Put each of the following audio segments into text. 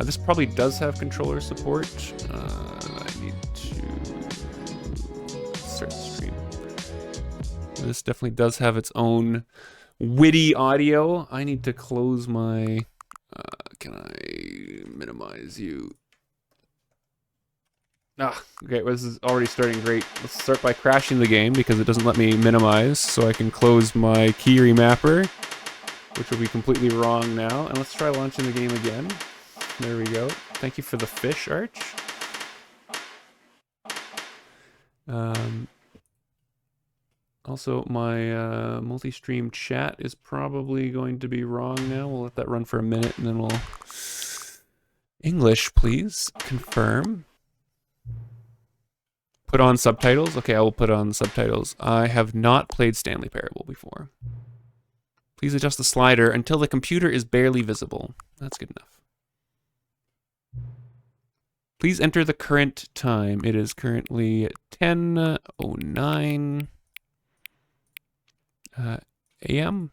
This probably does have controller support. I need to start the stream. This definitely does have its own witty audio. I need to close my... can I minimize you? Okay, well, this is already starting great. Let's start by crashing the game because it doesn't let me minimize, so I can close my key remapper, which will be completely wrong now. And let's try launching the game again. There we go. Thank you for the fish, Arch. Also, my multi-stream chat is probably going to be wrong now. We'll let that run for a minute, and then we'll... English, please. Confirm. Put on subtitles. Okay, I will put on subtitles. I have not played Stanley Parable before. Please adjust the slider until the computer is barely visible. That's good enough. Please enter the current time. It is currently 10:09 a.m.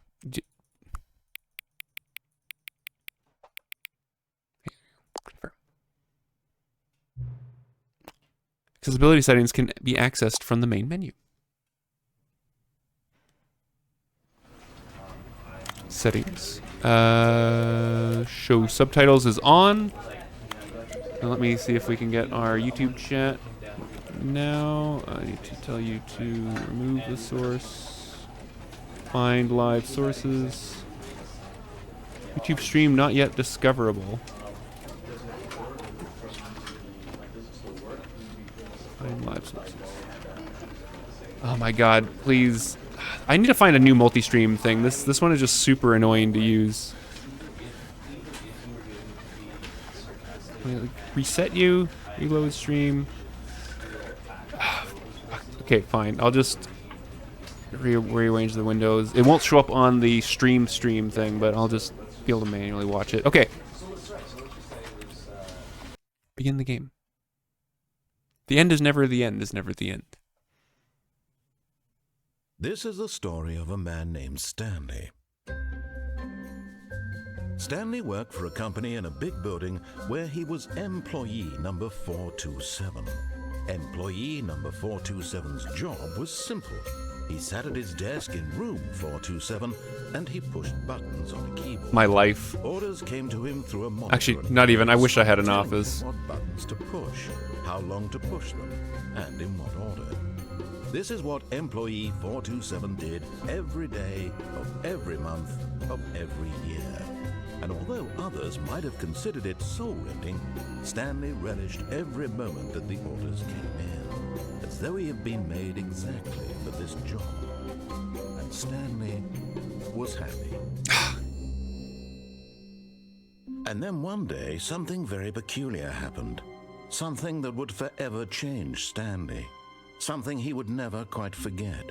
Confirm. Accessibility settings can be accessed from the main menu. Settings. Show subtitles is on. Now let me see if we can get our YouTube chat now. I need to tell you to remove the source. Find live sources. YouTube stream not yet discoverable. Find live sources. Oh my god, please. I need to find a new multi-stream thing. This one is just super annoying to use. Reset you, reload stream. Okay, fine. I'll just rearrange the windows. It won't show up on the stream thing, but I'll just be able to manually watch it. Okay. Begin the game. The end is never the end, is never the end. This is the story of a man named Stanley. Stanley worked for a company in a big building where he was employee number 427. Employee number 427's job was simple. He sat at his desk in room 427 and he pushed buttons on a keyboard. My life. Orders came to him through a monitor. Actually, not even. I wish I had an office. What buttons to push, how long to push them, and in what order. This is what employee 427 did every day of every month of every year. And although others might have considered it soul-rending, Stanley relished every moment that the orders came in, as though he had been made exactly for this job. And Stanley was happy. And then one day, something very peculiar happened. Something that would forever change Stanley. Something he would never quite forget.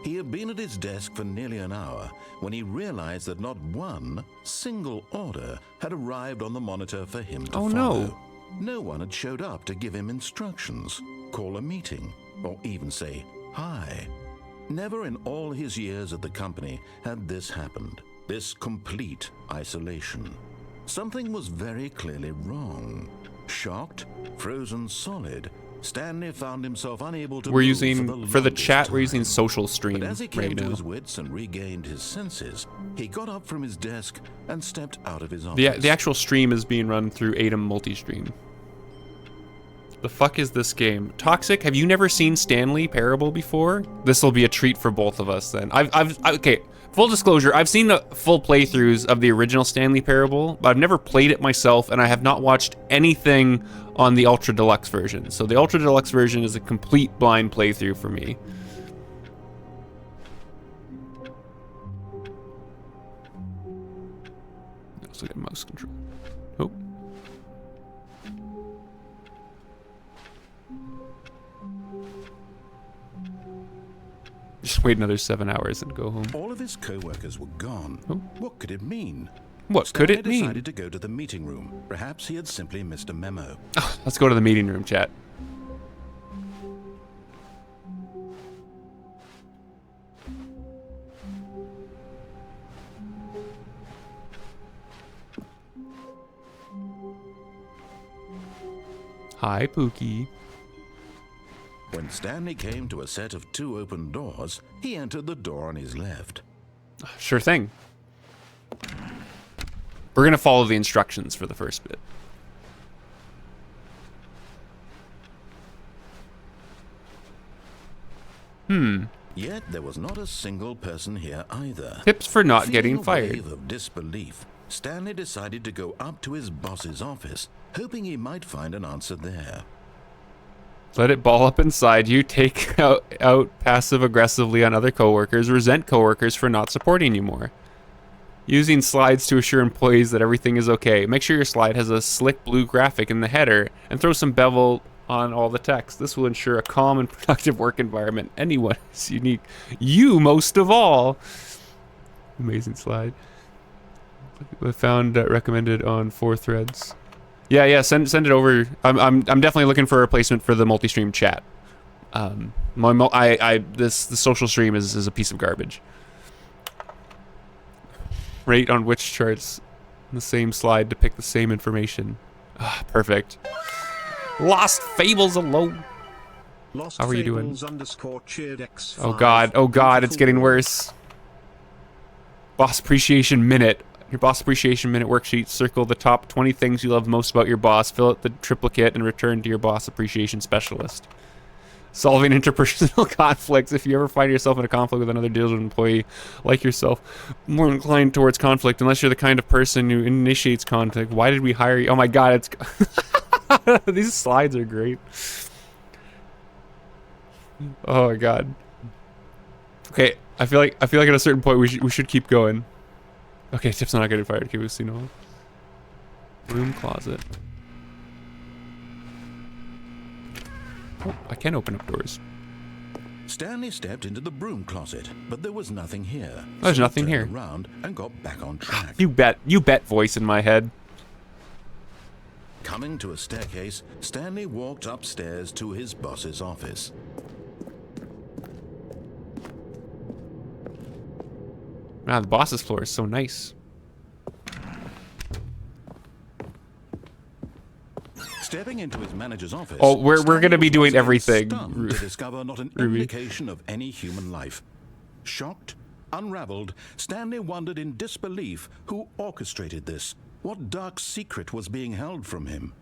He had been at his desk for nearly an hour when he realized that not one single order had arrived on the monitor for him to follow. No. No one had showed up to give him instructions, call a meeting, or even say hi. Never in all his years at the company had this happened, this complete isolation. Something was very clearly wrong. Shocked, frozen solid, Stanley found himself unable to We're move using, for the chat, time. we're using social stream But as he came right to now. his wits and regained his senses, he got up from his desk and stepped out of his office. The actual stream is being run through Atom Multi-Stream. The fuck is this game? Toxic, have you never seen Stanley Parable before? This will be a treat for both of us then. Okay, full disclosure, I've seen the full playthroughs of the original Stanley Parable, but I've never played it myself, and I have not watched anything on the Ultra Deluxe version. So the Ultra Deluxe version is a complete blind playthrough for me. Also get mouse control. Oh. Just wait another 7 hours and go home. All of his co-workers were gone. Oh. What could it mean? What could it Stanley mean? decided to go to the meeting room. Perhaps he had simply missed a memo. Oh, let's go to the meeting room, chat. Hi, Pookie. When Stanley came to a set of 2 open doors, he entered the door on his left. Sure thing. We're gonna follow the instructions for the first bit. Yet there was not a single person here either. Tips for not Feeling getting a fired. wave of disbelief, Stanley decided to go up to his boss's office, hoping he might find an answer there. Let it ball up inside you. Take out passive aggressively on other coworkers. Resent coworkers for not supporting you more. Using slides to assure employees that everything is okay. Make sure your slide has a slick blue graphic in the header and throw some bevel on all the text. This will ensure a calm and productive work environment. Anyone is unique. You most of all. Amazing slide. I found recommended on 4 threads. Yeah. Send it over. I'm definitely looking for a replacement for the multi-stream chat. This social stream is a piece of garbage. Rate on which charts the same slide depict the same information. Perfect. Lost Fables alone. Lost How are you doing? Fables_cheered Oh god, it's getting worse. Boss Appreciation Minute. Your Boss Appreciation Minute worksheet. Circle the top 20 things you love most about your boss. Fill out the triplicate and return to your Boss Appreciation Specialist. Solving interpersonal conflicts. If you ever find yourself in a conflict with another diligent employee like yourself, more inclined towards conflict, unless you're the kind of person who initiates conflict. Why did we hire you? Oh my god, it's... These slides are great. Oh my god. Okay, I feel like at a certain point we should keep going. Okay, tips on not getting fired. Okay, we've seen all. Room closet. Oh, I can open up doors. Stanley stepped into the broom closet, but there was nothing here. There's So he nothing turned here. around and got back on track. You bet voice in my head. Coming to a staircase, Stanley walked upstairs to his boss's office. Wow, the boss's floor is so nice. Stepping into his manager's office. Oh, we're Stanley gonna be was doing once again everything, stunned to discover not an Ruby. indication of any human life. Shocked, unraveled, Stanley wondered in disbelief who orchestrated this. What dark secret was being held from him?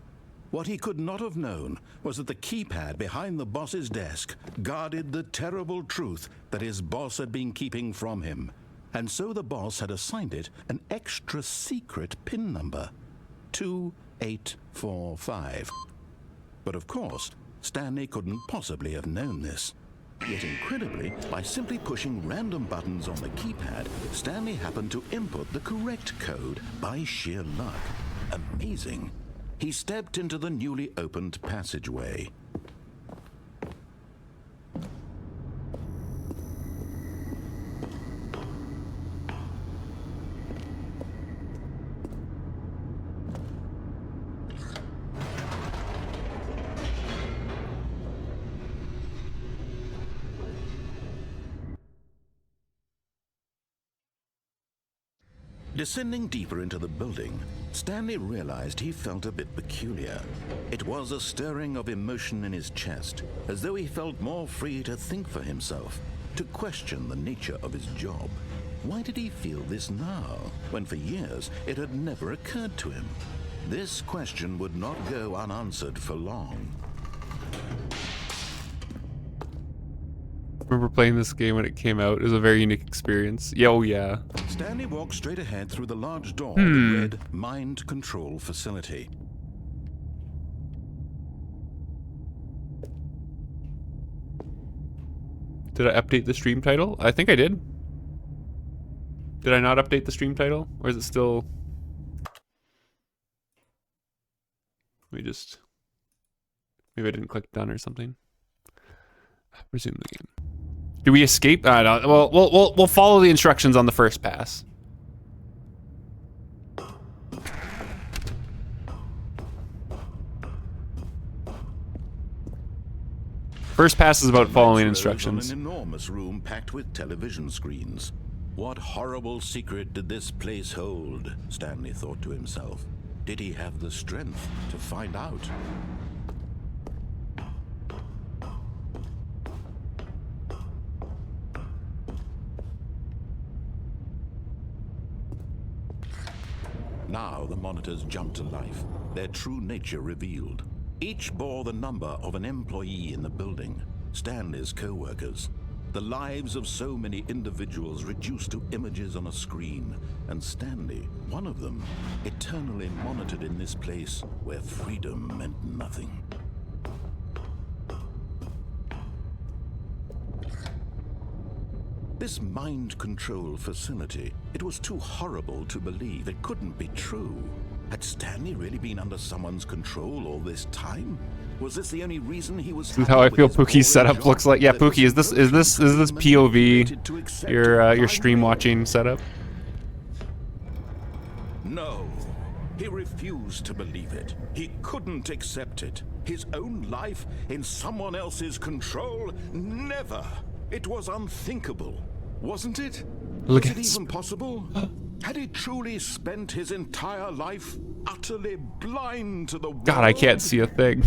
What he could not have known was that the keypad behind the boss's desk guarded the terrible truth that his boss had been keeping from him. And so the boss had assigned it an extra secret PIN number. 2845. But of course, Stanley couldn't possibly have known this. Yet incredibly, by simply pushing random buttons on the keypad, Stanley happened to input the correct code by sheer luck. Amazing. He stepped into the newly opened passageway. Descending deeper into the building, Stanley realized he felt a bit peculiar. It was a stirring of emotion in his chest, as though he felt more free to think for himself, to question the nature of his job. Why did he feel this now, when for years it had never occurred to him? This question would not go unanswered for long. Remember playing this game when it came out. It was a very unique experience. Yeah, oh yeah. Stanley walked straight ahead through the large door that read Mind Control Facility. Did I update the stream title? I think I did. Did I not update the stream title? Or is it still... Let me just... Maybe I didn't click done or something. Resume the game. Do we escape? No. Well, we'll follow the instructions on the first pass. First pass is about following instructions. On an enormous room packed with television screens. What horrible secret did this place hold? Stanley thought to himself. Did he have the strength to find out? monitors jumped to life, their true nature revealed. Each bore the number of an employee in the building, Stanley's co-workers. The lives of so many individuals reduced to images on a screen, and Stanley, one of them, eternally monitored in this place where freedom meant nothing. This mind control facility, it was too horrible to believe. It couldn't be true. Had Stanley really been under someone's control all this time? Was this the only reason he was? This is how I feel Pookie's setup looks like. Yeah, Pookie, is this POV your stream watching setup? No. He refused to believe it. He couldn't accept it. His own life in someone else's control? Never. It was unthinkable, wasn't it? Look was at it even possible? Had he truly spent his entire life utterly blind to the world? God, I can't see a thing.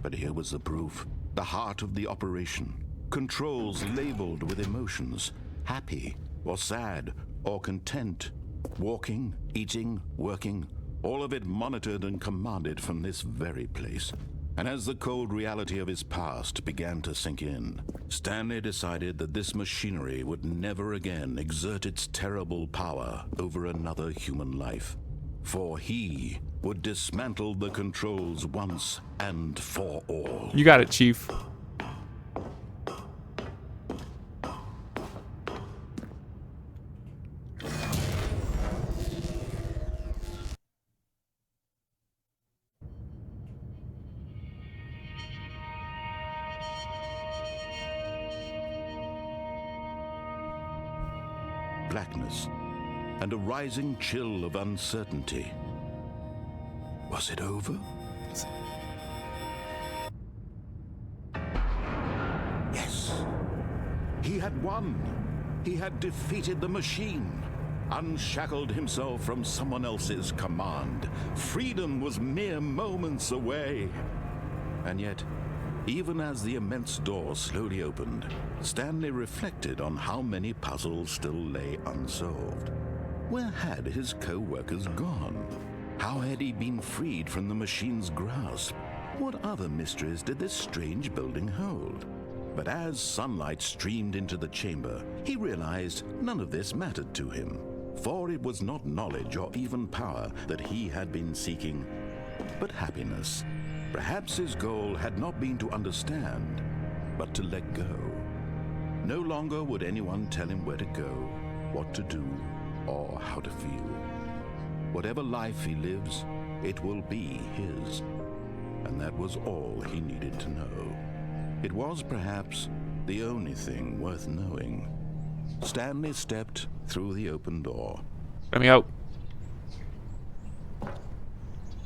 But here was the proof. The heart of the operation. Controls labeled with emotions. Happy, or sad, or content. Walking, eating, working. All of it monitored and commanded from this very place. And as the cold reality of his past began to sink in, Stanley decided that this machinery would never again exert its terrible power over another human life. For he would dismantle the controls once and for all. You got it, Chief. Blackness and a rising chill of uncertainty. Was it over? Yes. He had won. He had defeated the machine, unshackled himself from someone else's command. Freedom was mere moments away. And yet, even as the immense door slowly opened, Stanley reflected on how many puzzles still lay unsolved. Where had his co-workers gone? How had he been freed from the machine's grasp? What other mysteries did this strange building hold? But as sunlight streamed into the chamber, he realized none of this mattered to him, for it was not knowledge or even power that he had been seeking, but happiness. Perhaps his goal had not been to understand, but to let go. No longer would anyone tell him where to go, what to do, or how to feel. Whatever life he lives, it will be his. And that was all he needed to know. It was perhaps the only thing worth knowing. Stanley stepped through the open door. Let me out.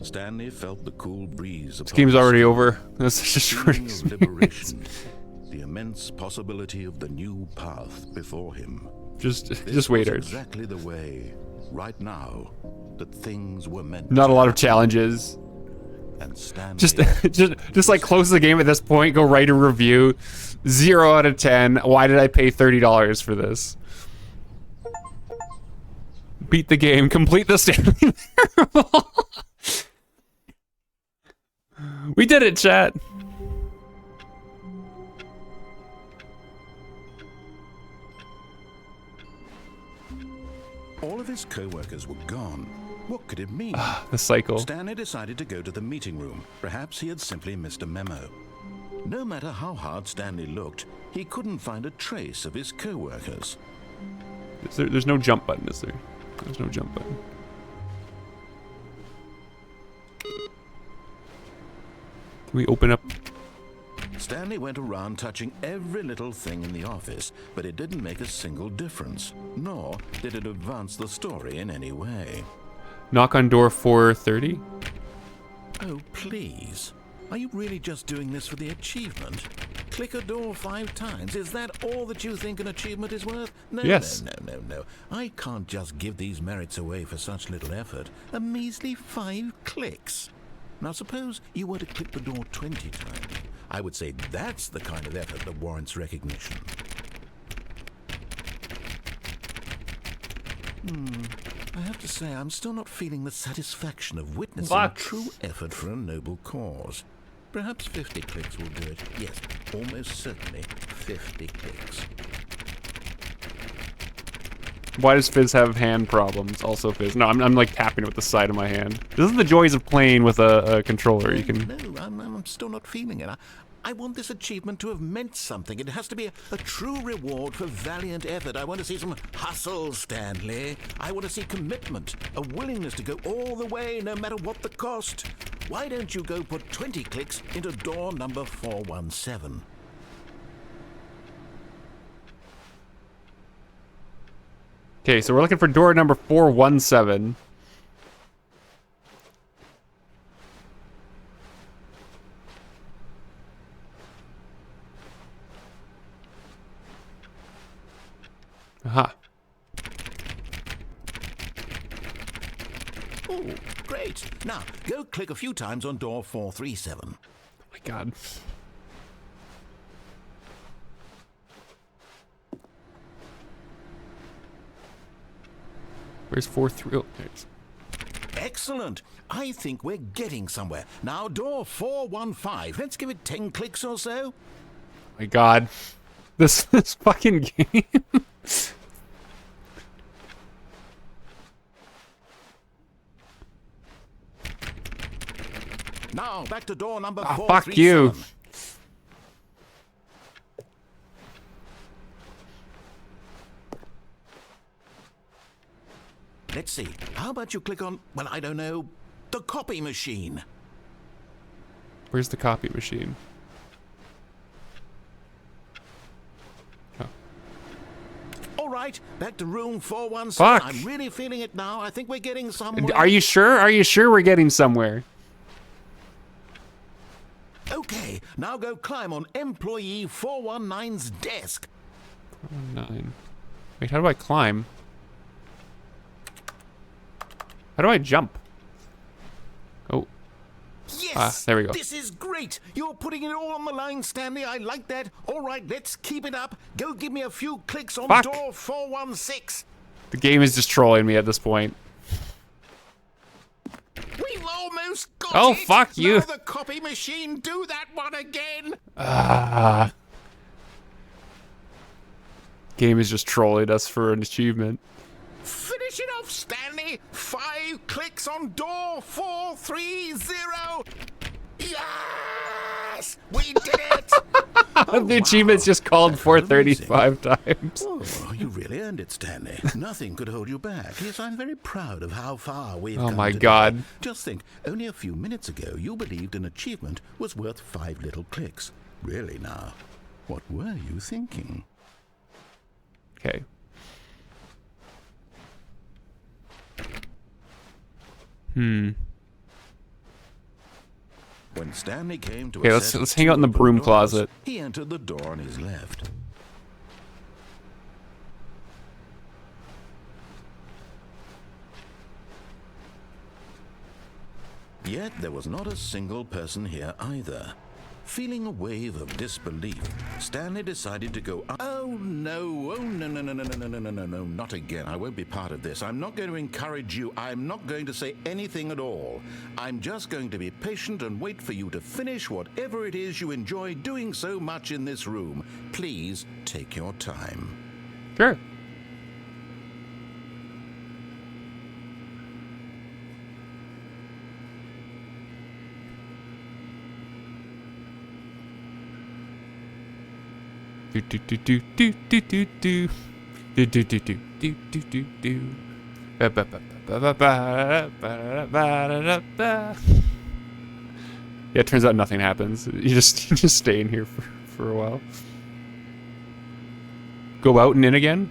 Stanley felt the cool breeze. This game's already over. This is just of liberation, the immense possibility of the new path before him. just This wait. was exactly the way, right now, that things were meant. Not a lot of challenges. And Stanley Just like close the game at this point. Go write a review. 0 out of 10. Why did I pay $30 for this? Beat the game. Complete the Stanley Parable. We did it, chat. All of his co-workers were gone. What could it mean? The cycle. Stanley decided to go to the meeting room. Perhaps he had simply missed a memo. No matter how hard Stanley looked, he couldn't find a trace of his co-workers. There's no jump button, is there? There's no jump button. Can we open up? Stanley went around touching every little thing in the office, but it didn't make a single difference, nor did it advance the story in any way. Knock on door 430. Oh, please. Are you really just doing this for the achievement? Click a door 5 times. Is that all that you think an achievement is worth? No, Yes. No. I can't just give these merits away for such little effort. A measly 5 clicks. Now suppose you were to click the door 20 times. I would say that's the kind of effort that warrants recognition. I have to say, I'm still not feeling the satisfaction of witnessing Fuck. true effort for a noble cause. Perhaps 50 clicks will do it. Yes, almost certainly 50 clicks. Why does Fizz have hand problems? Also Fizz. No, I'm like tapping it with the side of my hand. This is the joys of playing with a controller. You can... No, I'm still not feeling it. I want this achievement to have meant something. It has to be a true reward for valiant effort. I want to see some hustle, Stanley. I want to see commitment, a willingness to go all the way, no matter what the cost. Why don't you go put 20 clicks into door number 417? Okay, so we're looking for door number 417. Aha. Oh, great. Now, go click a few times on door 437. Oh my god. Where's 4-3? Oh, there it is. Excellent. I think we're getting somewhere. Now, door 415. Let's give it 10 clicks or so. Oh my god. This fucking game. Now, back to door number Ah, 437. fuck you. Let's see. How about you click on, well, I don't know, the copy machine? Where's the copy machine? Oh. All right, back to room 417. Fuck. I'm really feeling it now. I think we're getting somewhere. Are you sure? Are you sure we're getting somewhere? Okay, now go climb on employee 419's desk. 9. Wait, how do I climb? How do I jump? Oh. Yes! There we go. This is great! You're putting it all on the line, Stanley. I like that. All right, let's keep it up. Go give me a few clicks on Fuck. door 416. The game is just trolling me at this point. We've almost got Oh, it! fuck you. Now the copy machine, do that one again! Game is just trolling us for an achievement. Finish it off, Stanley! 5 clicks on door 430! Yes! We did it! The achievement's just called 435 times. Oh, you really earned it, Stanley. Nothing could hold you back. Yes, I'm very proud of how far we've come Oh my today. god. Just think, only a few minutes ago, you believed an achievement was worth 5 little clicks. Really now, what were you thinking? Okay. When Stanley came to Okay, assess let's hang out in the two broom doors, closet. He entered the door on his left. Yet there was not a single person here either. Feeling a wave of disbelief, Stanley decided to go up. Oh no, no, not again. I won't be part of this. I'm not going to encourage you. I'm not going to say anything at all. I'm just going to be patient and wait for you to finish whatever it is you enjoy doing so much in this room. Please take your time. Sure. Do do do do do do do do do do do do do do do do. Ba ba ba ba ba ba ba ba ba. Yeah, it turns out nothing happens. You just stay in here for a while. Go out and in again.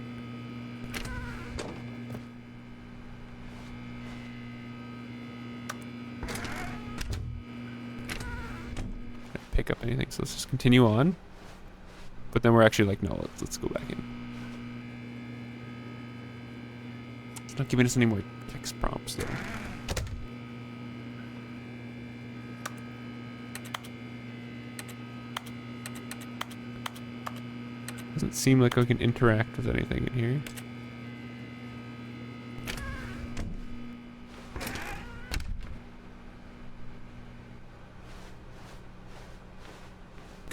Pick up anything, so let's just continue on. But then we're actually like, no, let's go back in. It's not giving us any more text prompts though. Doesn't seem like I can interact with anything in here.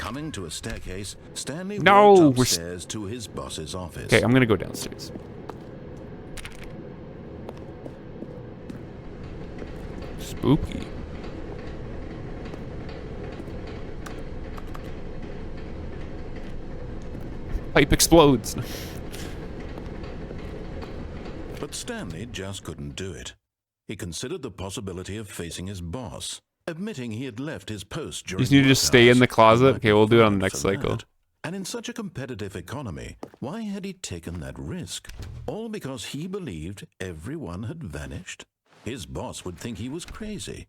Coming to a staircase, Stanley No, walked we're upstairs to his boss's office. Okay, I'm gonna go downstairs. Spooky. Pipe explodes. But Stanley just couldn't do it. He considered the possibility of facing his boss, admitting he had left his post during You just need to just stay in the closet? Okay, we'll do it on the next cycle. And in such a competitive economy, why had he taken that risk? All because he believed everyone had vanished? His boss would think he was crazy.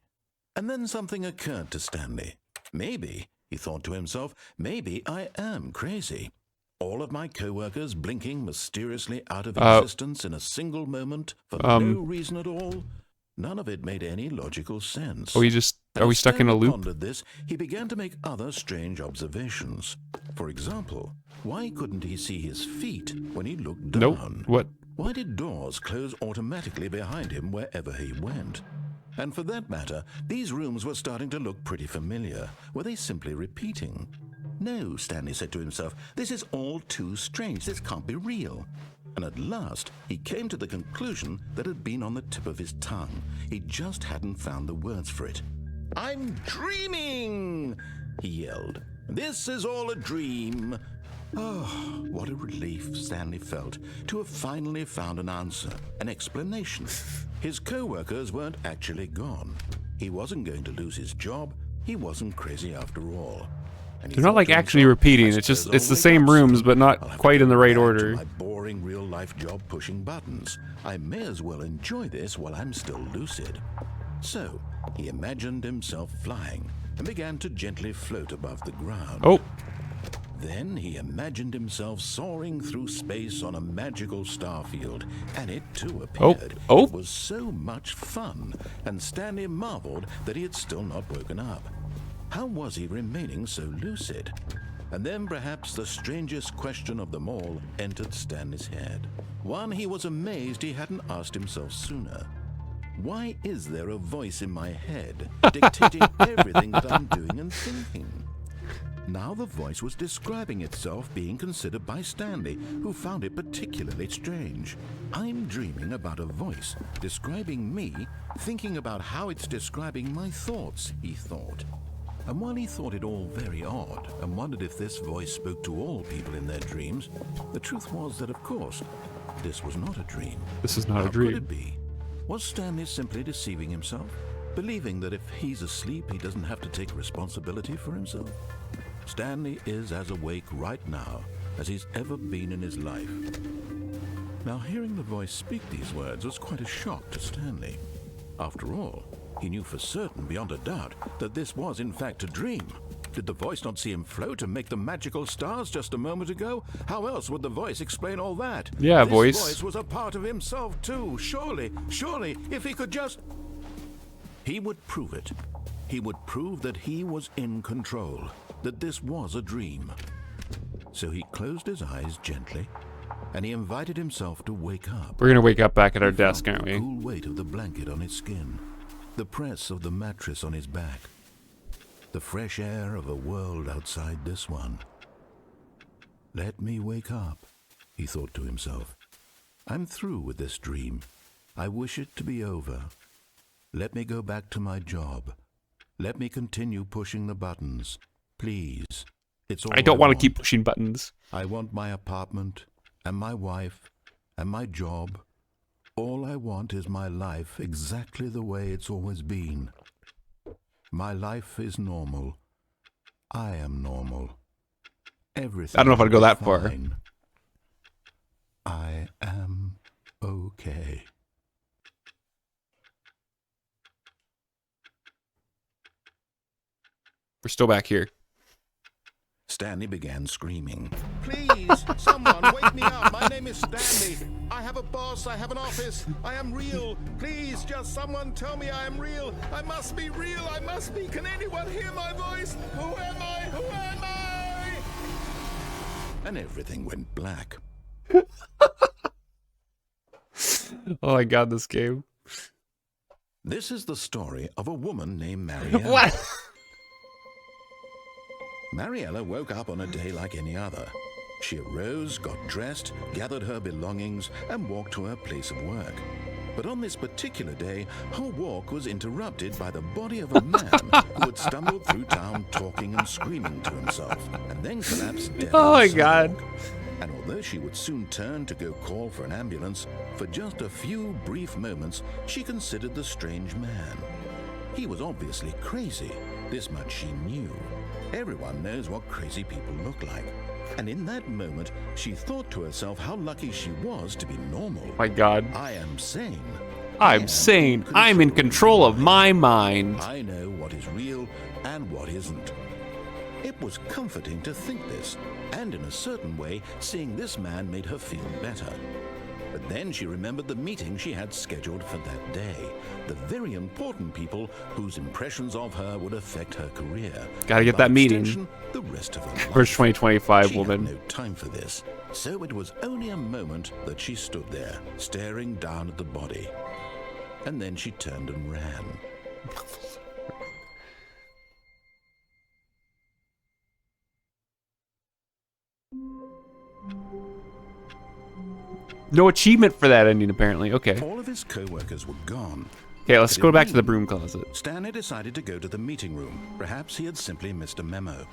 And then something occurred to Stanley. Maybe, he thought to himself, maybe I am crazy. All of my co-workers blinking mysteriously out of existence in a single moment for no reason at all. None of it made any logical sense. Are we stuck in a loop? Pondered this, he began to make other strange observations. For example, why couldn't he see his feet when he looked down? Nope. What? Why did doors close automatically behind him wherever he went? And for that matter, these rooms were starting to look pretty familiar. Were they simply repeating? No, Stanley said to himself, this is all too strange. This can't be real. And at last, he came to the conclusion that had been on the tip of his tongue. He just hadn't found the words for it. I'm dreaming, he yelled. This is all a dream. Oh, what a relief Stanley felt to have finally found an answer, an explanation. His co-workers weren't actually gone. He wasn't going to lose his job. He wasn't crazy after all. They're not like actually repeating. It's just it's the same rooms, but not quite in the right order. My boring real-life job pushing buttons. I may as well enjoy this while I'm still lucid. So he imagined himself flying and began to gently float above the ground. Oh. Then he imagined himself soaring through space on a magical starfield, and it too appeared. Oh. It was so much fun, and Stanley marveled that he had still not woken up. How was he remaining so lucid? And then perhaps the strangest question of them all entered Stanley's head. One he was amazed he hadn't asked himself sooner. Why is there a voice in my head dictating everything that I'm doing and thinking? Now the voice was describing itself being considered by Stanley, who found it particularly strange. I'm dreaming about a voice describing me, thinking about how it's describing my thoughts, he thought. And while he thought it all very odd and wondered if this voice spoke to all people in their dreams, the truth was that, of course, this was not a dream. This is not How a dream. could it be? Was Stanley simply deceiving himself, believing that if he's asleep, he doesn't have to take responsibility for himself? Stanley is as awake right now as he's ever been in his life. Now, hearing the voice speak these words was quite a shock to Stanley. After all, he knew for certain, beyond a doubt, that this was in fact a dream. Did the voice not see him float and make the magical stars just a moment ago? How else would the voice explain all that? Yeah, this voice. Voice was a part of himself too. Surely, if he could just... He would prove it. He would prove that he was in control, that this was a dream. So he closed his eyes gently, and he invited himself to wake up. We're gonna wake up back at our He desk, felt aren't the we? cool weight of the blanket on his skin, the press of the mattress on his back, the fresh air of a world outside this one. Let me wake up, he thought to himself. I'm through with this dream. I wish it to be over. Let me go back to my job. Let me continue pushing the buttons. Please. It's all I don't want to keep pushing buttons. I want my apartment, and my wife, and my job. All I want is my life exactly the way it's always been. My life is normal. I am normal. Everything I don't know if I'd go is that far. fine. I am okay. We're still back here. Stanley began screaming. Please, someone wake me up. My name is Stanley. I have a boss. I have an office. I am real. Please, just someone tell me I am real. I must be real. I must be. Can anyone hear my voice? Who am I? Who am I? And everything went black. Oh my god, this game. This is the story of a woman named Marianne. What? Mariella woke up on a day like any other. She arose, got dressed, gathered her belongings, and walked to her place of work. But on this particular day, her walk was interrupted by the body of a man who had stumbled through town talking and screaming to himself, and then collapsed dead. Oh on my the God. sidewalk. And although she would soon turn to go call for an ambulance, for just a few brief moments, she considered the strange man. He was obviously crazy. This much she knew. Everyone knows what crazy people look like. And in that moment, she thought to herself how lucky she was to be normal. My God. I am sane. I'm sane. I'm in control of my mind. I know what is real and what isn't. It was comforting to think this, and in a certain way, seeing this man made her feel better. But then she remembered the meeting she had scheduled for that day. The very important people whose impressions of her would affect her career. Gotta get By that meeting. extension, the rest of her life. First 2025 She woman. had no time for this, so it was only a moment that she stood there, staring down at the body. And then she turned and ran. No achievement for that ending, apparently. Okay. All of his co-workers were gone. Okay, let's Did go it back to the mean- broom closet. Stanley decided to go to the meeting room. Perhaps he had simply missed a memo.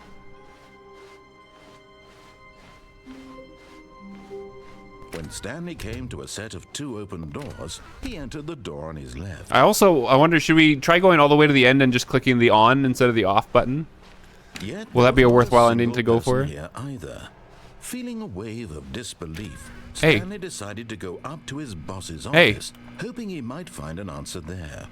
When Stanley came to a set of 2 open doors, he entered the door on his left. I wonder, should we try going all the way to the end and just clicking the on instead of the off button? Yet Will that be a there wasn't worthwhile ending single to go for? person here either. Feeling a wave of disbelief, Hey. Stanley decided to go up to his boss's Hey. office, hoping he might find an answer there.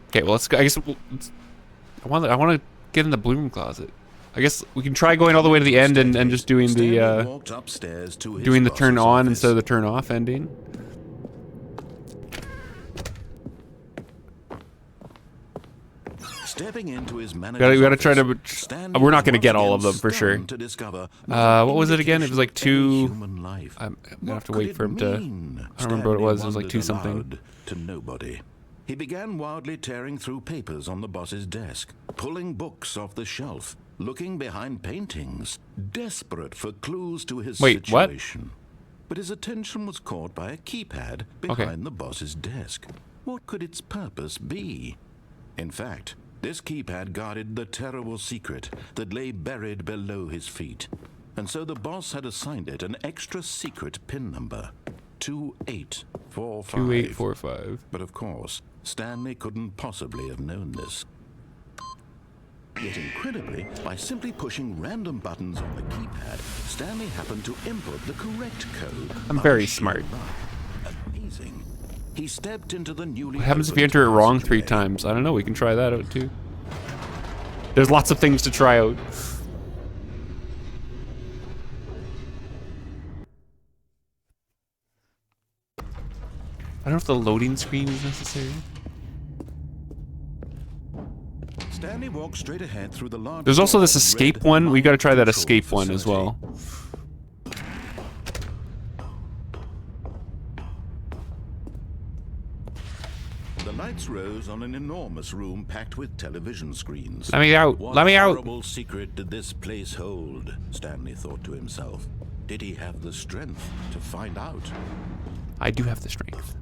Okay, well, let's go. I guess I want to get in the broom closet. I guess we can try going all the way to the end and just doing Stanley the walked upstairs to his doing the turn boss's on office. instead of the turn off ending. Stepping into his We manager's gotta try to. office, Stanley We're not was gonna get once all of again them for sure. stunned to discover What was it again? It was like indication of any 2. human life. I'm gonna What have to could wait it for him to. mean? I don't remember what it was. It was like Stanley 2 wondered something. aloud to nobody. He began wildly tearing through papers on the boss's desk, pulling books off the shelf, looking behind paintings, desperate for clues to his Wait, what? situation. But his attention was caught by a keypad behind the boss's desk. What could its purpose be? In fact, this keypad guarded the terrible secret that lay buried below his feet. And so the boss had assigned it an extra secret PIN number, 2845. 2845. But of course, Stanley couldn't possibly have known this. Yet incredibly, by simply pushing random buttons on the keypad, Stanley happened to input the correct code. I'm by very sheer smart. luck. Amazing. He stepped into the newly What happens if you opened enter it wrong 3 passageway. times? I don't know. We can try that out too. There's lots of things to try out. I don't know if the loading screen is necessary. Stanley walked straight ahead through the large There's also door this and escape read one. We gotta try that control escape one as facility. well. The lights rose on an enormous room packed with television screens. Let me out. What Let me out. horrible secret did this place hold? Stanley thought to himself. Did he have the strength to find out? I do have the strength.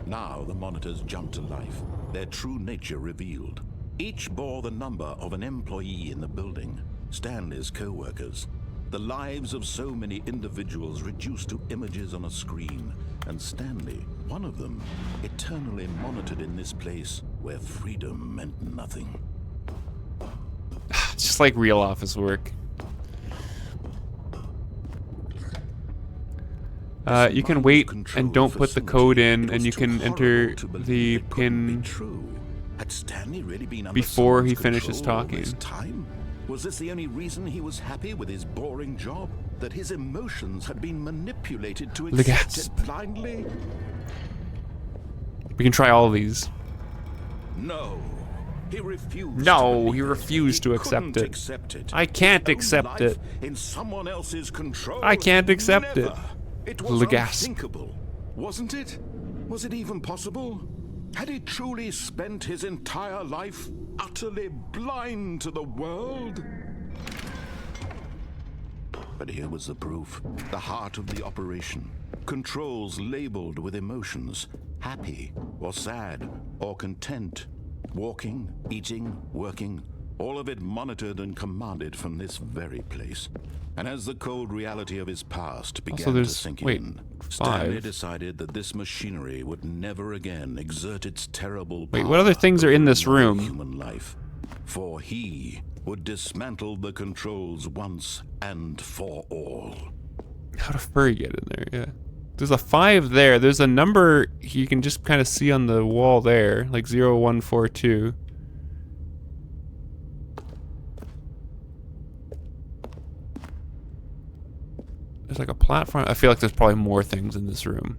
Now the monitors jumped to life, their true nature revealed. Each bore the number of an employee in the building, Stanley's co-workers. The lives of so many individuals reduced to images on a screen, and Stanley, one of them, eternally monitored in this place where freedom meant nothing. It's just like real office work. You can wait and don't put the code in, and you can enter the PIN Had Stanley really been under before he someone's finishes control all talking. this time? Was this the only reason he was happy with his boring job? That his emotions had been manipulated to The accept gasp. it blindly? We can try all of these. No. He refused. No, to believe he it. refused to He accept couldn't it. accept it. I can't His own accept life it. In someone else's control. I can't accept it. Never. It was Legas. unthinkable, wasn't it? Was it even possible? Had he truly spent his entire life utterly blind to the world? But here was the proof. The heart of the operation. Controls labeled with emotions. Happy, or sad, or content. Walking, eating, working. All of it monitored and commanded from this very place. And as the cold reality of his past began to sink in, Stanley decided that this machinery would never again exert its terrible power. Wait, what other things are in this over room? human life, for he would dismantle the controls once and for all. How did furry get in there? Yeah. There's a 5 there. There's a number you can just kind of see on the wall there, like 0142. There's like a platform. I feel like there's probably more things in this room.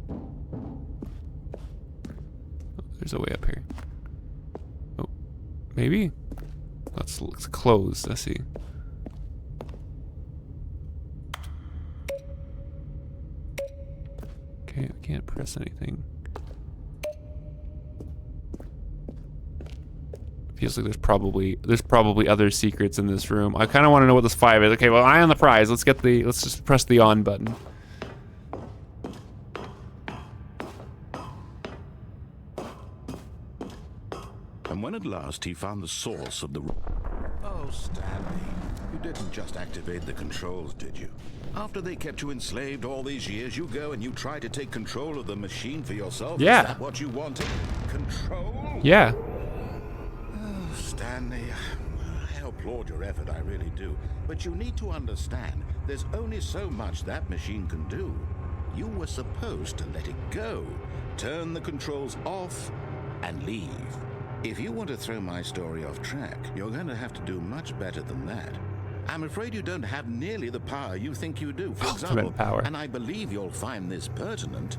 Oh, there's a way up here. Oh, maybe? It's closed. Let's see. Okay, I can't press anything. Feels like there's probably other secrets in this room. I kind of want to know what this 5 is. Okay, well, eye on the prize. Let's just press the on button. And when at last he found the source of the... Oh, Stanley, you didn't just activate the controls, did you? After they kept you enslaved all these years, you go and you try to take control of the machine for yourself? Yeah. Is that what you wanted? Control? Yeah. Stanley, I applaud your effort, I really do. But you need to understand, there's only so much that machine can do. You were supposed to let it go, turn the controls off, and leave. If you want to throw my story off track, you're going to have to do much better than that. I'm afraid you don't have nearly the power you think you do. For example, and I believe you'll find this pertinent,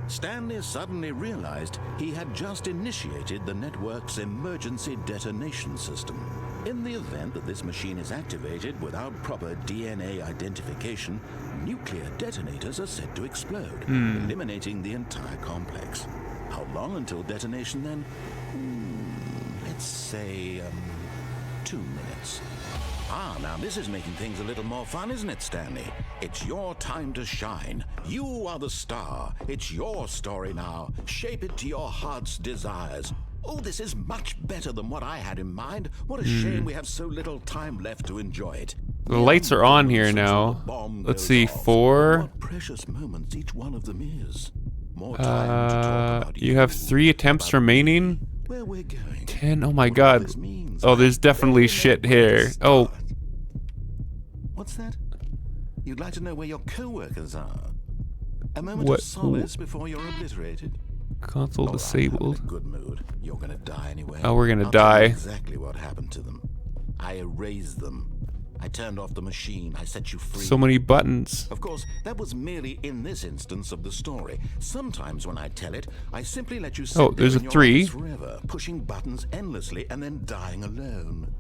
Stanley suddenly realized he had just initiated the network's emergency detonation system. In the event that this machine is activated without proper DNA identification, nuclear detonators are said to explode, eliminating the entire complex. How long until detonation then? Let's say, 2 minutes. Ah, now this is making things a little more fun, isn't it, Stanley? It's your time to shine. You are the star. It's your story now. Shape it to your heart's desires. Oh, this is much better than what I had in mind. What a shame we have so little time left to enjoy it. The lights are on here now. Let's see, 4. What precious moments each one of them is. More time to talk about you have 3 attempts remaining. Where we're going. 10. Oh my god. Oh, there's definitely shit here. Oh. What's that? You'd like to know where your co-workers are? A moment of solace before you're obliterated. Console disabled. I'm in a good mood. You're gonna die anyway. Oh, we're gonna I'll tell you die. Exactly what happened to them. I erased them. I turned off the machine. I set you free. So many buttons. Of course, that was merely in this instance of the story. Sometimes when I tell it, I simply let you sit there's there a in your 3. office forever, pushing buttons endlessly and then dying alone.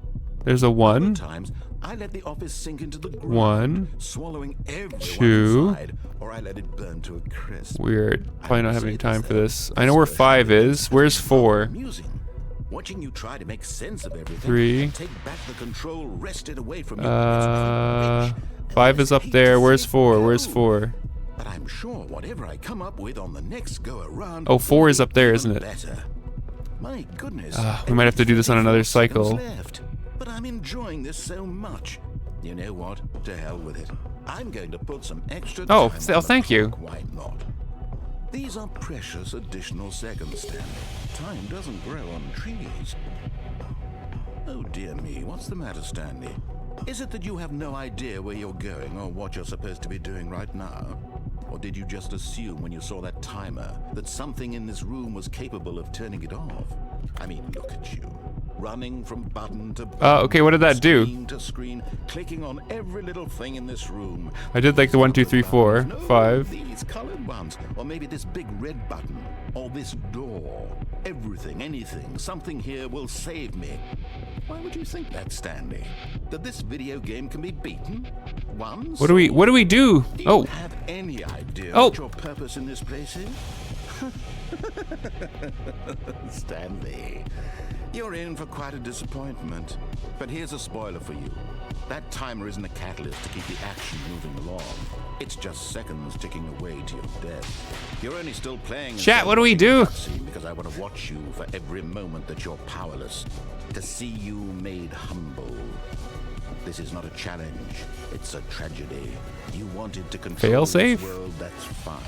There's a 1. Other times, I let the office sink into the ground, 1, swallowing everyone 2. inside, or I let it burn to a crisp. Weird. Probably not having time for this. I know where 5 is. Where's 4? Amusing. Watching you try to make sense of everything. 3. Take back the control wrested away from you. 5 is up there. Where's 4? Where's 4? But I'm sure whatever I come up with on the next go around. Oh, 4 is up there, isn't it? Better. My goodness. We might have to do this on another cycle. Left. But I'm enjoying this so much. You know what? To hell with it. I'm going to put some extra time on thank you. Why not? These are precious additional seconds, Stanley. Time doesn't grow on trees. Oh dear me, what's the matter, Stanley? Is it that you have no idea where you're going or what you're supposed to be doing right now? Or did you just assume when you saw that timer that something in this room was capable of turning it off? I mean, look at you. Running from button to button, okay, what did that do? Screen to screen, clicking on every little thing in this room. I did like the 1, 2, 3, 4, No, 5. These colored ones, or maybe this big red button, or this door. Everything, anything, something here will save me. Why would you think that, Stanley? That this video game can be beaten? Once? What do we do? Do you Oh, have any idea Oh. what your purpose in this place is? Stanley, you're in for quite a disappointment. But here's a spoiler for you. That timer isn't a catalyst to keep the action moving along. It's just seconds ticking away to your death. You're only still playing. Chat, what do we do? Because I want to watch you for every moment that you're powerless. To see you made humble. This is not a challenge. It's a tragedy. You wanted to control Fail this safe? world, that's fine.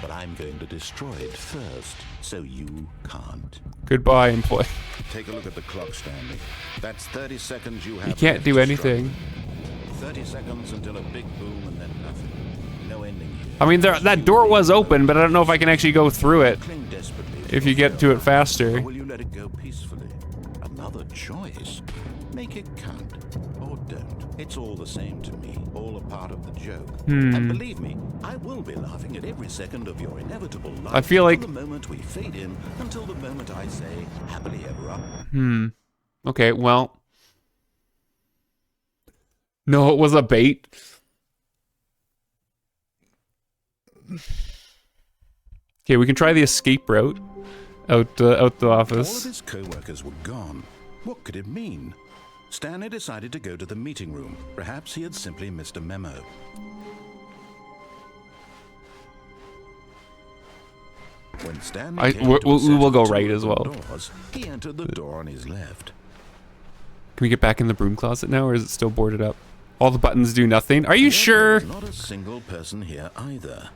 But I'm going to destroy it first, so you can't. goodbye, employee. Take a look at the clock, Stanley. That's 30 seconds you have. You can't left do to anything. struggle. 30 seconds until a big boom and then nothing. No ending here. I mean, that door was open, but I don't know if I can actually go through it Cling desperately if you get to it faster. Or will you let it go peacefully? Another choice. Make it count. Or don't. It's all the same to me. All a part of the joke. And believe me, I will be laughing at every second of your inevitable life. I feel like- from the moment we fade in until the moment I say happily ever after. Okay, well. No, it was a bait. Okay, we can try the escape route out the All of office. his co-workers were gone. What could it mean? Stanley decided to go to the meeting room. Perhaps he had simply missed a memo. When Stanley came to a we will set go of two right as open well. doors, he entered the door on his left. Can we get back in the broom closet now, or is it still boarded up? All the buttons do nothing. Are you Yet sure? there was not a single person here either.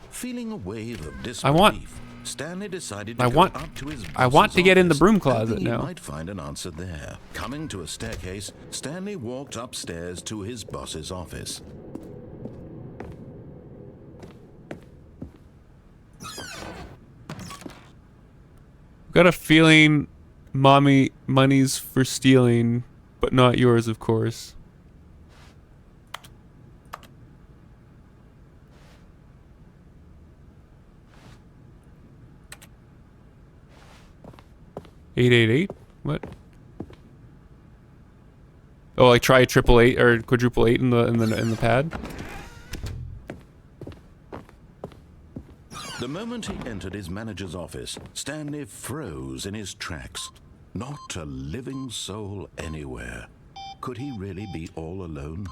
Feeling a wave of I want- disbelief, Stanley decided to I go want- up to his I want boss's to get in the office, broom closet hoping he now. might find an answer there. Coming to a staircase, Stanley walked upstairs to his boss's office. Got a feeling, mommy, money's for stealing, but not yours, of course. $888? What? Oh, like try 888 or quadruple 8 in the pad. The moment he entered his manager's office, Stanley froze in his tracks. Not a living soul anywhere. Could he really be all alone?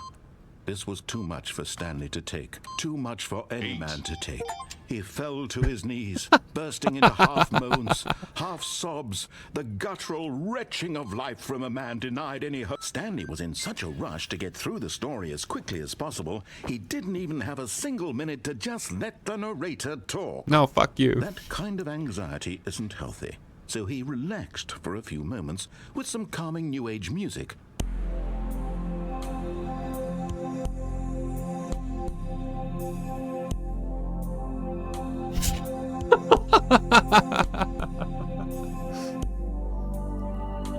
This was too much for Stanley to take. Too much for any man to take. He fell to his knees, bursting into half moans, half sobs, the guttural retching of life from a man denied any hope. Stanley was in such a rush to get through the story as quickly as possible, he didn't even have a single minute to just let the narrator talk. No, fuck you. That kind of anxiety isn't healthy. So he relaxed for a few moments with some calming new age music.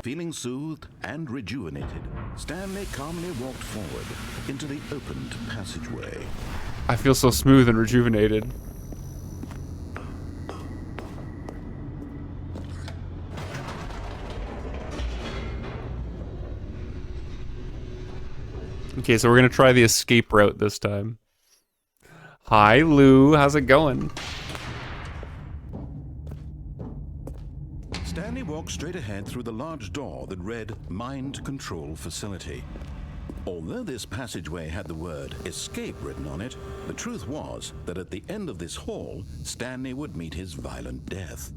Feeling soothed and rejuvenated, Stanley calmly walked forward into the opened passageway. I feel so smooth and rejuvenated. Okay, so we're gonna try the escape route this time. Hi, Lou. How's it going? Stanley walked straight ahead through the large door that read Mind Control Facility. Although this passageway had the word escape written on it, the truth was that at the end of this hall, Stanley would meet his violent death.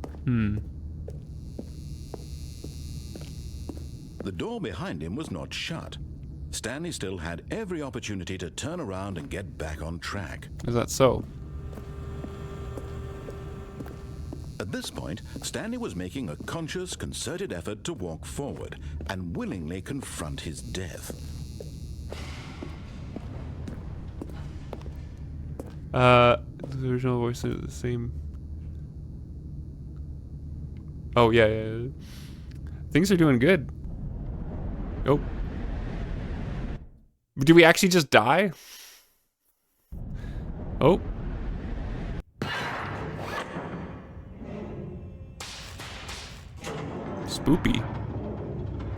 The door behind him was not shut. Stanley still had every opportunity to turn around and get back on track. Is that so? At this point, Stanley was making a conscious, concerted effort to walk forward and willingly confront his death. The original voice is the same. Oh, yeah. Things are doing good. Oh. Do we actually just die? Oh. Spoopy.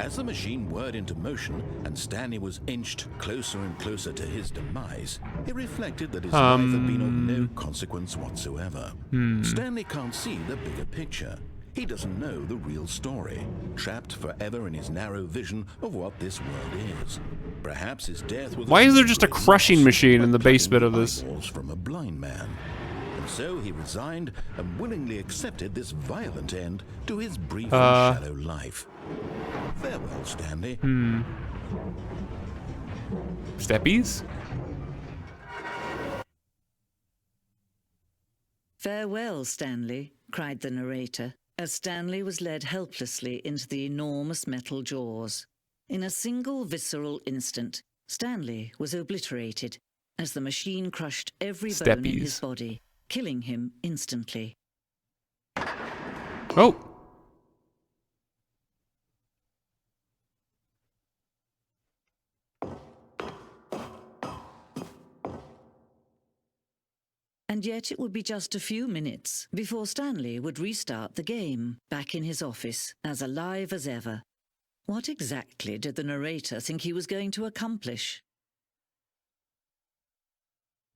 As the machine whirred into motion and Stanley was inched closer and closer to his demise, he reflected that his life had been of no consequence whatsoever. Stanley can't see the bigger picture. He doesn't know the real story, trapped forever in his narrow vision of what this world is. Perhaps his death was... Why is there just a crushing machine in the basement of this? From a blind man. And so he resigned and willingly accepted this violent end to his brief and shallow life. Farewell, Stanley. Steppies? Farewell, Stanley, cried the narrator, as Stanley was led helplessly into the enormous metal jaws. In a single visceral instant, Stanley was obliterated as the machine crushed every bone in his body, killing him instantly. Oh! And yet it would be just a few minutes before Stanley would restart the game, back in his office, as alive as ever. What exactly did the narrator think he was going to accomplish?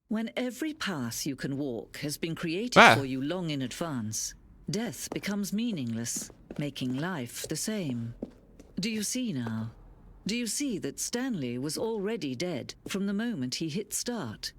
When every path you can walk has been created for you long in advance, death becomes meaningless, making life the same. Do you see now? Do you see that Stanley was already dead from the moment he hit start?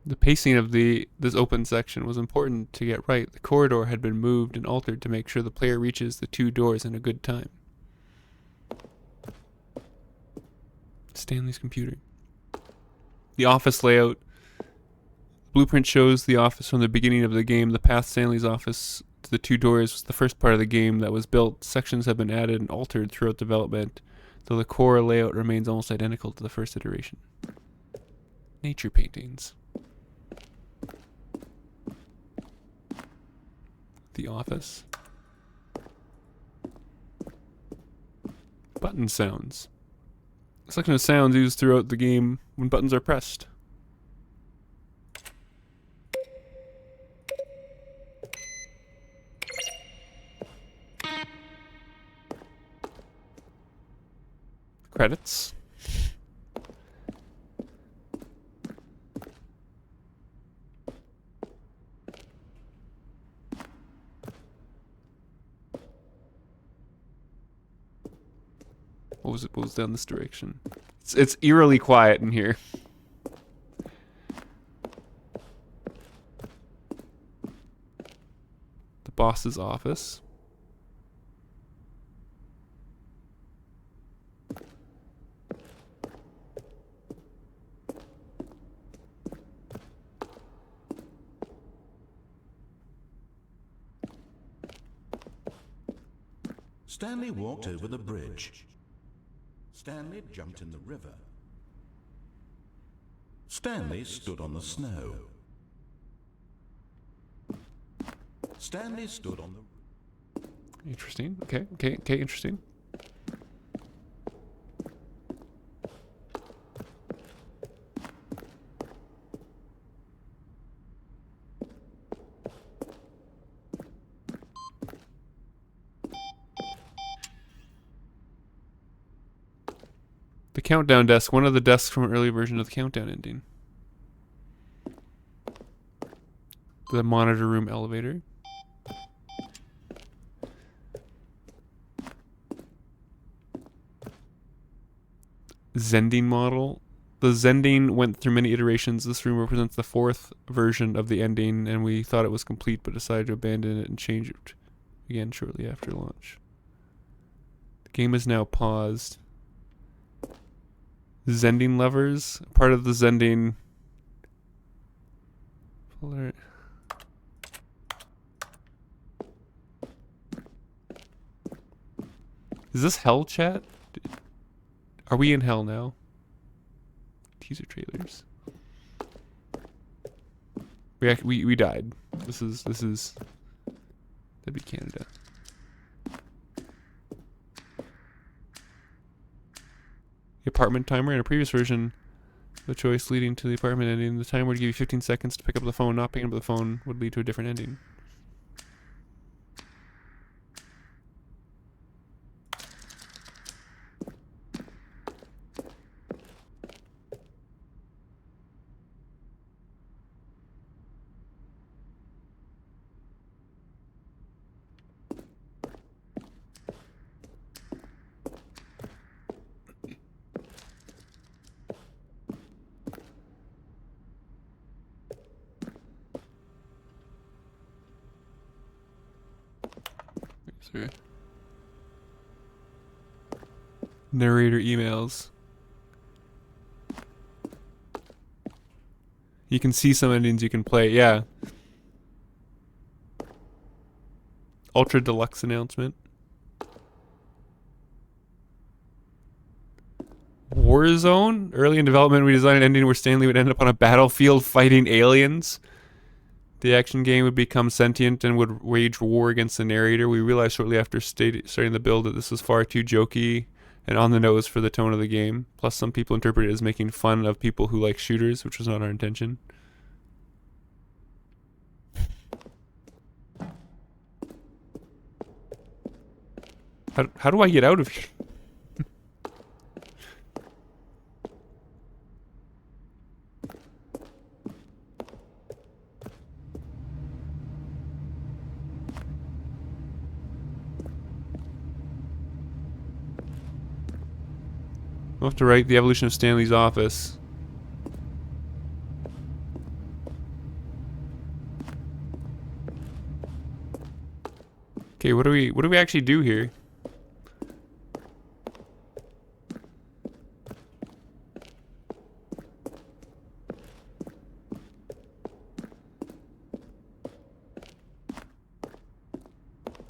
The pacing of this open section was important to get right. The corridor had been moved and altered to make sure the player reaches the two doors in a good time. Stanley's computer. The office layout. Blueprint shows the office from the beginning of the game. The path Stanley's office to the two doors was the first part of the game that was built. Sections have been added and altered throughout development, though the core layout remains almost identical to the first iteration. Nature paintings. The office. Button sounds. Selection of sounds used throughout the game when buttons are pressed. Credits. What was down this direction? It's eerily quiet in here. The boss's office. Stanley walked over the bridge. Stanley jumped in the river. Stanley stood on the snow. Stanley stood on the... Interesting. Okay, interesting. The countdown desk, one of the desks from an early version of the countdown ending. The monitor room elevator. Zending model. The Zending went through many iterations. This room represents the fourth version of the ending, and we thought it was complete but decided to abandon it and change it again shortly after launch. The game is now paused. Zending levers, part of the Zending. Is this hell, chat? Are we in hell now? Teaser trailers. We died. This is that'd be Canada. apartment timer. In a previous version, the choice leading to the apartment ending. The timer would give you 15 seconds to pick up the phone. Not picking up the phone would lead to a different ending. Sorry. Narrator emails. You can see some endings you can play, yeah. Ultra Deluxe announcement. Warzone? Early in development, we designed an ending where Stanley would end up on a battlefield fighting aliens. The action game would become sentient and would wage war against the narrator. We realized shortly after starting the build that this was far too jokey and on the nose for the tone of the game. Plus, some people interpret it as making fun of people who like shooters, which was not our intention. How do I get out of here? We'll have to write the evolution of Stanley's office. Okay, what do we actually do here?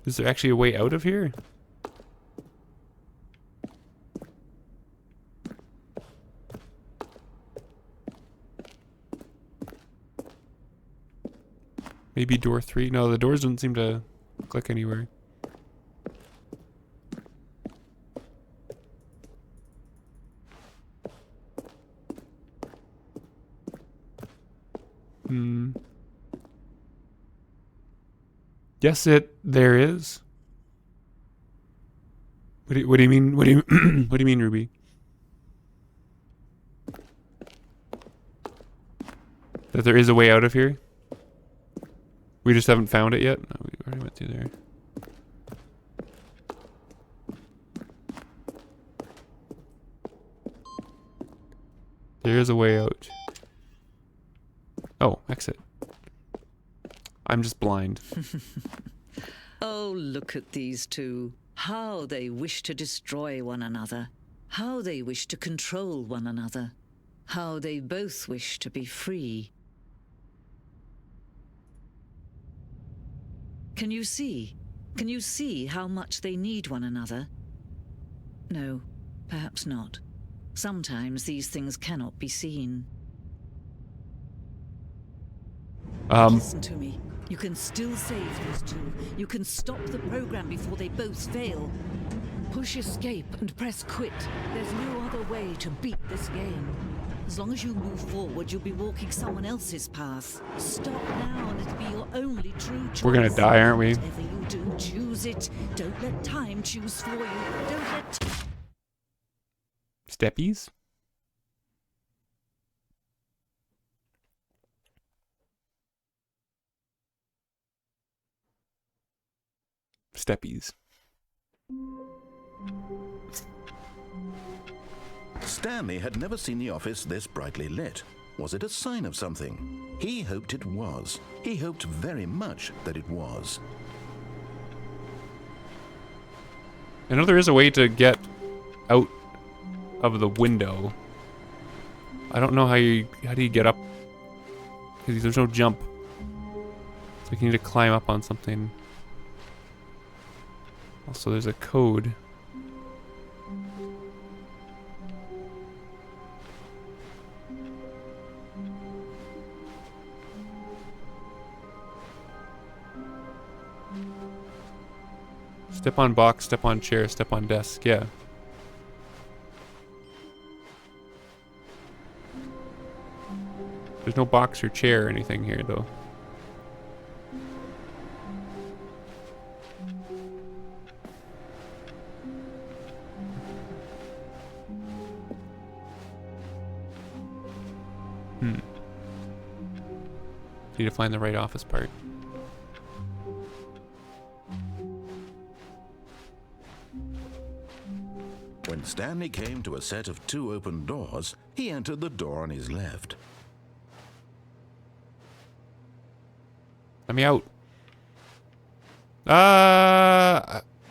Is there actually a way out of here? Maybe door 3? No, the doors don't seem to click anywhere. Yes, there is. What do you mean? What do you mean, Ruby? That there is a way out of here? We just haven't found it yet? No, we already went through there. There is a way out. Oh, exit. I'm just blind. Oh, look at these two. How they wish to destroy one another. How they wish to control one another. How they both wish to be free. Can you see? Can you see how much they need one another? No, perhaps not. Sometimes these things cannot be seen. Listen to me. You can still save these two. You can stop the program before they both fail. Push escape and press quit. There's no other way to beat this game. As long as you move forward, you'll be walking someone else's path. Stop now and it'll be your only true choice. We're gonna die, aren't we? Whatever you do, choose it. Don't let time choose for you. Don't let... Steppies? Steppies. Stanley had never seen the office this brightly lit. Was it a sign of something? He hoped it was. He hoped very much that it was. I know there is a way to get out of the window. I don't know how do you get up? Because there's no jump. So you need to climb up on something. Also, there's a code. Step on box, step on chair, step on desk, yeah. There's no box or chair or anything here, though. Need to find the right office part. When Stanley came to a set of 2 open doors, he entered the door on his left. Let me out.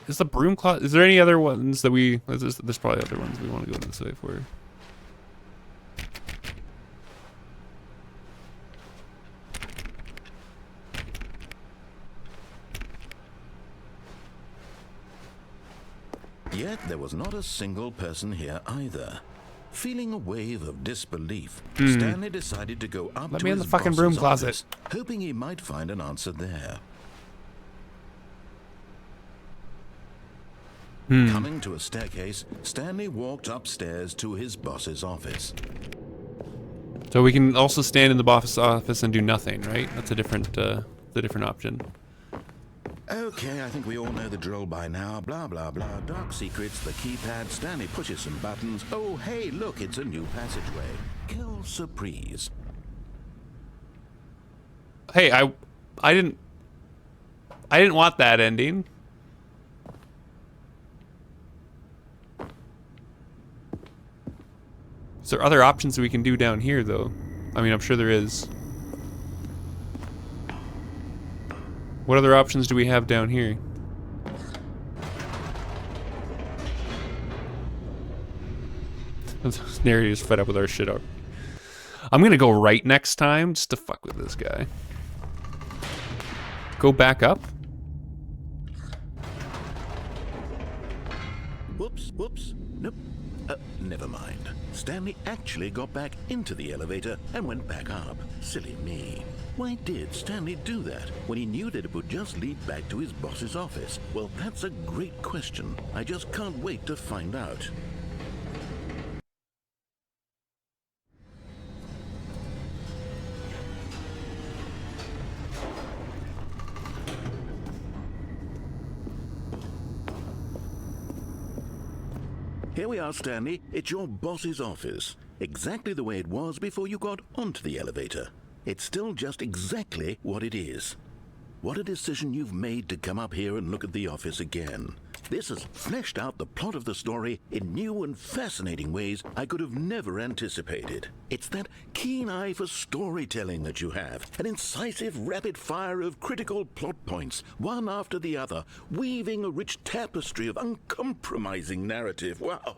Is the broom closet? Is there any other ones that we? There's probably other ones we want to go this way for. Yet there was not a single person here either. Feeling a wave of disbelief, Stanley decided to go up Let to me in his the fucking boss's broom closet. office, hoping he might find an answer there. Coming to a staircase, Stanley walked upstairs to his boss's office. So we can also stand in the boss office and do nothing, right? That's a different option. Okay, I think we all know the drill by now. Blah, blah, blah. Dark secrets, the keypad. Stanley pushes some buttons. Oh, hey, look, it's a new passageway. Quelle surprise. Hey, I didn't want that ending. Is there other options that we can do down here, though? I mean, I'm sure there is. What other options do we have down here? Narrator's fed up with our shit up. I'm gonna go right next time just to fuck with this guy. Go back up? Whoops. Nope. Never mind. Stanley actually got back into the elevator and went back up. Silly me. Why did Stanley do that when he knew that it would just lead back to his boss's office? Well, that's a great question. I just can't wait to find out. Here we are, Stanley. It's your boss's office. Exactly the way it was before you got onto the elevator. It's still just exactly what it is. What a decision you've made to come up here and look at the office again. This has fleshed out the plot of the story in new and fascinating ways I could have never anticipated. It's that keen eye for storytelling that you have, an incisive rapid fire of critical plot points, one after the other, weaving a rich tapestry of uncompromising narrative. Wow!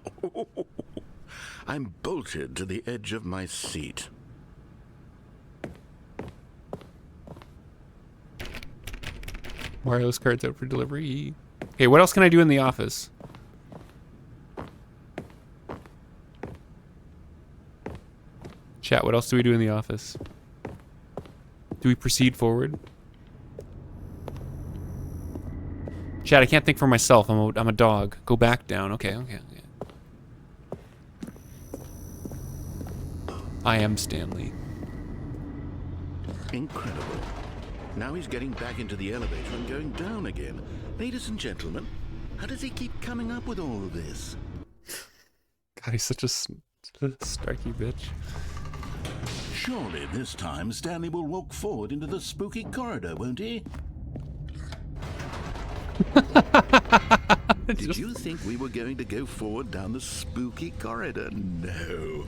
I'm bolted to the edge of my seat. Wireless cards out for delivery. Okay, what else can I do in the office? Chat, what else do we do in the office? Do we proceed forward? Chat, I can't think for myself. I'm a dog. Go back down. Okay. I am Stanley. Incredible. Now he's getting back into the elevator and going down again. Ladies and gentlemen, how does he keep coming up with all of this? God, he's such a starky bitch. Surely this time Stanley will walk forward into the spooky corridor, won't he? Did you think we were going to go forward down the spooky corridor? No.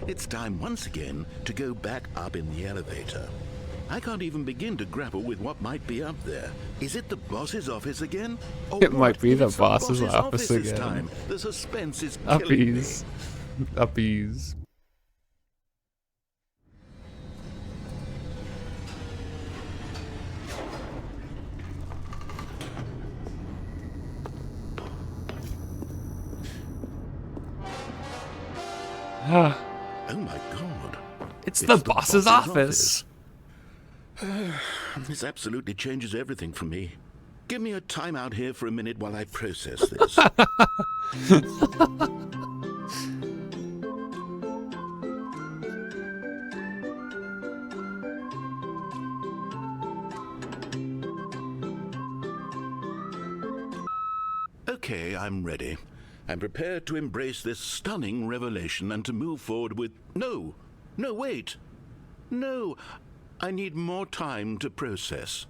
It's time once again to go back up in the elevator. I can't even begin to grapple with what might be up there. Is it the boss's office again? Or It might be the It's boss's office this again. time. The suspense is killing me. Uppies. Ah, Oh my god. it's the boss's office. This absolutely changes everything for me. Give me a time out here for a minute while I process this. Okay, I'm ready. I'm prepared to embrace this stunning revelation and to move forward with... No! No, wait! No! I need more time to process.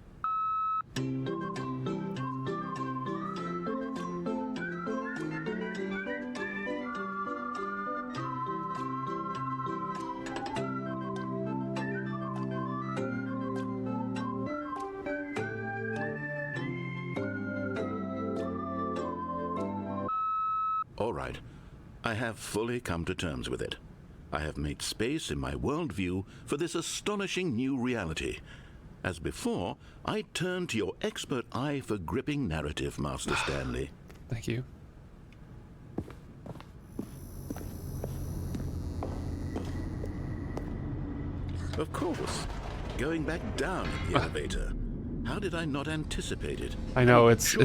All right. I have fully come to terms with it. I have made space in my worldview for this astonishing new reality. As before, I turn to your expert eye for gripping narrative, Master Stanley. Thank you. Of course. Going back down in the elevator. How did I not anticipate it? I know, Now it's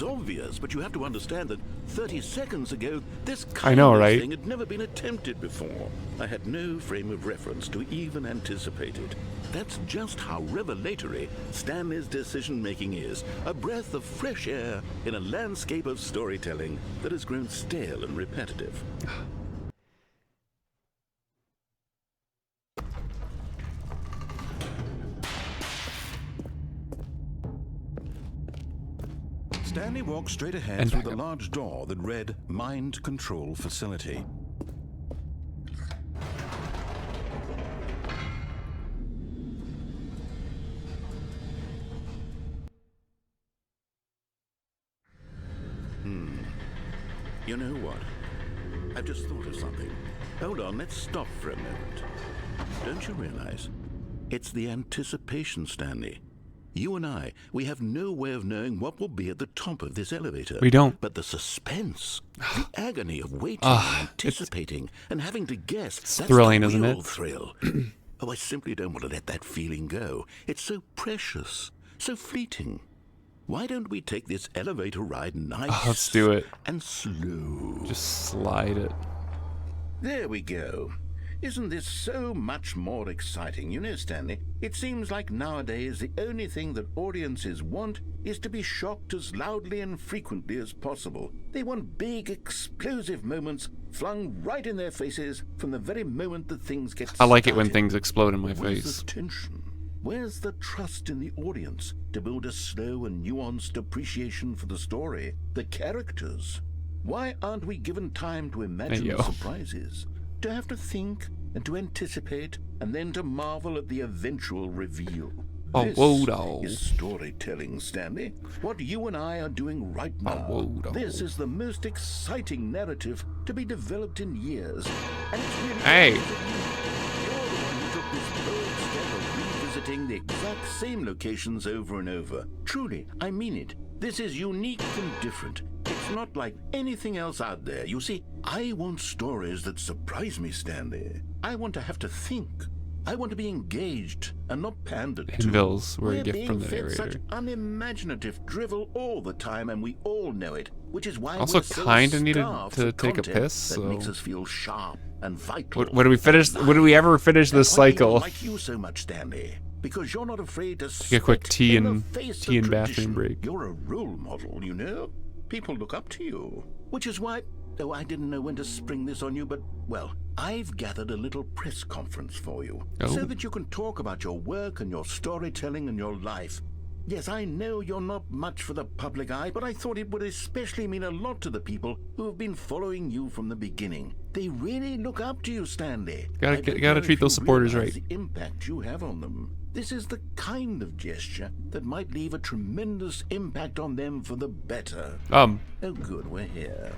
obvious, but you have to understand that 30 seconds ago, this kind of thing had never been attempted before. I had no frame of reference to even anticipate it. That's just how revelatory Stanley's decision-making is. A breath of fresh air in a landscape of storytelling that has grown stale and repetitive. Stanley walked straight ahead through the large door that read Mind Control Facility. You know what? I've just thought of something. Hold on, let's stop for a moment. Don't you realize? It's the anticipation, Stanley. You and I, we have no way of knowing what will be at the top of this elevator. We don't. But the suspense, the agony of waiting and anticipating and having to guess, that's thrilling, the isn't real it? thrill. Oh, I simply don't want to let that feeling go. It's so precious, so fleeting. Why don't we take this elevator ride nice Let's do it. And slow? Just slide it. There we go. Isn't this so much more exciting? You know, Stanley, it seems like nowadays the only thing that audiences want is to be shocked as loudly and frequently as possible. They want big, explosive moments flung right in their faces from the very moment that things get started. I like it when things explode in my Where's face. the tension? Where's the trust in the audience to build a slow and nuanced appreciation for the story, the characters? Why aren't we given time to imagine the surprises? To have to think and to anticipate and then to marvel at the eventual reveal. This is storytelling, Stanley. What you and I are doing right now. This is the most exciting narrative to be developed in years. And it's really you're the one who took this bold step of revisiting the exact same locations over and over. Truly, I mean it. This is unique and different. It's not like anything else out there. You see, I want stories that surprise me, Stanley. I want to have to think. I want to be engaged and not pandered to. Handbills were a We're gift from the being fed narrator. such unimaginative drivel all the time, and we all know it. Which is why Also we're so kind of needed starved to for take a content piss. So that makes us feel sharp and vital. when do we finish? When do we ever finish this cycle? I like you so much, Stanley, because you're not afraid to Take a quick tea in and the face tea of and bathroom tradition. break. You're a role model, you know. People look up to you, which is why. Oh, I didn't know when to spring this on you, but well, I've gathered a little press conference for you, so that you can talk about your work and your storytelling and your life. Yes, I know you're not much for the public eye, but I thought it would especially mean a lot to the people who have been following you from the beginning. They really look up to you, Stanley. Gotta treat those supporters right. The impact you have on them. This is the kind of gesture that might leave a tremendous impact on them for the better. Oh, good, we're here.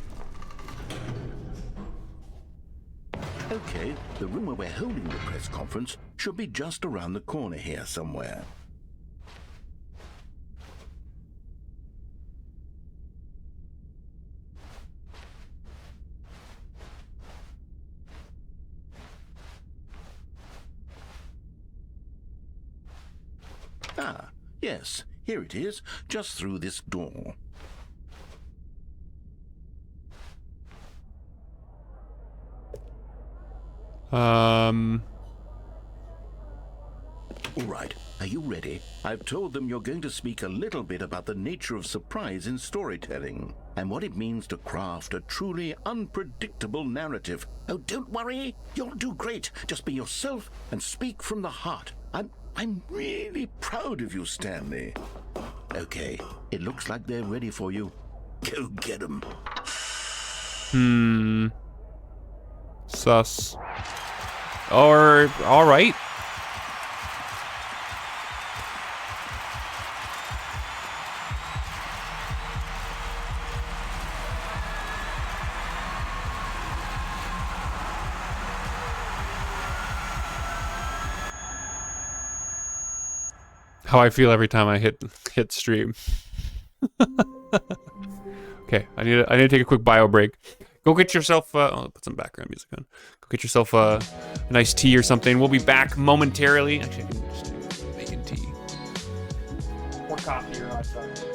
Okay, the room where we're holding the press conference should be just around the corner here somewhere. Ah, yes, here it is, just through this door. All right, are you ready? I've told them you're going to speak a little bit about the nature of surprise in storytelling and what it means to craft a truly unpredictable narrative. Oh, don't worry. You'll do great. Just be yourself and speak from the heart. I'm really proud of you, Stanley. Okay, it looks like they're ready for you. Go get them. Sus. Or, all right. How I feel every time I hit stream. Okay, I need to take a quick bio break. Go get yourself. I'll put some background music on. Go get yourself a nice tea or something. We'll be back momentarily. Actually, I can just do bacon tea or coffee or hot chocolate.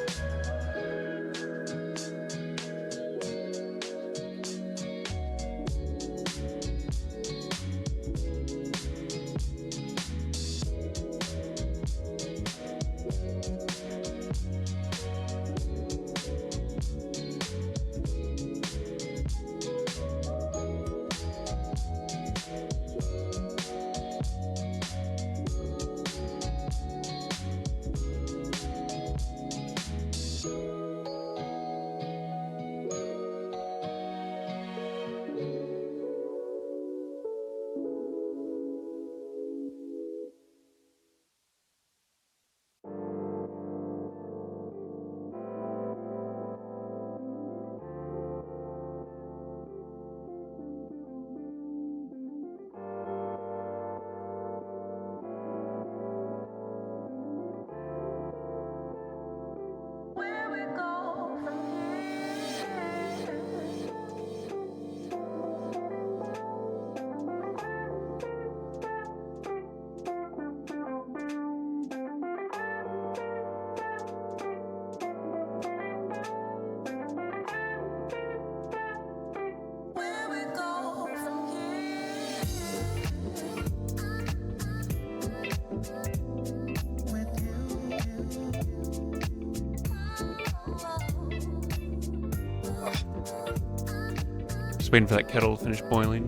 Just waiting for that kettle to finish boiling.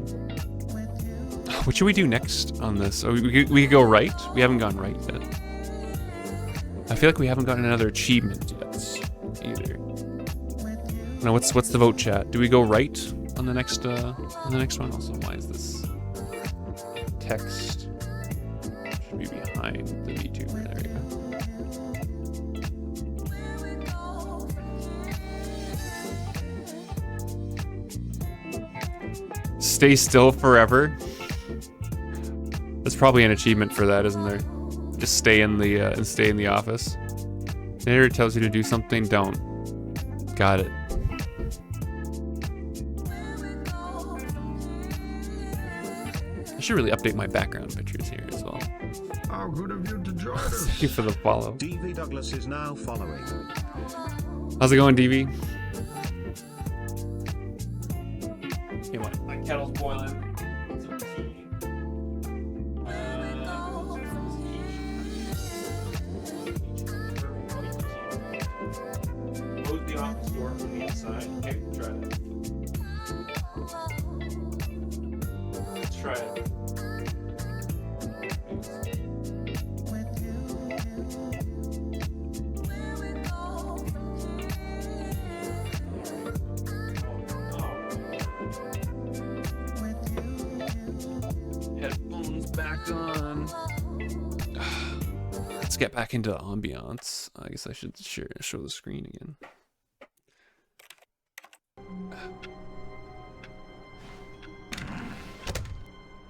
What should we do next on this? Oh, we could go right. We haven't gone right yet. I feel like we haven't gotten another achievement yet either. Now, what's the vote, chat? Do we go right on the next one? Also, why is this text should be behind the VTuber? There you go. Stay still forever. There's probably an achievement for that, isn't there? Just stay in the office. Narrator tells you to do something, don't. Got it. I should really update my background pictures here as well. How good of you to join us. Thank you for the follow. DV Douglas is now following. How's it going, DV? Okay, my kettle's boiling. Some tea. Close the office door from the inside. Okay, try that. Let's try it. Headphones back on. Let's get back into ambiance. I guess I should show the screen again.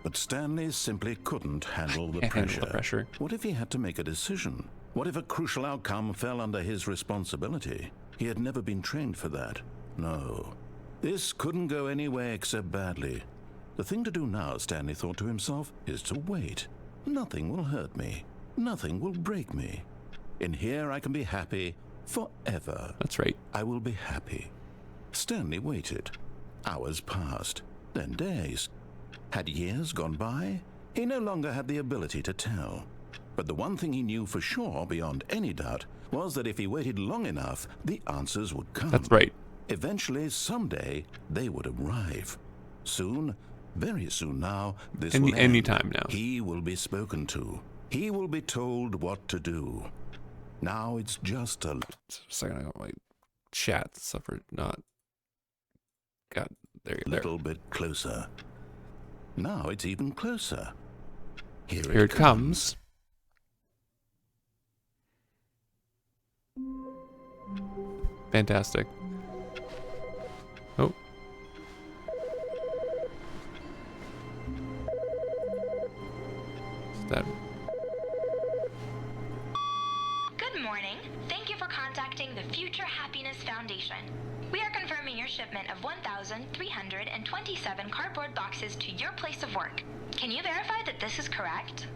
But Stanley simply couldn't handle the Can't pressure. handle the pressure. What if he had to make a decision? What if a crucial outcome fell under his responsibility? He had never been trained for that. No. This couldn't go any way except badly. The thing to do now, Stanley thought to himself, is to wait. Nothing will hurt me. Nothing will break me. In here I can be happy forever. That's right. I will be happy. Stanley waited. Hours passed, then days. Had years gone by? He no longer had the ability to tell. But the one thing he knew for sure, beyond any doubt, was that if he waited long enough, the answers would come. That's right. Eventually, someday, they would arrive. Soon, very soon now, this will end. Any time now. He will be spoken to. He will be told what to do. Now it's just a second, I got my chat suffered not. God, there. Little bit closer. Now it's even closer. Here it comes. Fantastic. Oh. Is that... Good morning. Thank you for contacting the Future Happiness Foundation. We are confirming your shipment of 1,327 cardboard boxes to your place of work. Can you verify that this is correct?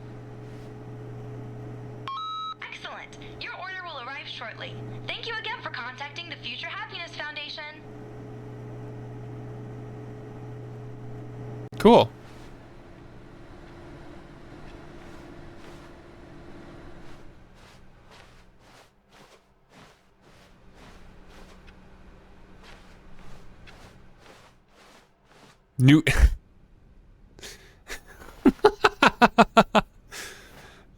Excellent. Your order will arrive shortly. Thank you again for contacting the Future Happiness Foundation. Cool. New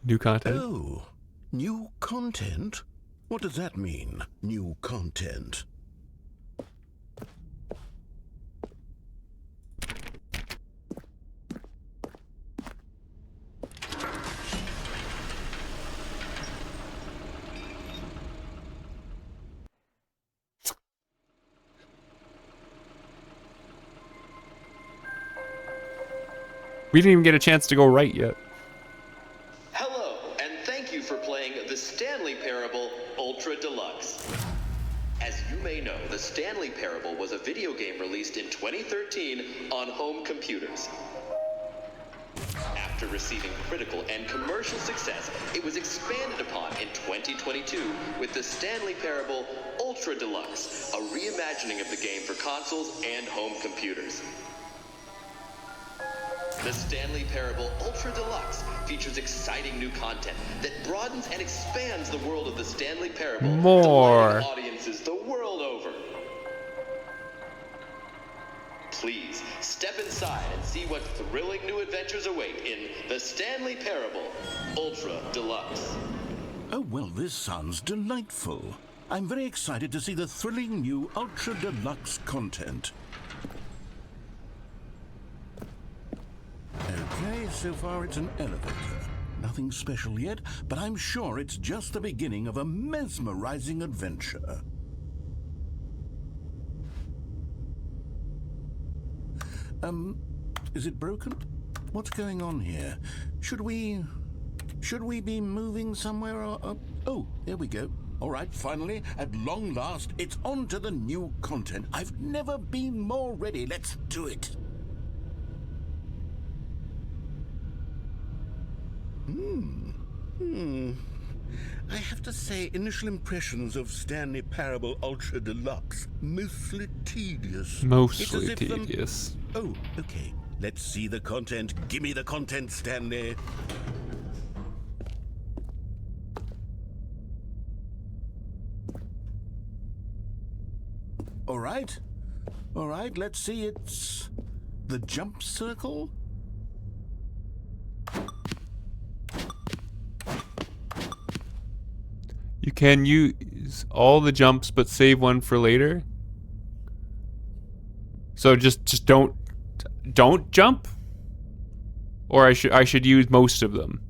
new content. Oh, new content? What does that mean, new content? We didn't even get a chance to go right yet. Hello, and thank you for playing the Stanley Parable Ultra Deluxe. As you may know, the Stanley Parable was a video game released in 2013 on home computers. After receiving critical and commercial success, it was expanded upon in 2022 with the Stanley Parable Ultra Deluxe, a reimagining of the game for consoles and home computers. The Stanley Parable Ultra Deluxe features exciting new content that broadens and expands the world of the Stanley Parable, More. delighting audiences the world over. Please step inside and see what thrilling new adventures await in the Stanley Parable Ultra Deluxe. Oh, well, this sounds delightful. I'm very excited to see the thrilling new Ultra Deluxe content. Okay, so far it's an elevator. Nothing special yet, but I'm sure it's just the beginning of a mesmerizing adventure. Is it broken? What's going on here? Should we be moving somewhere or... Oh, there we go. All right, finally, at long last, it's on to the new content. I've never been more ready. Let's do it. I have to say, initial impressions of Stanley Parable Ultra Deluxe, mostly tedious. Mostly tedious. Oh, okay. Let's see the content. Give me the content, Stanley. All right. All right, let's see. It's the jump circle. You can use all the jumps but save one for later. So just don't jump? Or I should use most of them.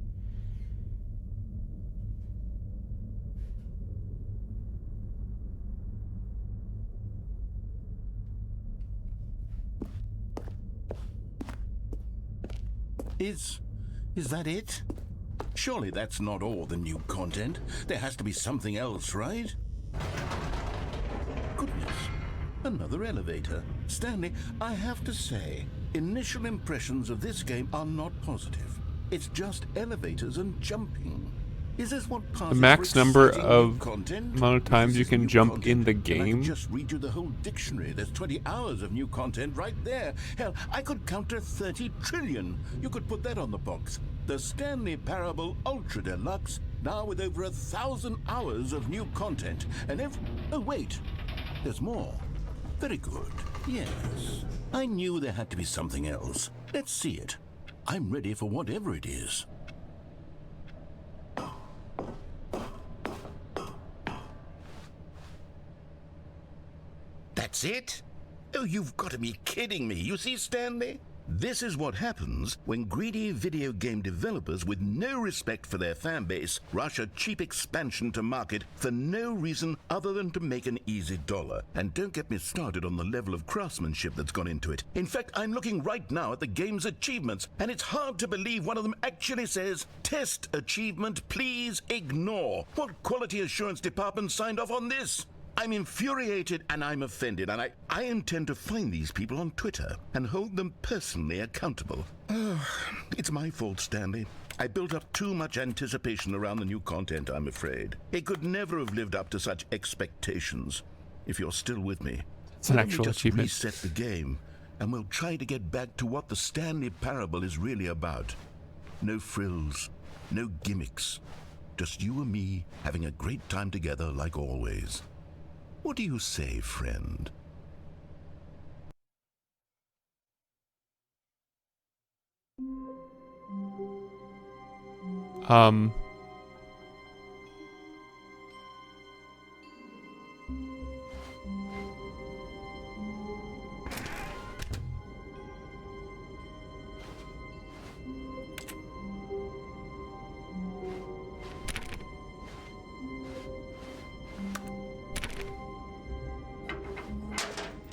Is that it? Surely that's not all the new content. There has to be something else, right? Goodness, another elevator. Stanley, I have to say, initial impressions of this game are not positive. It's just elevators and jumping. Is this what passes The max for number exciting of new content? amount of times If you this is can new jump content, in the then I game. could just read you the whole dictionary. There's 20 hours of new content right there. Hell, I could counter 30 trillion. You could put that on the box. The Stanley Parable Ultra Delux, now with over 1,000 hours of new content. And oh, wait. There's more. Very good. Yes. I knew there had to be something else. Let's see it. I'm ready for whatever it is. That's it? Oh, you've got to be kidding me. You see, Stanley? This is what happens when greedy video game developers with no respect for their fan base rush a cheap expansion to market for no reason other than to make an easy dollar. And don't get me started on the level of craftsmanship that's gone into it. In fact, I'm looking right now at the game's achievements, and it's hard to believe one of them actually says, "Test achievement, please ignore." What quality assurance department signed off on this? I'm infuriated and I'm offended, and I intend to find these people on Twitter and hold them personally accountable. It's my fault, Stanley. I built up too much anticipation around the new content, I'm afraid. It could never have lived up to such expectations. If you're still with me, It's an let me actual just achievement. reset the game, and we'll try to get back to what the Stanley Parable is really about. No frills, no gimmicks. Just you and me having a great time together like always. What do you say, friend?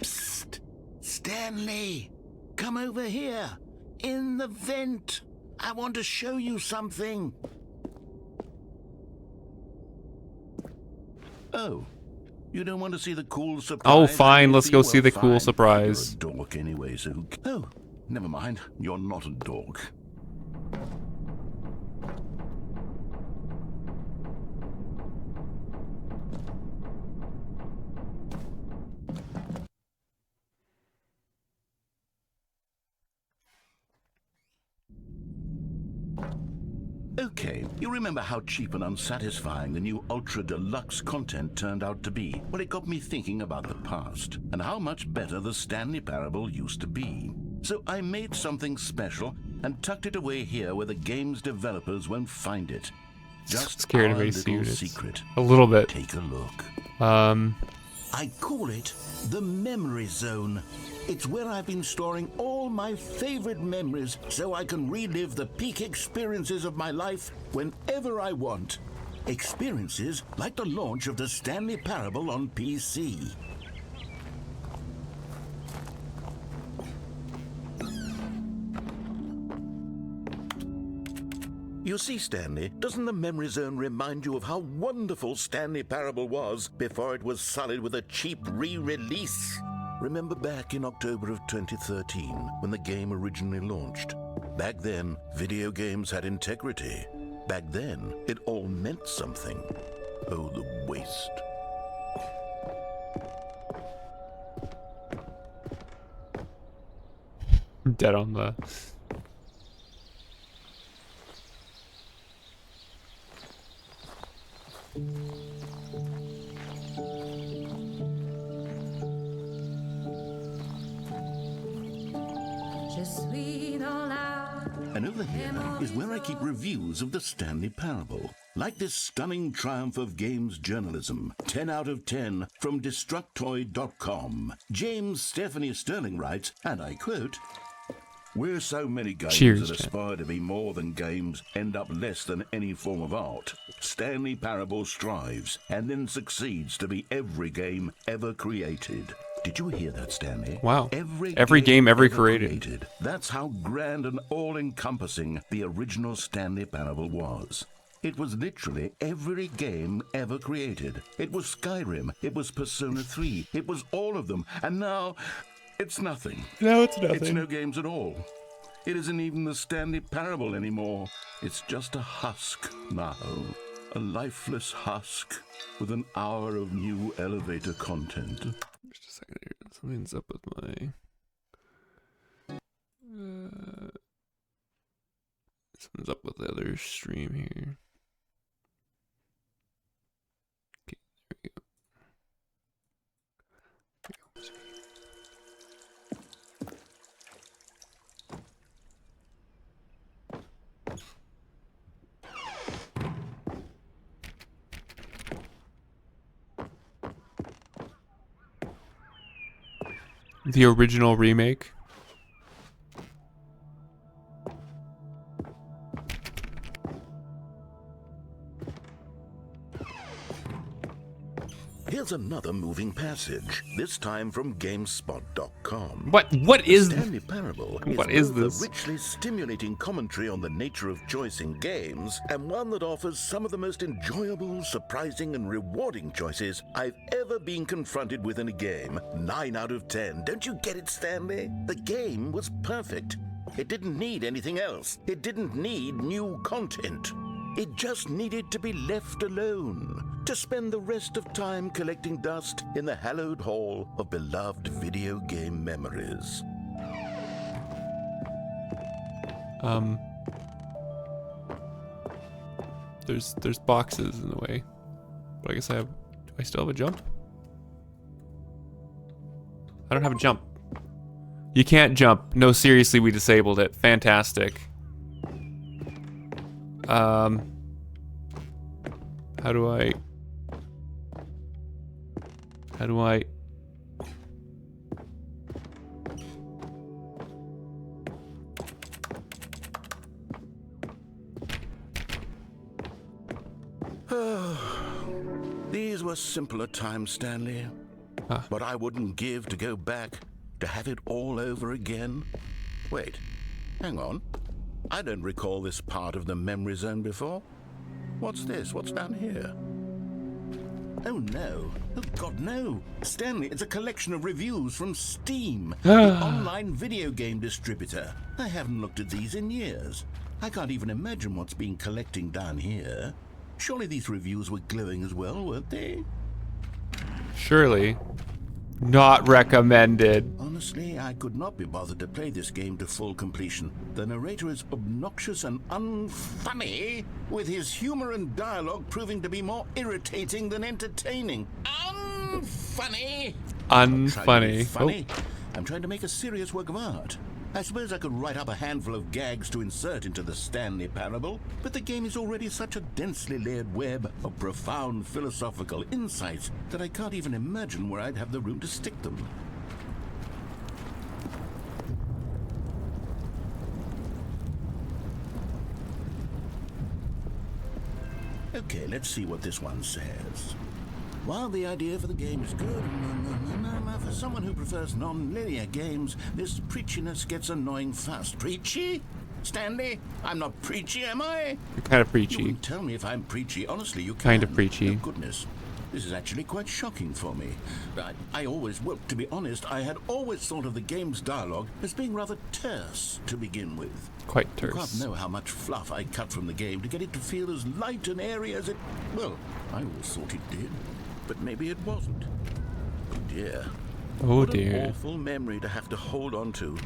Psst! Stanley! Come over here! In the vent! I want to show you something! Oh, you don't want to see the cool surprise? Oh, fine, let's go Well, see the cool fine. surprise. You're a dork anyway, so oh, never mind. You're not a dork. Okay, you remember how cheap and unsatisfying the new Ultra Deluxe content turned out to be? Well, it got me thinking about the past and how much better the Stanley Parable used to be. So I made something special and tucked it away here where the game's developers won't find it. Just Scared our of AC little units. secret. A little bit. Take a look. I call it the Memory Zone. It's where I've been storing all my favorite memories so I can relive the peak experiences of my life whenever I want. Experiences like the launch of the Stanley Parable on PC. You see, Stanley, doesn't the Memory Zone remind you of how wonderful Stanley Parable was before it was sullied with a cheap re-release? Remember back in October of 2013, when the game originally launched? Back then, video games had integrity. Back then, it all meant something. Oh, the waste. dead on the... And over here is where I keep reviews of the Stanley Parable. Like this stunning triumph of games journalism, 10 out of 10 from Destructoid.com. James Stephanie Sterling writes, and I quote, "Where so many games Cheers, that Jen. aspire to be more than games end up less than any form of art, Stanley Parable strives and then succeeds to be every game ever created." Did you hear that, Stanley? Wow. Every game ever created. That's how grand and all-encompassing the original Stanley Parable was. It was literally every game ever created. It was Skyrim, it was Persona 3, it was all of them, and now it's nothing. No, it's It's nothing. no games at all. It isn't even the Stanley Parable anymore. It's just a husk now. A lifeless husk with an hour of new elevator content. Just a second here. Something's up with my... something's up with another stream here. Okay, there we go. The original remake. Here's another moving passage, this time from GameSpot.com. What is Stanley Parable what is both this? a richly stimulating commentary on the nature of choice in games, and one that offers some of the most enjoyable, surprising, and rewarding choices I've ever been confronted with in a game. 9 out of 10. Don't you get it, Stanley? The game was perfect. It didn't need anything else. It didn't need new content. It just needed to be left alone, to spend the rest of time collecting dust in the hallowed hall of beloved video game memories. There's boxes in the way. But I guess do I still have a jump? I don't have a jump. You can't jump. No, seriously, we disabled it. Fantastic. How do I... These were simpler times, Stanley. But I wouldn't give to go back, to have it all over again. Wait, hang on. I don't recall this part of the memory zone before. What's this? What's down here? Oh no. Oh God, no. Stanley, it's a collection of reviews from Steam, the online video game distributor. I haven't looked at these in years. I can't even imagine what's been collecting down here. Surely these reviews were glowing as well, weren't they? Surely. Not recommended. Honestly, I could not be bothered to play this game to full completion. The narrator is obnoxious and unfunny, with his humor and dialogue proving to be more irritating than entertaining. Unfunny! Unfunny. Funny. I'm trying to make a serious work of art. I suppose I could write up a handful of gags to insert into the Stanley Parable, but the game is already such a densely layered web of profound philosophical insights that I can't even imagine where I'd have the room to stick them. Okay, let's see what this one says. While the idea for the game is good, for someone who prefers non-linear games, this preachiness gets annoying fast. Preachy? Stanley? I'm not preachy, am I? You're kind of You preachy. wouldn't tell me if I'm preachy. Honestly, you can't. Kind of preachy. Oh, goodness. This is actually quite shocking for me. Well, to be honest, I had always thought of the game's dialogue as being rather terse to begin with. Quite You terse. can't know how much fluff I cut from the game to get it to feel as light and airy as it... Well, I always thought it did. But maybe it wasn't. Oh dear. Oh What an dear. awful memory to have to hold on to.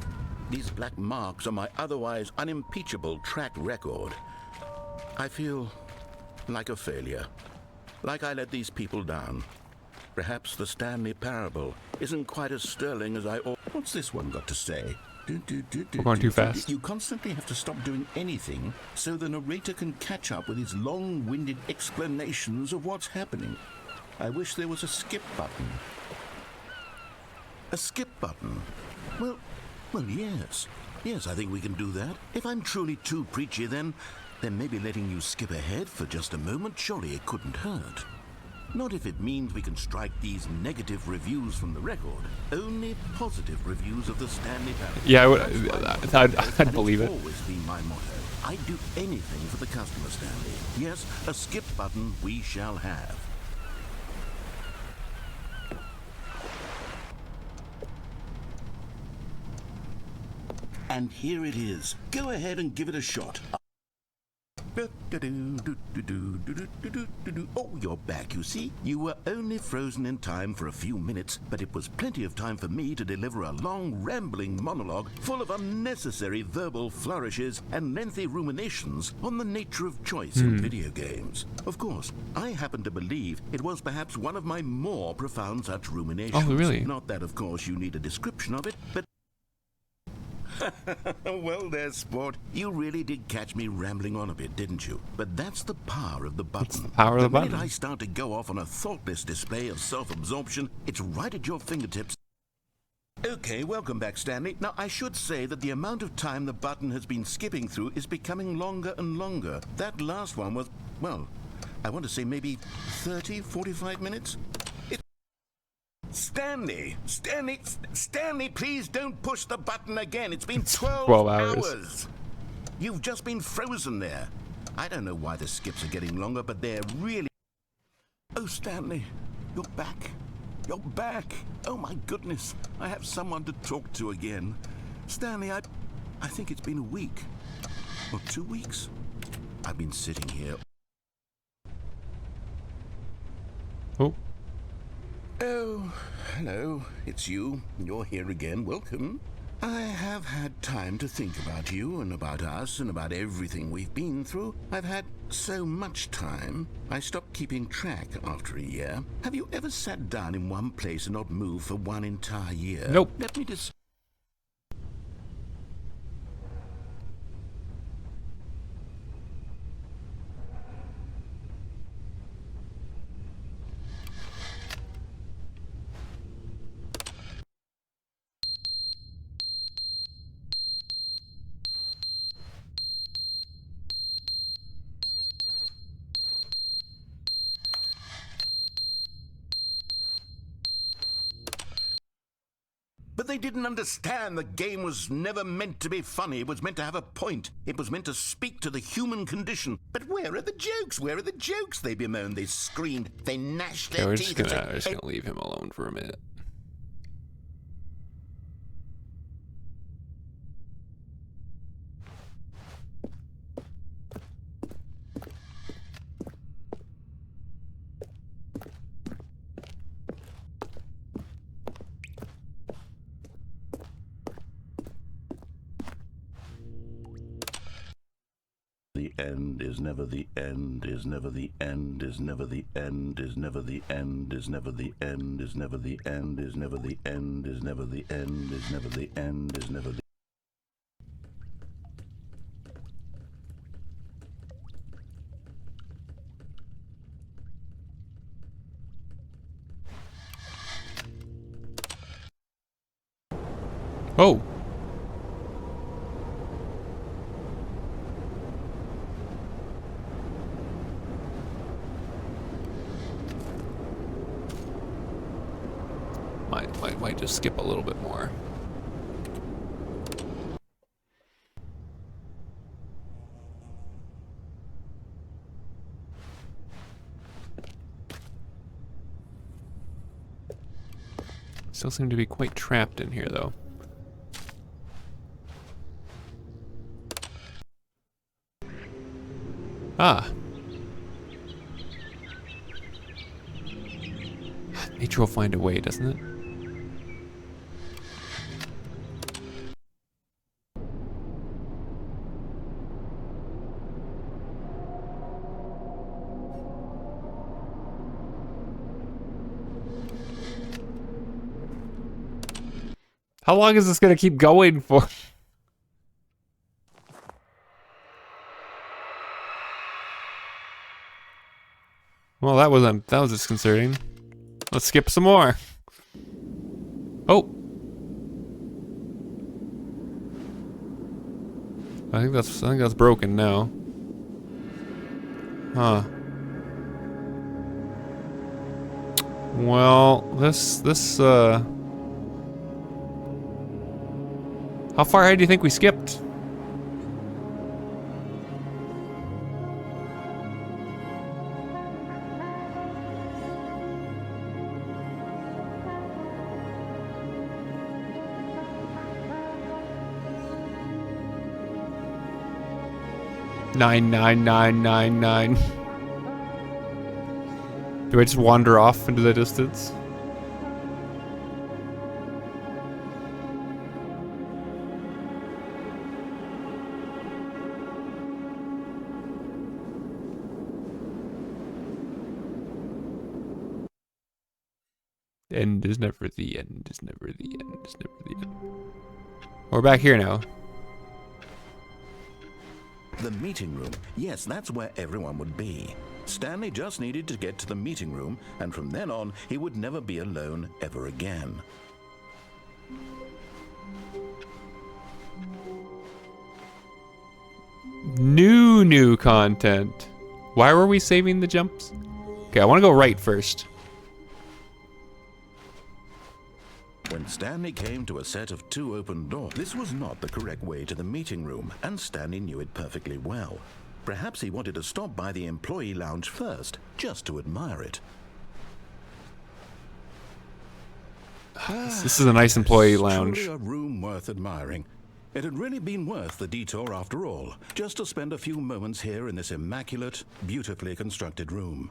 These black marks on my otherwise unimpeachable track record. I feel like a failure. Like I let these people down. Perhaps the Stanley Parable isn't quite as sterling as I... What's this one got to say? We're going too fast. You constantly have to stop doing anything so the narrator can catch up with his long-winded explanations of what's happening. I wish there was a skip button. A skip button? Well, yes. Yes, I think we can do that. If I'm truly too preachy, then maybe letting you skip ahead for just a moment, surely it couldn't hurt. Not if it means we can strike these negative reviews from the record. Only positive reviews of the Stanley Parable. Yeah, I'd believe it. That's always been my motto. I'd do anything for the customer, Stanley. Yes, a skip button we shall have. And here it is. Go ahead and give it a shot. Oh, you're back, you see. You were only frozen in time for a few minutes, but it was plenty of time for me to deliver a long, rambling monologue full of unnecessary verbal flourishes and lengthy ruminations on the nature of choice in video games. Of course, I happen to believe it was perhaps one of my more profound such ruminations. Oh, really? Not that, of course, you need a description of it, but well there, sport. You really did catch me rambling on a bit, didn't you? But that's the power of the button. It's the power of the button. minute I start to go off on a thoughtless display of self-absorption, it's right at your fingertips. Okay, welcome back, Stanley. Now, I should say that the amount of time the button has been skipping through is becoming longer and longer. That last one was, well, I want to say maybe 30, 45 minutes? Stanley, please don't push the button again. It's been 12 hours. You've just been frozen there. I don't know why the skips are getting longer, but they're really... Oh, Stanley, you're back. You're back. Oh, my goodness. I have someone to talk to again. Stanley, I think it's been a week. Or 2 weeks. I've been sitting here. Oh. Oh, hello. It's you. You're here again. Welcome. I have had time to think about you and about us and about everything we've been through. I've had so much time. I stopped keeping track after a year. Have you ever sat down in one place and not moved for one entire year? Nope. Let me just... But they didn't understand the game was never meant to be funny. It was meant to have a point. It was meant to speak to the human condition. But where are the jokes? Where are the jokes? They bemoaned, they screamed, they gnashed their Yeah, we're teeth. just gonna leave him alone for a minute. The end is never the end, is never the end, is never the end, is never the end, is never the end, is never the end, is never the end, is never the end, is never the end, is never the... Oh. Might just skip a little bit more. Still seem to be quite trapped in here, though. Ah. Nature will find a way, doesn't it? How long is this gonna keep going for? Well, that was disconcerting. Let's skip some more. Oh. I think that's broken now. Huh. Well, how far ahead do you think we skipped? 99999. Do I just wander off into the distance? End is never the end, is never the end, is never the end. We're back here now. The meeting room. Yes, that's where everyone would be. Stanley just needed to get to the meeting room, and from then on, he would never be alone ever again. New content. Why were we saving the jumps? Okay, I want to go right first. When Stanley came to a set of 2 open doors, this was not the correct way to the meeting room, and Stanley knew it perfectly well. Perhaps he wanted to stop by the employee lounge first, just to admire it. This is a nice employee lounge. Truly a room worth admiring. It had really been worth the detour after all, just to spend a few moments here in this immaculate, beautifully constructed room.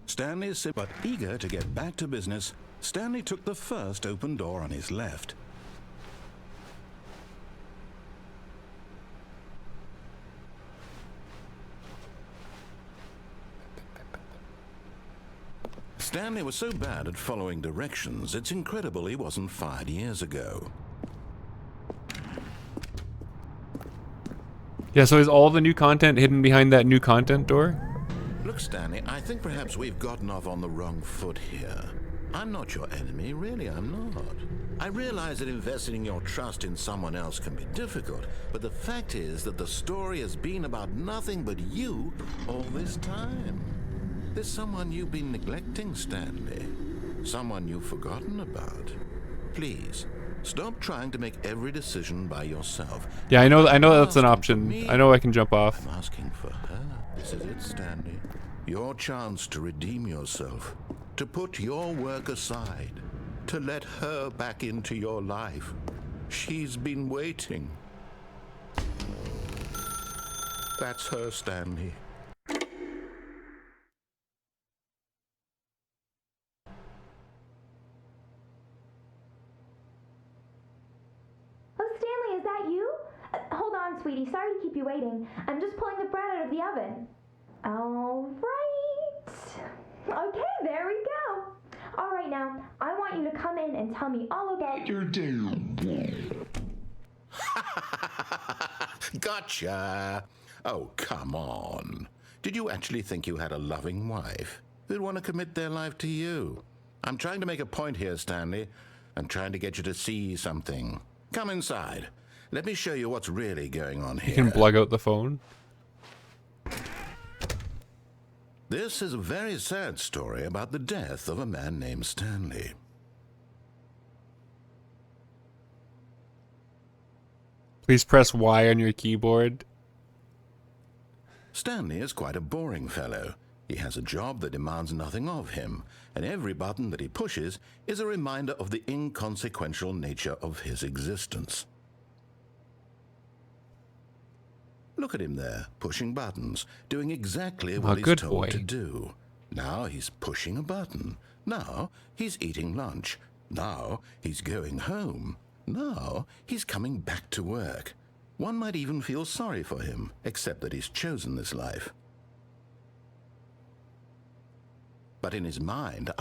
Stanley, but eager to get back to business, Stanley took the first open door on his left. Stanley was so bad at following directions, it's incredible he wasn't fired years ago. Yeah, so is all the new content hidden behind that new content door? Look, Stanley, I think perhaps we've gotten off on the wrong foot here. I'm not your enemy, really, I'm not. I realize that investing your trust in someone else can be difficult, but the fact is that the story has been about nothing but you all this time. There's someone you've been neglecting, Stanley. Someone you've forgotten about. Please, stop trying to make every decision by yourself. Yeah, I know that's an option. I know I can jump off. I'm asking for her. This is it, Stanley. Your chance to redeem yourself. To put your work aside. To let her back into your life. She's been waiting. That's her, Stanley. Oh, Stanley, is that you? Hold on, sweetie. Sorry to keep you waiting. I'm just pulling the bread out of the oven. All right. Okay, there we go. All right, now, I want you to come in and tell me all about your day. Gotcha. Oh, come on. Did you actually think you had a loving wife who'd want to commit their life to you? I'm trying to make a point here, Stanley. I'm trying to get you to see something. Come inside. Let me show you what's really going on here. You can plug out the phone. This is a very sad story about the death of a man named Stanley. Please press Y on your keyboard. Stanley is quite a boring fellow. He has a job that demands nothing of him, and every button that he pushes is a reminder of the inconsequential nature of his existence. Look at him there, pushing buttons, doing exactly what he's told to do. Now he's pushing a button. Now he's eating lunch. Now he's going home. Now he's coming back to work. One might even feel sorry for him, except that he's chosen this life. But in his mind,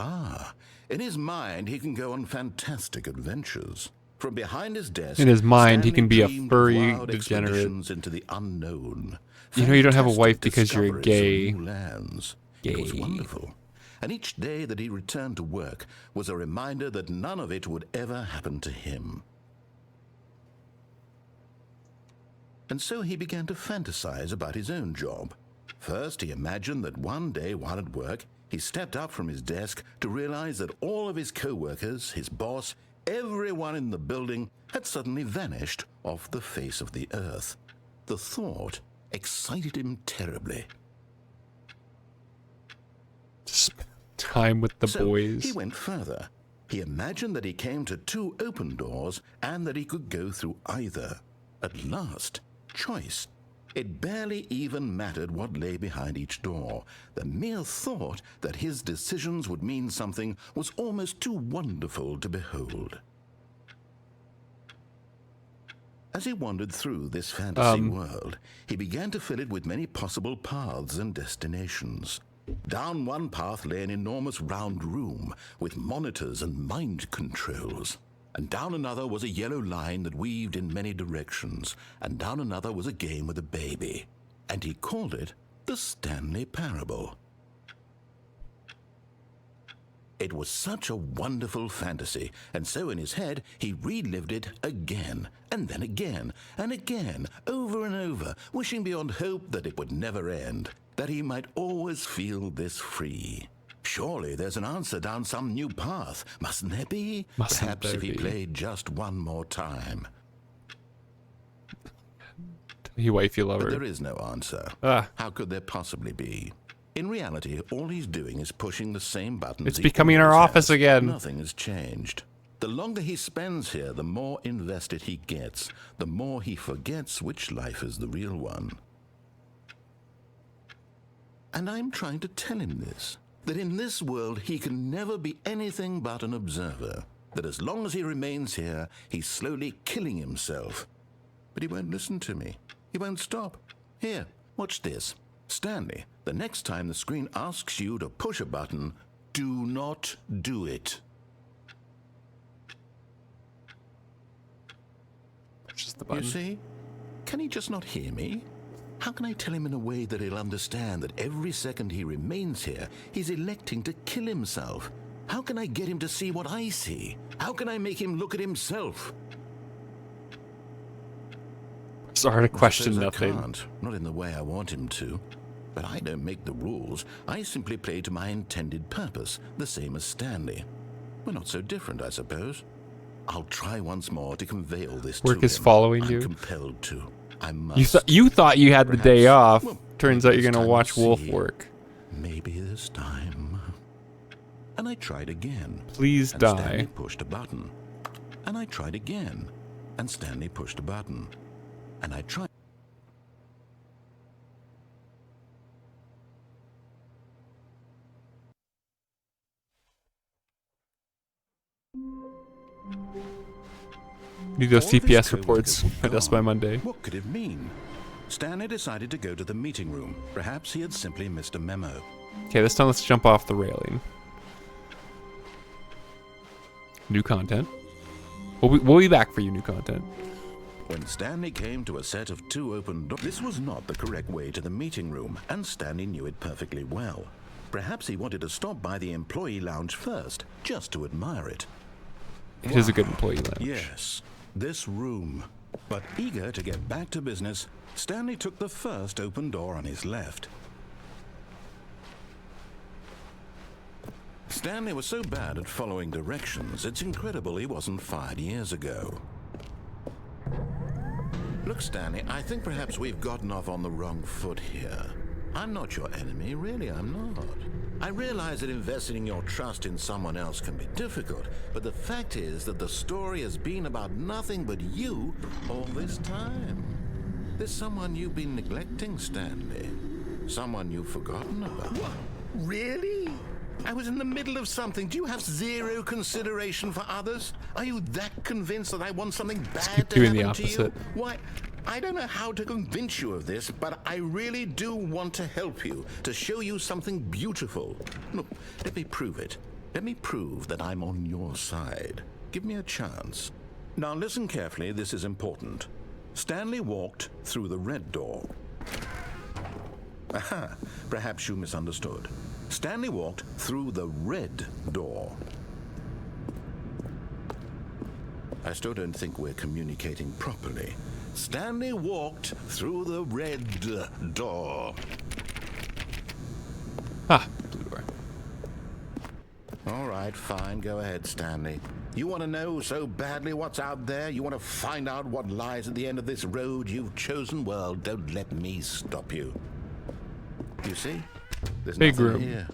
he can go on fantastic adventures. From behind his desk, in his mind, he can be a Stanley furry dreamed wild degenerate. expeditions into the unknown. You know you don't have a wife Fantastic because you're discoveries gay. of new lands. It was Gay. wonderful. And each day that he returned to work was a reminder that none of it would ever happen to him. And so he began to fantasize about his own job. First, he imagined that one day while at work, he stepped up from his desk to realize that all of his co-workers, his boss, everyone in the building had suddenly vanished off the face of the earth. The thought excited him terribly. Spend time with the So boys. he went further. He imagined that he came to 2 open doors and that he could go through either. At last, choice. It barely even mattered what lay behind each door. The mere thought that his decisions would mean something was almost too wonderful to behold. As he wandered through this fantasy world, he began to fill it with many possible paths and destinations. Down one path lay an enormous round room with monitors and mind controls. And down another was a yellow line that weaved in many directions. And down another was a game with a baby. And he called it the Stanley Parable. It was such a wonderful fantasy, and so in his head he relived it again, and then again, and again, over and over, wishing beyond hope that it would never end, that he might always feel this free. Surely there's an answer down some new path, mustn't there be? Perhaps if he played just one more time. He wifey lover. But there is no answer. How could there possibly be? In reality, all he's doing is pushing the same buttons. It's becoming our office again. Nothing has changed. The longer he spends here, the more invested he gets, the more he forgets which life is the real one. And I'm trying to tell him this, that in this world he can never be anything but an observer, that as long as he remains here, he's slowly killing himself. But he won't listen to me. He won't stop. Here, watch this. Stanley, the next time the screen asks you to push a button, do not do it. Pushes the button. You see? Can he just not hear me? How can I tell him in a way that he'll understand that every second he remains here, he's electing to kill himself? How can I get him to see what I see? How can I make him look at himself? Sorry to question nothing. I can't, not in the way I want him to. But I don't make the rules. I simply play to my intended purpose, the same as Stanley. We're not so different, I suppose. I'll try once more to convey all this to him. Work is following I'm you. Compelled to. I must. You thought you had the day off. Well, Turns out you're this gonna time watch we'll Wolf see. work. Maybe this time. And I tried again. Please and die. Stanley pushed a button. And I tried again. And Stanley pushed a button. And I tried. Need those All this TPS co-workers reports were at us gone. by Monday. What could it mean? Stanley decided to go to the meeting room. Perhaps he had simply missed a memo. Okay, this time let's jump off the railing. New content. We'll be back for you, new content. When Stanley came to a set of two open doors, this was not the correct way to the meeting room, and Stanley knew it perfectly well. Perhaps he wanted to stop by the employee lounge first, just to admire it. It is a good employee lounge. Yes, this room. But eager to get back to business, Stanley took the first open door on his left. Stanley was so bad at following directions, it's incredible he wasn't fired years ago. Look, Stanley, I think perhaps we've gotten off on the wrong foot here. I'm not your enemy, really, I'm not. I realize that investing your trust in someone else can be difficult, but the fact is that the story has been about nothing but you all this time. There's someone you've been neglecting, Stanley. Someone you've forgotten about. What? Really? I was in the middle of something. Do you have zero consideration for others? Are you that convinced that I want something bad to doing the happen to you? opposite. Why, I don't know how to convince you of this, but I really do want to help you, to show you something beautiful. Look, let me prove it. Let me prove that I'm on your side. Give me a chance. Now listen carefully, this is important. Stanley walked through the red door. Aha, perhaps you misunderstood. Stanley walked through the red door. I still don't think we're communicating properly. Stanley walked through the red door. Ah, blue door. All right, fine. Go ahead, Stanley. You want to know so badly what's out there? You want to find out what lies at the end of this road you've chosen? Well, don't let me stop you. You see? There's Big nothing room. here.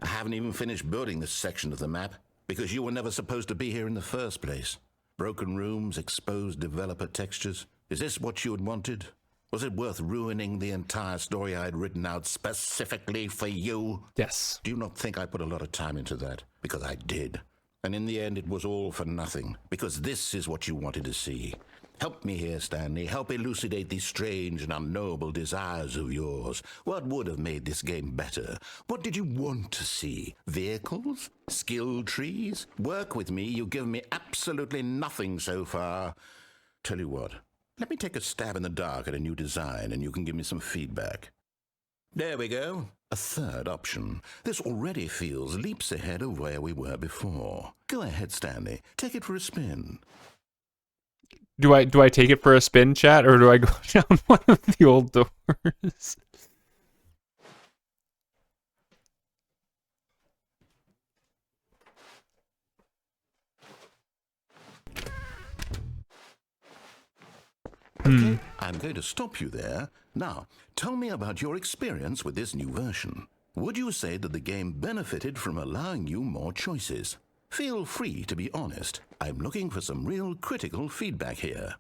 I haven't even finished building this section of the map because you were never supposed to be here in the first place. Broken rooms, exposed developer textures. Is this what you had wanted? Was it worth ruining the entire story I had written out specifically for you? Yes. Do you not think I put a lot of time into that? Because I did. And in the end, it was all for nothing. Because this is what you wanted to see. Help me here, Stanley. Help elucidate these strange and unknowable desires of yours. What would have made this game better? What did you want to see? Vehicles? Skill trees? Work with me. You've given me absolutely nothing so far. Tell you what. Let me take a stab in the dark at a new design, and you can give me some feedback. There we go. A third option. This already feels leaps ahead of where we were before. Go ahead, Stanley. Take it for a spin. Do I take it for a spin, chat, or do I go down one of the old doors? Okay, I'm going to stop you there. Now, tell me about your experience with this new version. Would you say that the game benefited from allowing you more choices? Feel free to be honest. I'm looking for some real critical feedback here.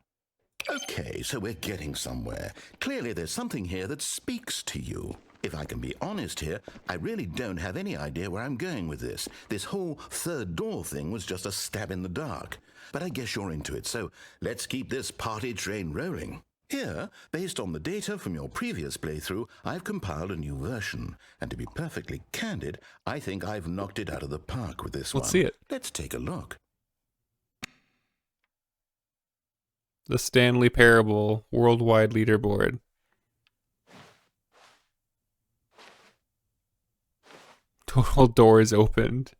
Okay, so we're getting somewhere. Clearly there's something here that speaks to you. If I can be honest here, I really don't have any idea where I'm going with this. This whole third door thing was just a stab in the dark. But I guess you're into it, so let's keep this party train rolling. Here, based on the data from your previous playthrough, I've compiled a new version. And to be perfectly candid, I think I've knocked it out of the park with this one. Let's see it. Let's take a look. The Stanley Parable Worldwide Leaderboard. Total doors opened.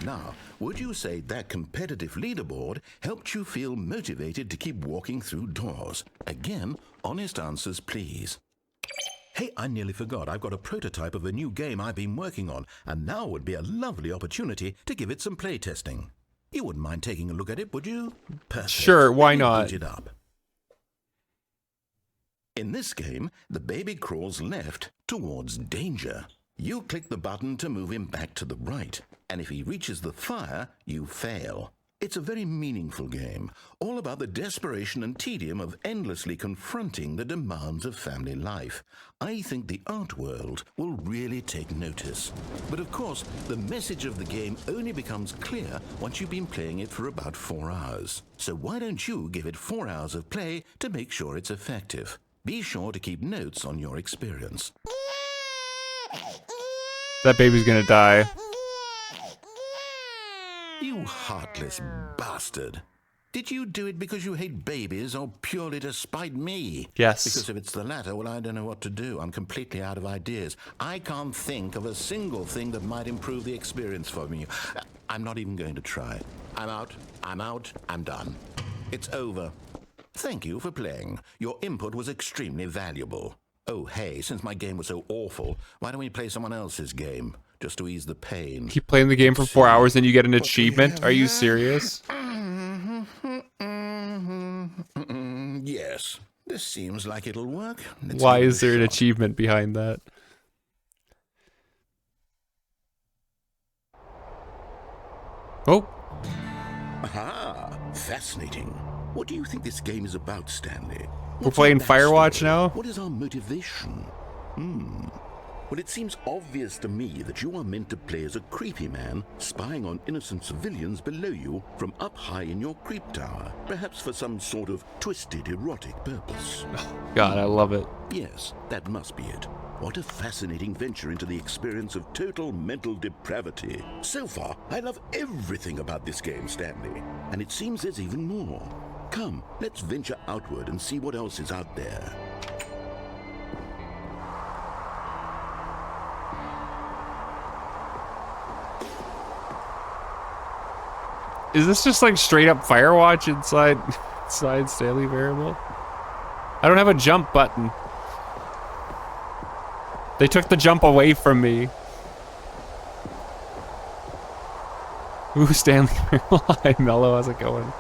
Now, would you say that competitive leaderboard helped you feel motivated to keep walking through doors? Again, honest answers, please. Hey, I nearly forgot. I've got a prototype of a new game I've been working on, and now would be a lovely opportunity to give it some playtesting. You wouldn't mind taking a look at it, would you? Perfect. Sure, why Let me not? boot it up. In this game, the baby crawls left towards danger. You click the button to move him back to the right, and if he reaches the fire, you fail. It's a very meaningful game, all about the desperation and tedium of endlessly confronting the demands of family life. I think the art world will really take notice. But of course, the message of the game only becomes clear once you've been playing it for about 4 hours. So why don't you give it 4 hours of play to make sure it's effective? Be sure to keep notes on your experience. That baby's gonna die. You heartless bastard. Did you do it because you hate babies or purely to spite me? Yes. Because if it's the latter, well, I don't know what to do. I'm completely out of ideas. I can't think of a single thing that might improve the experience for me. I'm not even going to try. I'm out. I'm done. It's over. Thank you for playing. Your input was extremely valuable. Oh, hey, since my game was so awful, why don't we play someone else's game? Just to ease the pain. Keep playing the game for 4 hours and you get an achievement? Are you serious? Yes, this seems like it'll work. Why is there an achievement behind that? Oh. Aha, fascinating. What do you think this game is about, Stanley? We're playing Firewatch now? What is our motivation? Well, it seems obvious to me that you are meant to play as a creepy man spying on innocent civilians below you from up high in your creep tower, perhaps for some sort of twisted erotic purpose. God, I love it. Yes, that must be it. What a fascinating venture into the experience of total mental depravity. So far, I love everything about this game, Stanley, and it seems there's even more. Come, let's venture outward and see what else is out there. Is this just like straight up Firewatch inside Stanley Parable? I don't have a jump button. They took the jump away from me. Ooh, Stanley Parable. Hi, Mello, how's it going?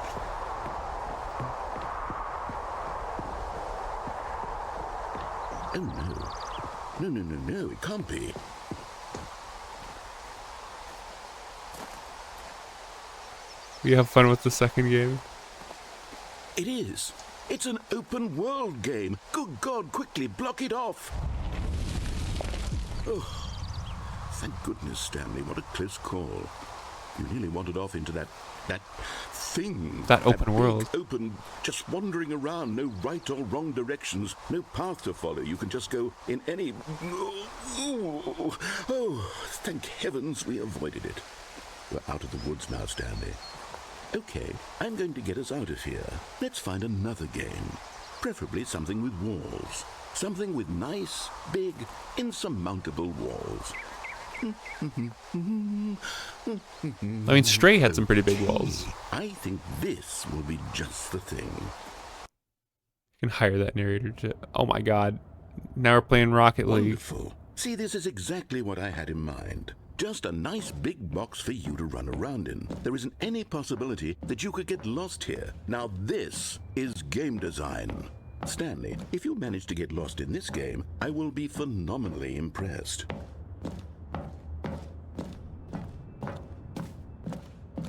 Oh no. No, it can't be. We have fun with the second game. It is. It's an open world game. Good God, quickly block it off. Oh, thank goodness, Stanley. What a close call. You nearly wandered off into that thing. That open big world. Open, just wandering around. No right or wrong directions. No path to follow. You can just go in any... Oh, thank heavens we avoided it. We're out of the woods now, Stanley. Okay, I'm going to get us out of here. Let's find another game. Preferably something with walls. Something with nice, big, insurmountable walls. I mean, Stray had some pretty big walls. I think this will be just the thing. You can hire that narrator to... Oh my god. Now we're playing Rocket League. Wonderful. See, this is exactly what I had in mind. Just a nice big box for you to run around in. There isn't any possibility that you could get lost here. Now this is game design. Stanley, if you manage to get lost in this game, I will be phenomenally impressed.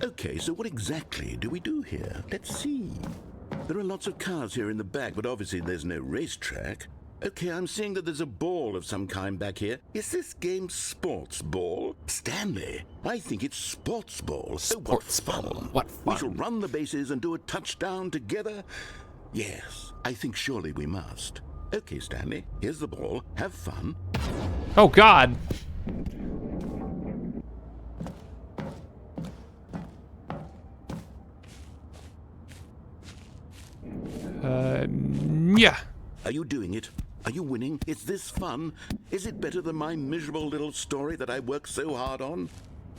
Okay, so what exactly do we do here? Let's see. There are lots of cars here in the back, but obviously there's no racetrack. Okay, I'm seeing that there's a ball of some kind back here. Is this game sports ball? Stanley, I think it's sports ball. Sports ball. What fun. We shall run the bases and do a touchdown together? Yes, I think surely we must. Okay, Stanley, here's the ball. Have fun. Oh god. Yeah. Are you doing it? Are you winning? Is this fun? Is it better than my miserable little story that I worked so hard on?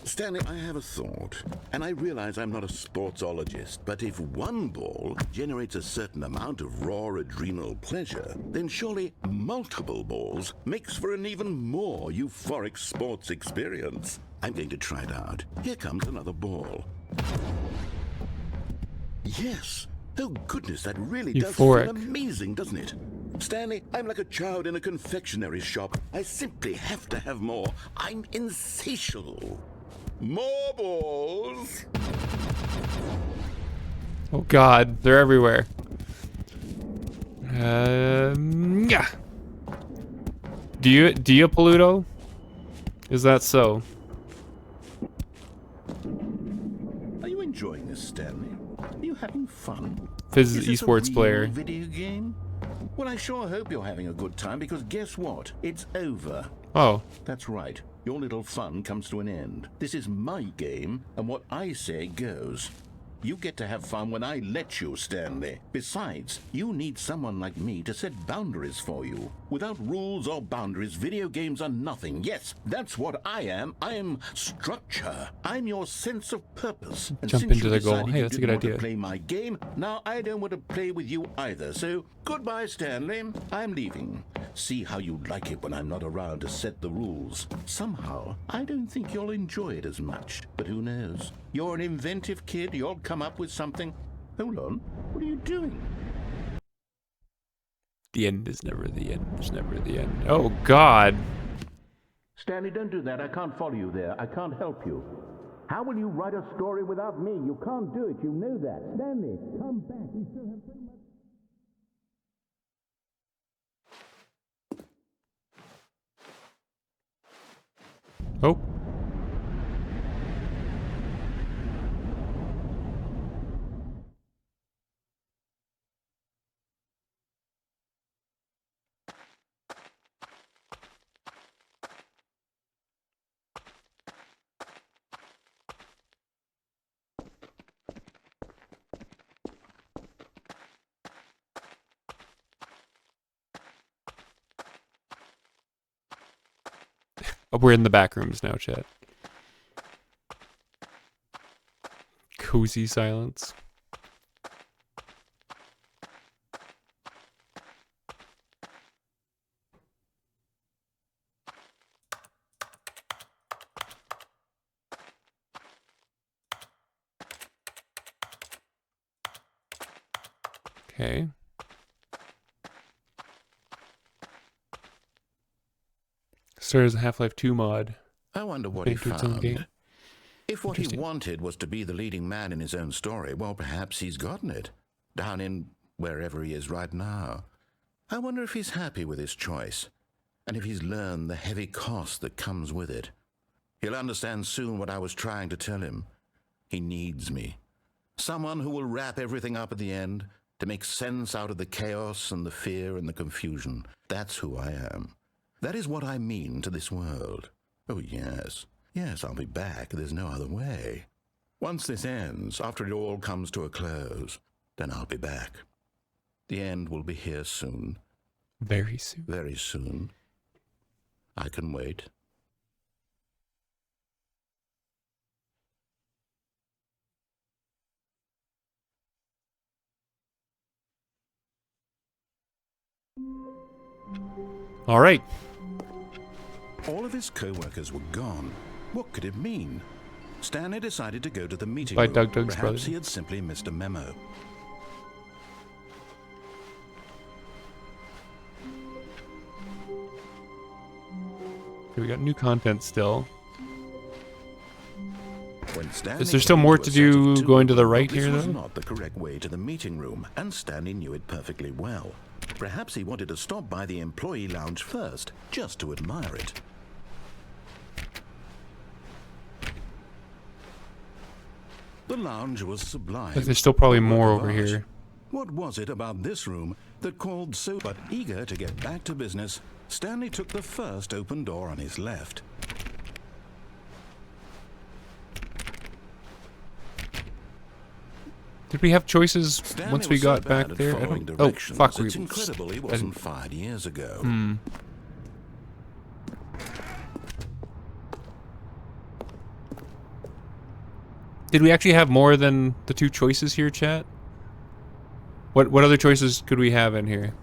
Stanley, I have a thought, and I realize I'm not a sportsologist, but if one ball generates a certain amount of raw adrenal pleasure, then surely multiple balls makes for an even more euphoric sports experience. I'm going to try it out. Here comes another ball. Yes! Oh goodness, that really does feel amazing, doesn't it? Stanley, I'm like a child in a confectionery shop. I simply have to have more. I'm insatiable. More balls! Oh god, they're everywhere. Yeah. Do you, Pluto? Is that so? Are you enjoying this, Stanley? Are you having fun? Fizz Is this esports a real player. Video game? Well, I sure hope you're having a good time, because guess what? It's over. Oh. That's right. Your little fun comes to an end. This is my game, and what I say goes. You get to have fun when I let you, Stanley. Besides, you need someone like me to set boundaries for you. Without rules or boundaries, video games are nothing. Yes, that's what I am. I am structure. I'm your sense of purpose. And Jump since into you the goal. decided Hey, you that's a didn't good want idea. to play my game, now I don't want to play with you either. So, goodbye, Stanley. I'm leaving. See how you like it when I'm not around to set the rules. Somehow, I don't think you'll enjoy it as much. But who knows? You're an inventive kid. You'll come up with something. Hold on. What are you doing? The end is never the end. There's never the end. Oh god. Stanley, don't do that. I can't follow you there. I can't help you. How will you write a story without me? You can't do it. You know that. Stanley, come back. We still have so much... Oh. Oh, we're in the back rooms now, chat. Cozy silence. Okay. Started as a Half-Life 2 mod. I wonder what he Made to its own game. found. If what he wanted was to be the leading man in his own story, well, perhaps he's gotten it. Down in wherever he is right now. I wonder if he's happy with his choice, and if he's learned the heavy cost that comes with it. He'll understand soon what I was trying to tell him. He needs me. Someone who will wrap everything up at the end, to make sense out of the chaos and the fear and the confusion. That's who I am. That is what I mean to this world. Oh, yes. Yes, I'll be back. There's no other way. Once this ends, after it all comes to a close, then I'll be back. The end will be here soon. Very soon. Very soon. I can wait. All right. All of his co-workers were gone. What could it mean? Stanley decided to go to the meeting By room. Doug's Perhaps brother. he had simply missed a memo. Okay, we got new content still. When Stanley Is there still came more to to a set of do two going to the open right doors, here, this though? was not the correct way to the meeting room, and Stanley knew it perfectly well. Perhaps he wanted to stop by the employee lounge first, just to admire it. The lounge was sublime. But there's still probably a work more of over art. here. What was it about this room that called so? But eager to get back to business, Stanley took the first open door on his left. Did we have choices Stanley once we was so got back bad at there? I following don't, oh, directions, fuck. It's incredible he wasn't fired years ago. Did we actually have more than the two choices here, chat? What other choices could we have in here?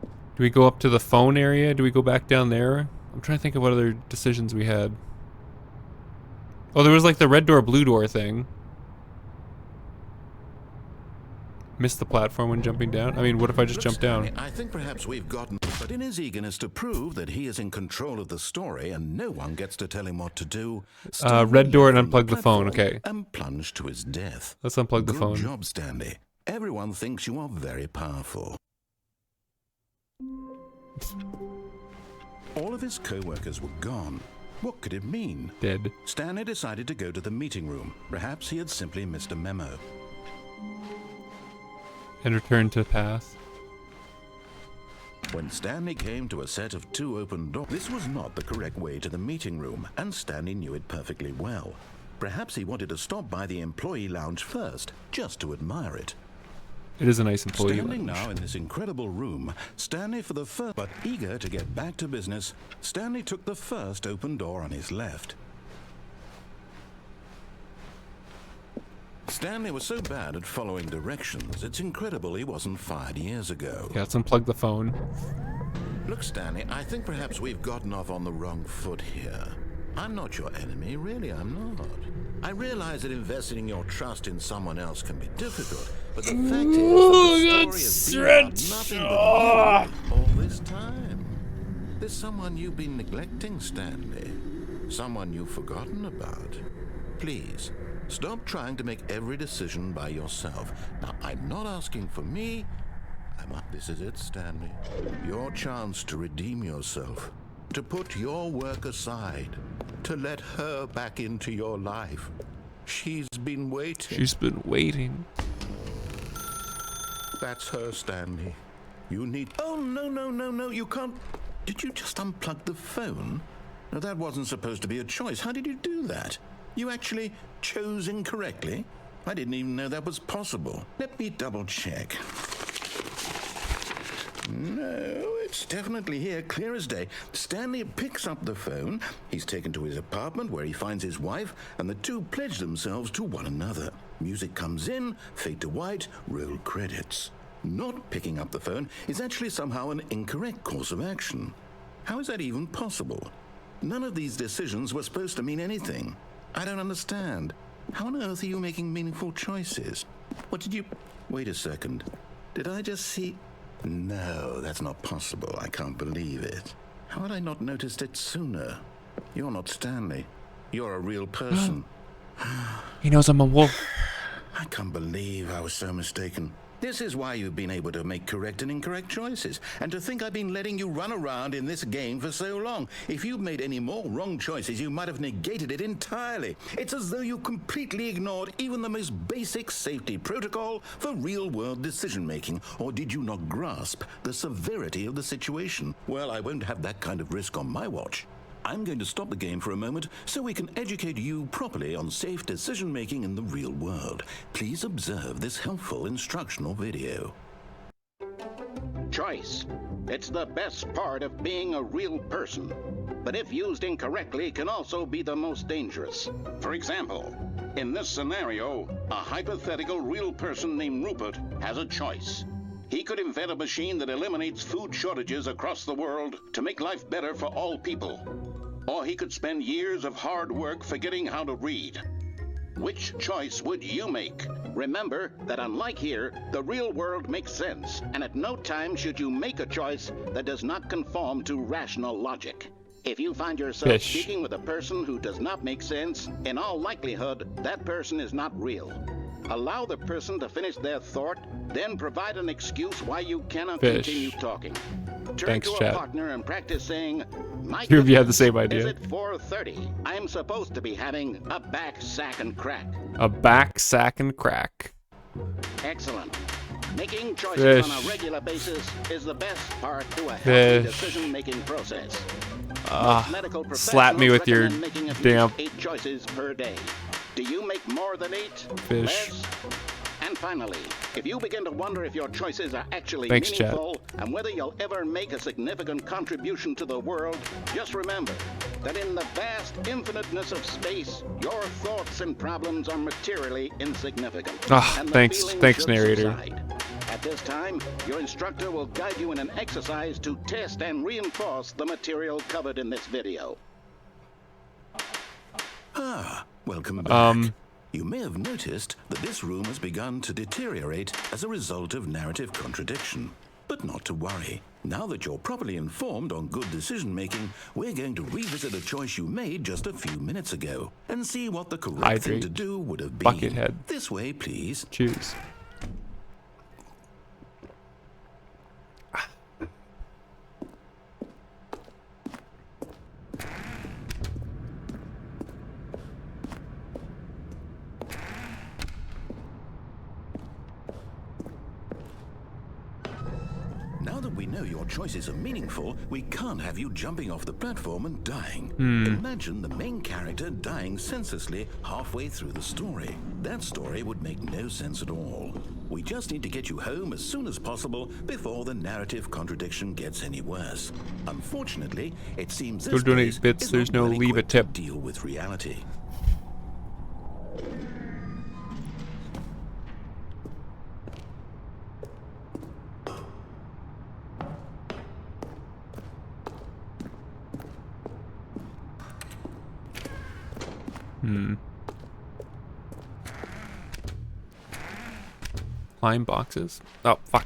Do we go up to the phone area? Do we go back down there? I'm trying to think of what other decisions we had. Oh, there was like the red door, blue door thing. Missed the platform when jumping down? I mean, what if I just Look, jump down? Stanley, I think perhaps we've gotten... But in his eagerness to prove that he is in control of the story and no one gets to tell him what to do... Red door and Stanley unplug the phone, platform okay. And plunged to his death. Let's unplug the phone. Good job, Stanley. Everyone thinks you are very powerful. All of his co-workers were gone. What could it mean? Dead. Stanley decided to go to the meeting room. Perhaps he had simply missed a memo. And return to path. When Stanley came to a set of two open doors, this was not the correct way to the meeting room, and Stanley knew it perfectly well. Perhaps he wanted to stop by the employee lounge first, just to admire it. It is a nice employee Standing lounge. now in this incredible room, Stanley for the first... But eager to get back to business, Stanley took the first open door on his left. Stanley was so bad at following directions, it's incredible he wasn't fired years ago. Yeah, let's unplug the phone. Look, Stanley, I think perhaps we've gotten off on the wrong foot here. I'm not your enemy, really, I'm not. I realize that investing your trust in someone else can be difficult, but the fact is that the story has been about nothing but you all this time. There's someone you've been neglecting, Stanley. Someone you've forgotten about. Please, stop trying to make every decision by yourself. Now, I'm not asking for me. This is it, Stanley. Your chance to redeem yourself. To put your work aside. To let her back into your life. She's been waiting. She's been waiting. That's her, Stanley. You need... Oh, no, you can't... Did you just unplug the phone? No, that wasn't supposed to be a choice. How did you do that? You actually chose incorrectly? I didn't even know that was possible. Let me double check. No, it's definitely here, clear as day. Stanley picks up the phone. He's taken to his apartment where he finds his wife, and the two pledge themselves to one another. Music comes in, fade to white, roll credits. Not picking up the phone is actually somehow an incorrect course of action. How is that even possible? None of these decisions were supposed to mean anything. I don't understand. How on earth are you making meaningful choices? What did you... Wait a second. Did I just see... No, that's not possible. I can't believe it. How had I not noticed it sooner? You're not Stanley. You're a real person. He knows I'm a wolf. I can't believe I was so mistaken. This is why you've been able to make correct and incorrect choices. And to think I've been letting you run around in this game for so long. If you'd made any more wrong choices, you might have negated it entirely. It's as though you completely ignored even the most basic safety protocol for real-world decision-making. Or did you not grasp the severity of the situation? Well, I won't have that kind of risk on my watch. I'm going to stop the game for a moment so we can educate you properly on safe decision-making in the real world. Please observe this helpful instructional video. Choice. It's the best part of being a real person. But if used incorrectly, can also be the most dangerous. For example, in this scenario, a hypothetical real person named Rupert has a choice. He could invent a machine that eliminates food shortages across the world to make life better for all people. Or he could spend years of hard work forgetting how to read. Which choice would you make? Remember that unlike here, the real world makes sense, and at no time should you make a choice that does not conform to rational logic. If you find yourself speaking with a person who does not make sense, in all likelihood, that person is not real. Allow the person to finish their thought, then provide an excuse why you cannot continue talking. Turn to a partner and practice saying, "My You had the same idea. Is it 4:30? I'm supposed to be having a back, sack, and crack." A back, sack, and crack. Excellent. Making choices on a regular basis is the best part to a healthy decision-making process. Medical slap me with your making at damn least 8 choices per day. Do you make more than 8? Fish. Less? And finally, if you begin to wonder if your choices are actually Thanks, meaningful and whether you'll ever make a significant contribution to the world, just remember that in the vast infiniteness of space, your thoughts and problems are materially insignificant. Thanks, narrator. At this time, your instructor will guide you in an exercise to test and reinforce the material covered in this video. Welcome back. You may have noticed that this room has begun to deteriorate as a result of narrative contradiction. But not to worry. Now that you're properly informed on good decision-making, we're going to revisit a choice you made just a few minutes ago and see what the correct thing to do would have been. Buckethead. This way, please. Choose. Now that we know your choices are meaningful, we can't have you jumping off the platform and dying. Imagine the main character dying senselessly halfway through the story. That story would make no sense at all. We just need to get you home as soon as possible before the narrative contradiction gets any worse. Unfortunately, it seems this donate case bits, is there's not no really leave a equipped to tip. deal with reality. Climb boxes. Oh, fuck.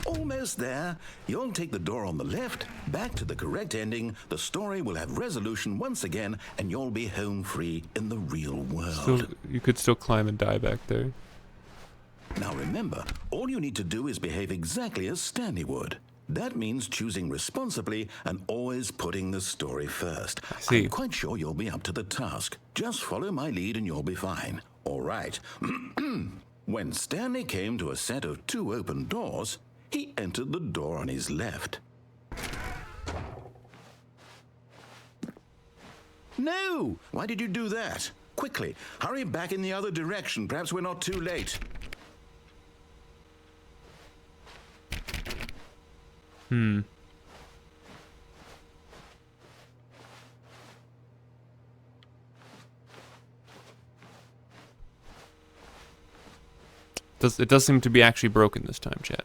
Almost there. You'll take the door on the left, back to the correct ending, the story will have resolution once again, and you'll be home free in the real world. You could still climb and die back there. Now remember, all you need to do is behave exactly as Stanley would. That means choosing responsibly and always putting the story first. I'm quite sure you'll be up to the task. Just follow my lead and you'll be fine. All right. When Stanley came to a set of 2 open doors, he entered the door on his left. No! Why did you do that? Quickly, hurry back in the other direction. Perhaps we're not too late. It does seem to be actually broken this time, chat.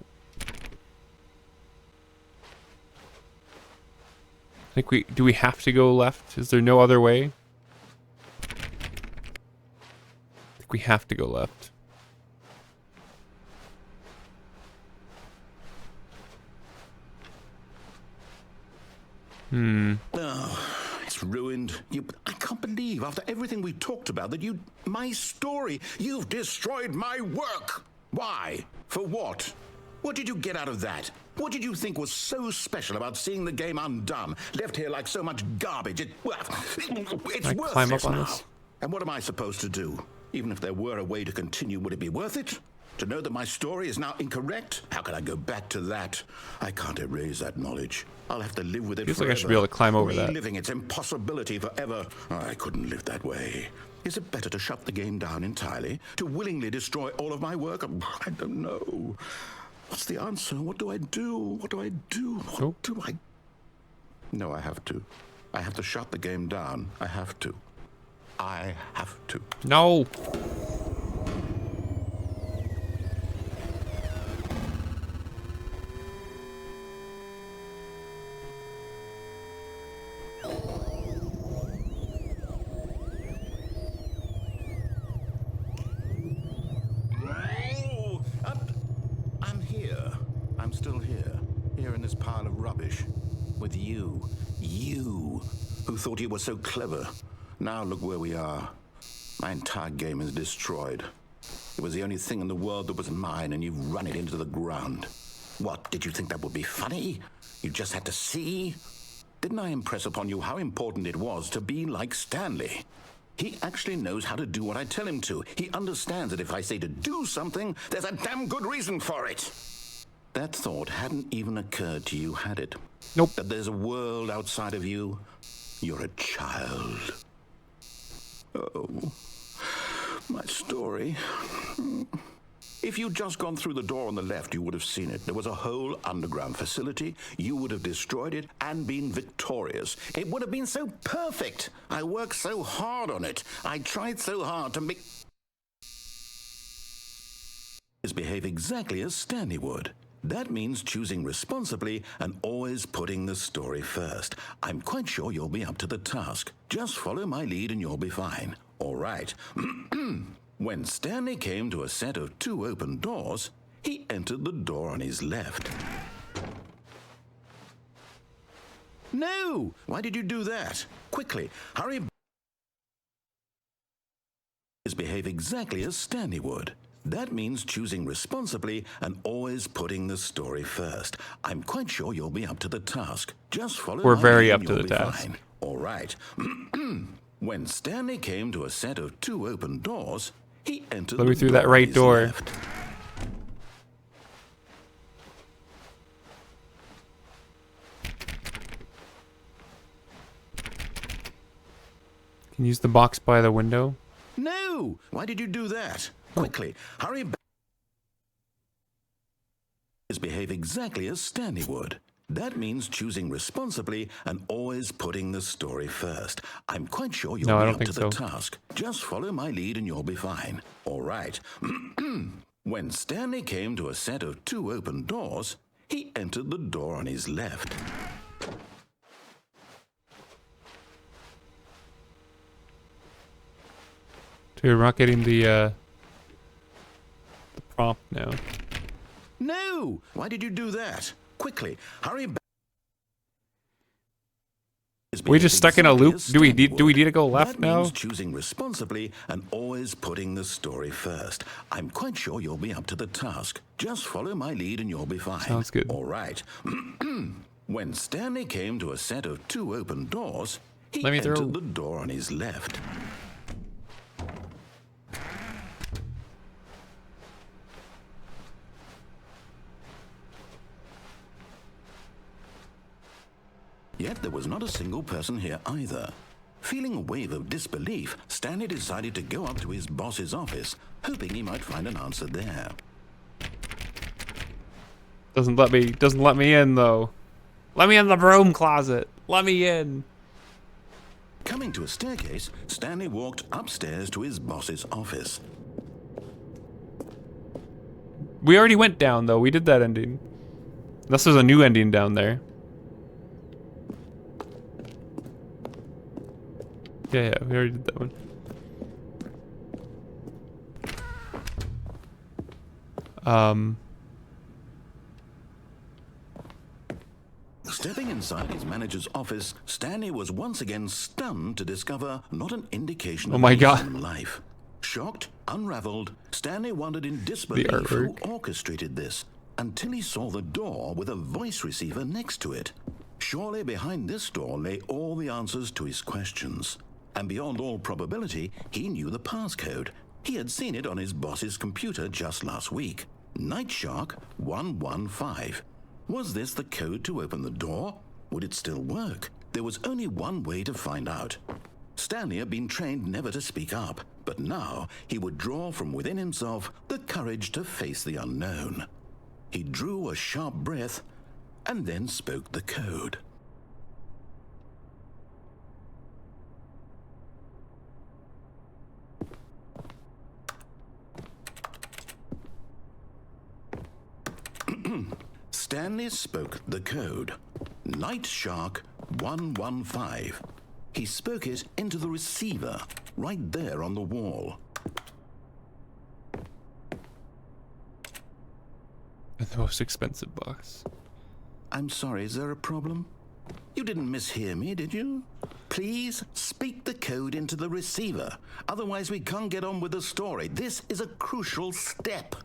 I think do we have to go left? Is there no other way? I think we have to go left. Oh, it's ruined. I can't believe, after everything we talked about, that my story, you've destroyed my work. Why? For what? What did you get out of that? What did you think was so special about seeing the game undone, left here like so much garbage? It's Can I worthless climb up on now. this? And what am I supposed to do? Even if there were a way to continue, would it be worth it? To know that my story is now incorrect? How can I go back to that? I can't erase that knowledge. I'll have to live with it Feels forever. like I should be able to climb over that. Reliving its impossibility forever. I couldn't live that way. Is it better to shut the game down entirely? To willingly destroy all of my work? I don't know. What's the answer? What do I do? What do I do? What do I... No, I have to. I have to shut the game down. I have to. I have to. No. I'm here. I'm still here. Here in this pile of rubbish. With you. You, who thought you were so clever. Now look where we are. My entire game is destroyed. It was the only thing in the world that was mine, and you've run it into the ground. What, did you think that would be funny? You just had to see? Didn't I impress upon you how important it was to be like Stanley? He actually knows how to do what I tell him to. He understands that if I say to do something, there's a damn good reason for it. That thought hadn't even occurred to you, had it? Nope. That there's a world outside of you. You're a child. Oh, my story. If you'd just gone through the door on the left, you would have seen it. There was a whole underground facility. You would have destroyed it and been victorious. It would have been so perfect. I worked so hard on it. I tried so hard to make... behave exactly as Stanley would. That means choosing responsibly and always putting the story first. I'm quite sure you'll be up to the task. Just follow my lead and you'll be fine. All right. When Stanley came to a set of 2 open doors, he entered the door on his left. No! Why did you do that? Quickly, hurry. Behave exactly as Stanley would. That means choosing responsibly and always putting the story first. I'm quite sure you'll be up to the task. Just follow We're my very lead up and to you'll the be task. fine. All right. When Stanley came to a set of 2 open doors, he entered Let me the through that door on right his door. left. Can you use the box by the window? No! Why did you do that? Quickly, hurry back. Behave exactly as Stanley would. That means choosing responsibly and always putting the story first. I'm quite sure you'll No, I be don't up think to the so. task. Just follow my lead and you'll be fine. All right. When Stanley came to a set of 2 open doors, he entered the door on his left. Dude, we're not getting the prompt now. No! Why did you do that? Quickly, hurry back. We just stuck in a loop. Do we need to go left That now? means choosing responsibly and always putting the story first. I'm quite sure you'll be up to the task. Just follow my lead and you'll be fine. Sounds good. All right. When Stanley came to a set of 2 open doors, he Let me entered through. the door on his left. Yet there was not a single person here either. Feeling a wave of disbelief, Stanley decided to go up to his boss's office, hoping he might find an answer there. Doesn't let me in though. Let me in the broom closet. Let me in. Coming to a staircase, Stanley walked upstairs to his boss's office. We already went down though. We did that ending. Unless there's a new ending down there. Yeah, we already did that one. Stepping inside his manager's office, Stanley was once again stunned to discover not an indication of human life. Shocked, unraveled, Stanley wondered in disbelief who orchestrated this, until he saw the door with a voice receiver next to it. Surely behind this door lay all the answers to his questions. And beyond all probability, he knew the passcode. He had seen it on his boss's computer just last week. Nightshark 115. Was this the code to open the door? Would it still work? There was only one way to find out. Stanley had been trained never to speak up, but now he would draw from within himself the courage to face the unknown. He drew a sharp breath and then spoke the code. Stanley spoke the code. Nightshark 115. He spoke it into the receiver, right there on the wall. The most expensive box. I'm sorry, is there a problem? You didn't mishear me, did you? Please speak the code into the receiver. Otherwise we can't get on with the story. This is a crucial step.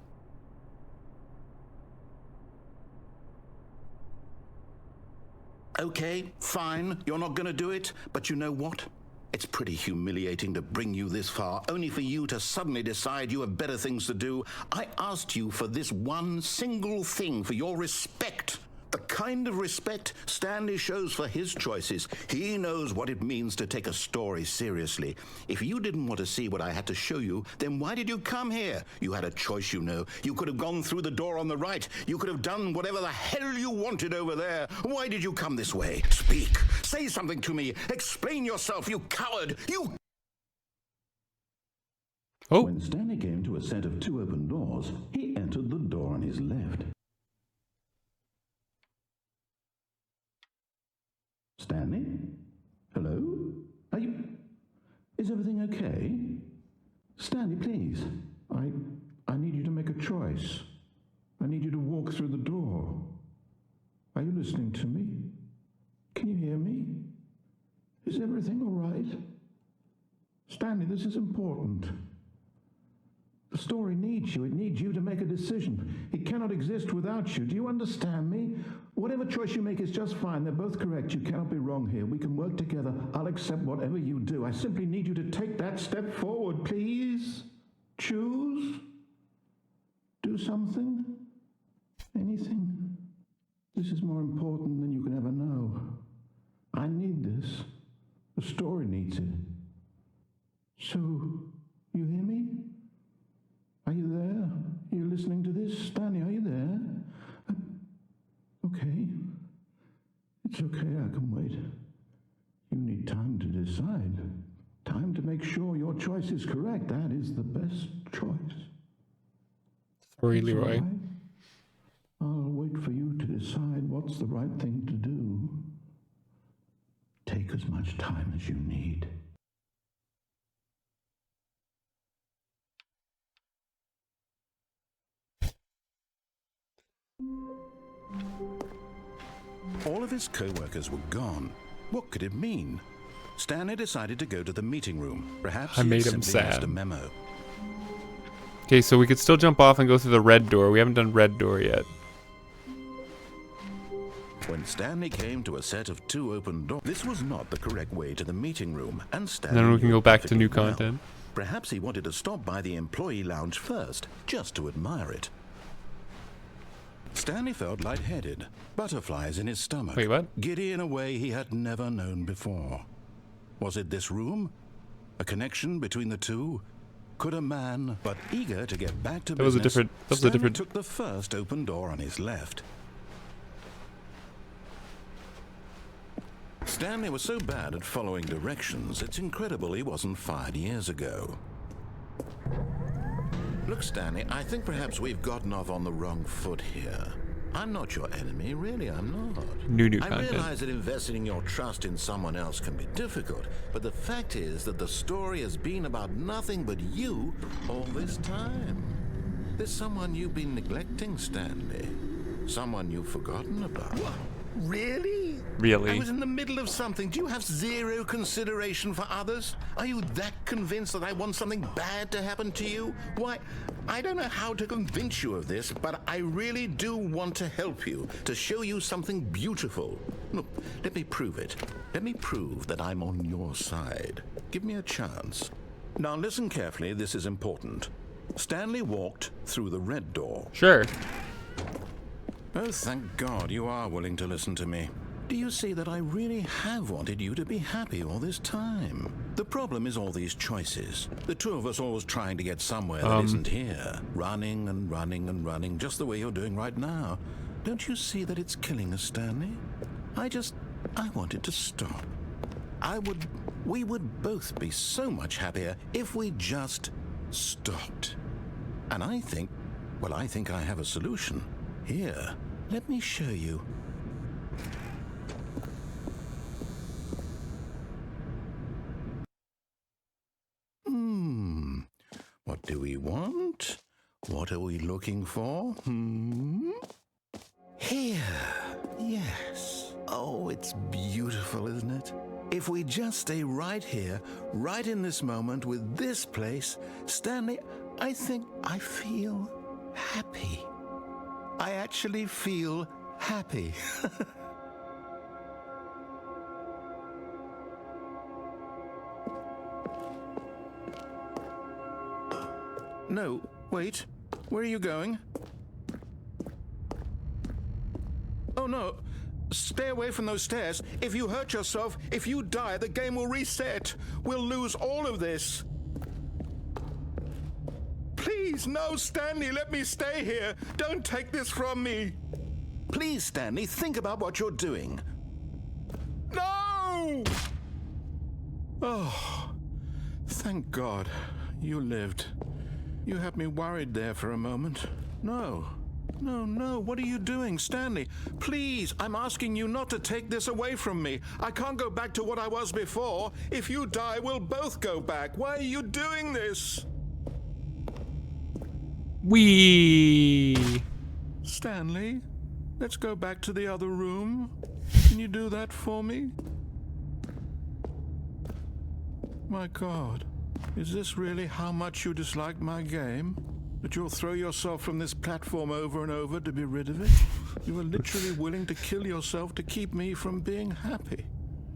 Okay, fine, you're not going to do it, but you know what? It's pretty humiliating to bring you this far, only for you to suddenly decide you have better things to do. I asked you for this one single thing, for your respect. The kind of respect Stanley shows for his choices. He knows what it means to take a story seriously. If you didn't want to see what I had to show you, then why did you come here? You had a choice, you know. You could have gone through the door on the right. You could have done whatever the hell you wanted over there. Why did you come this way? Speak. Say something to me. Explain yourself, you coward. You... Oh. When Stanley came to a set of 2 open doors, he entered the door on his left. Stanley? Hello? Are you... Is everything okay? Stanley, please. I need you to make a choice. I need you to walk through the door. Are you listening to me? Can you hear me? Is everything all right? Stanley, this is important. The story needs you. It needs you to make a decision. It cannot exist without you. Do you understand me? Whatever choice you make is just fine. They're both correct. You cannot be wrong here. We can work together. I'll accept whatever you do. I simply need you to take that step forward, please. Choose. Do something. Anything. This is more important than you can ever know. I need this. The story needs it. So, you hear me? Are you there? Are you listening to this? Stanley, are you there? Okay. It's okay, I can wait. You need time to decide. Time to make sure your choice is correct. That is the best choice. Sorry, Leroy. Right. I'll wait for you to decide what's the right thing to do. Take as much time as you need. All of his co-workers were gone. What could it mean? Stanley decided to go to the meeting room. Perhaps I he made had him simply sad. lost a memo. Okay, so we could still jump off and go through the red door. We haven't done red door yet. When Stanley came to a set of 2 open doors, this was not the correct way to the meeting room, and Stanley Then we can knew go it back to perfectly new well. content. Perhaps he wanted to stop by the employee lounge first, just to admire it. Stanley felt lightheaded, butterflies in his stomach. Wait, what? Giddy in a way he had never known before. Was it this room? A connection between the two? Could a man, but eager to get back to business, Stanley took the first open door on his left. Stanley was so bad at following directions, it's incredible he wasn't fired years ago. Look, Stanley, I think perhaps we've gotten off on the wrong foot here. I'm not your enemy, really, I'm not. New I content. realize that investing your trust in someone else can be difficult, but the fact is that the story has been about nothing but you all this time. There's someone you've been neglecting, Stanley. Someone you've forgotten about. What? Really? Really? I was in the middle of something. Do you have zero consideration for others? Are you that convinced that I want something bad to happen to you? Why, I don't know how to convince you of this, but I really do want to help you, to show you something beautiful. Look, let me prove it. Let me prove that I'm on your side. Give me a chance. Now listen carefully, this is important. Stanley walked through the red door. Sure. Oh, thank God you are willing to listen to me. Do you see that I really have wanted you to be happy all this time? The problem is all these choices. The two of us always trying to get somewhere that isn't here. Running and running and running, just the way you're doing right now. Don't you see that it's killing us, Stanley? I wanted to stop. We would both be so much happier if we just stopped. And I think I have a solution. Here, let me show you. What do we want? What are we looking for? Here. Yes. Oh, it's beautiful, isn't it? If we just stay right here, right in this moment with this place, Stanley, I think I feel happy. I actually feel happy. No, wait. Where are you going? Oh, no. Stay away from those stairs. If you hurt yourself, if you die, the game will reset. We'll lose all of this. Please, no, Stanley, let me stay here. Don't take this from me. Please, Stanley, think about what you're doing. No! Oh, thank God you lived. You had me worried there for a moment. No, what are you doing, Stanley? Please, I'm asking you not to take this away from me. I can't go back to what I was before. If you die, we'll both go back. Why are you doing this? Stanley, let's go back to the other room. Can you do that for me? My God, is this really how much you dislike my game? That you'll throw yourself from this platform over and over to be rid of it? You were literally willing to kill yourself to keep me from being happy.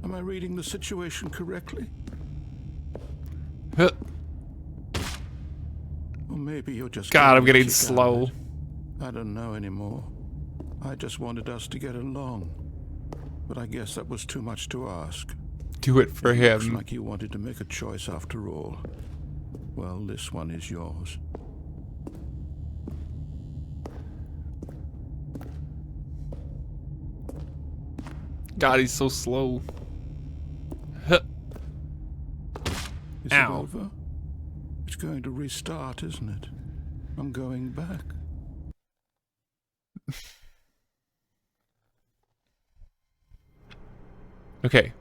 Am I reading the situation correctly? Or maybe you're just... God, I'm getting slow. I don't know anymore. I just wanted us to get along. But I guess that was too much to ask. Do it for him. Looks like you wanted to make a choice after all. Well, this one is yours. God, he's so slow. Is it over? It's going to restart, isn't it? I'm going back. Okay.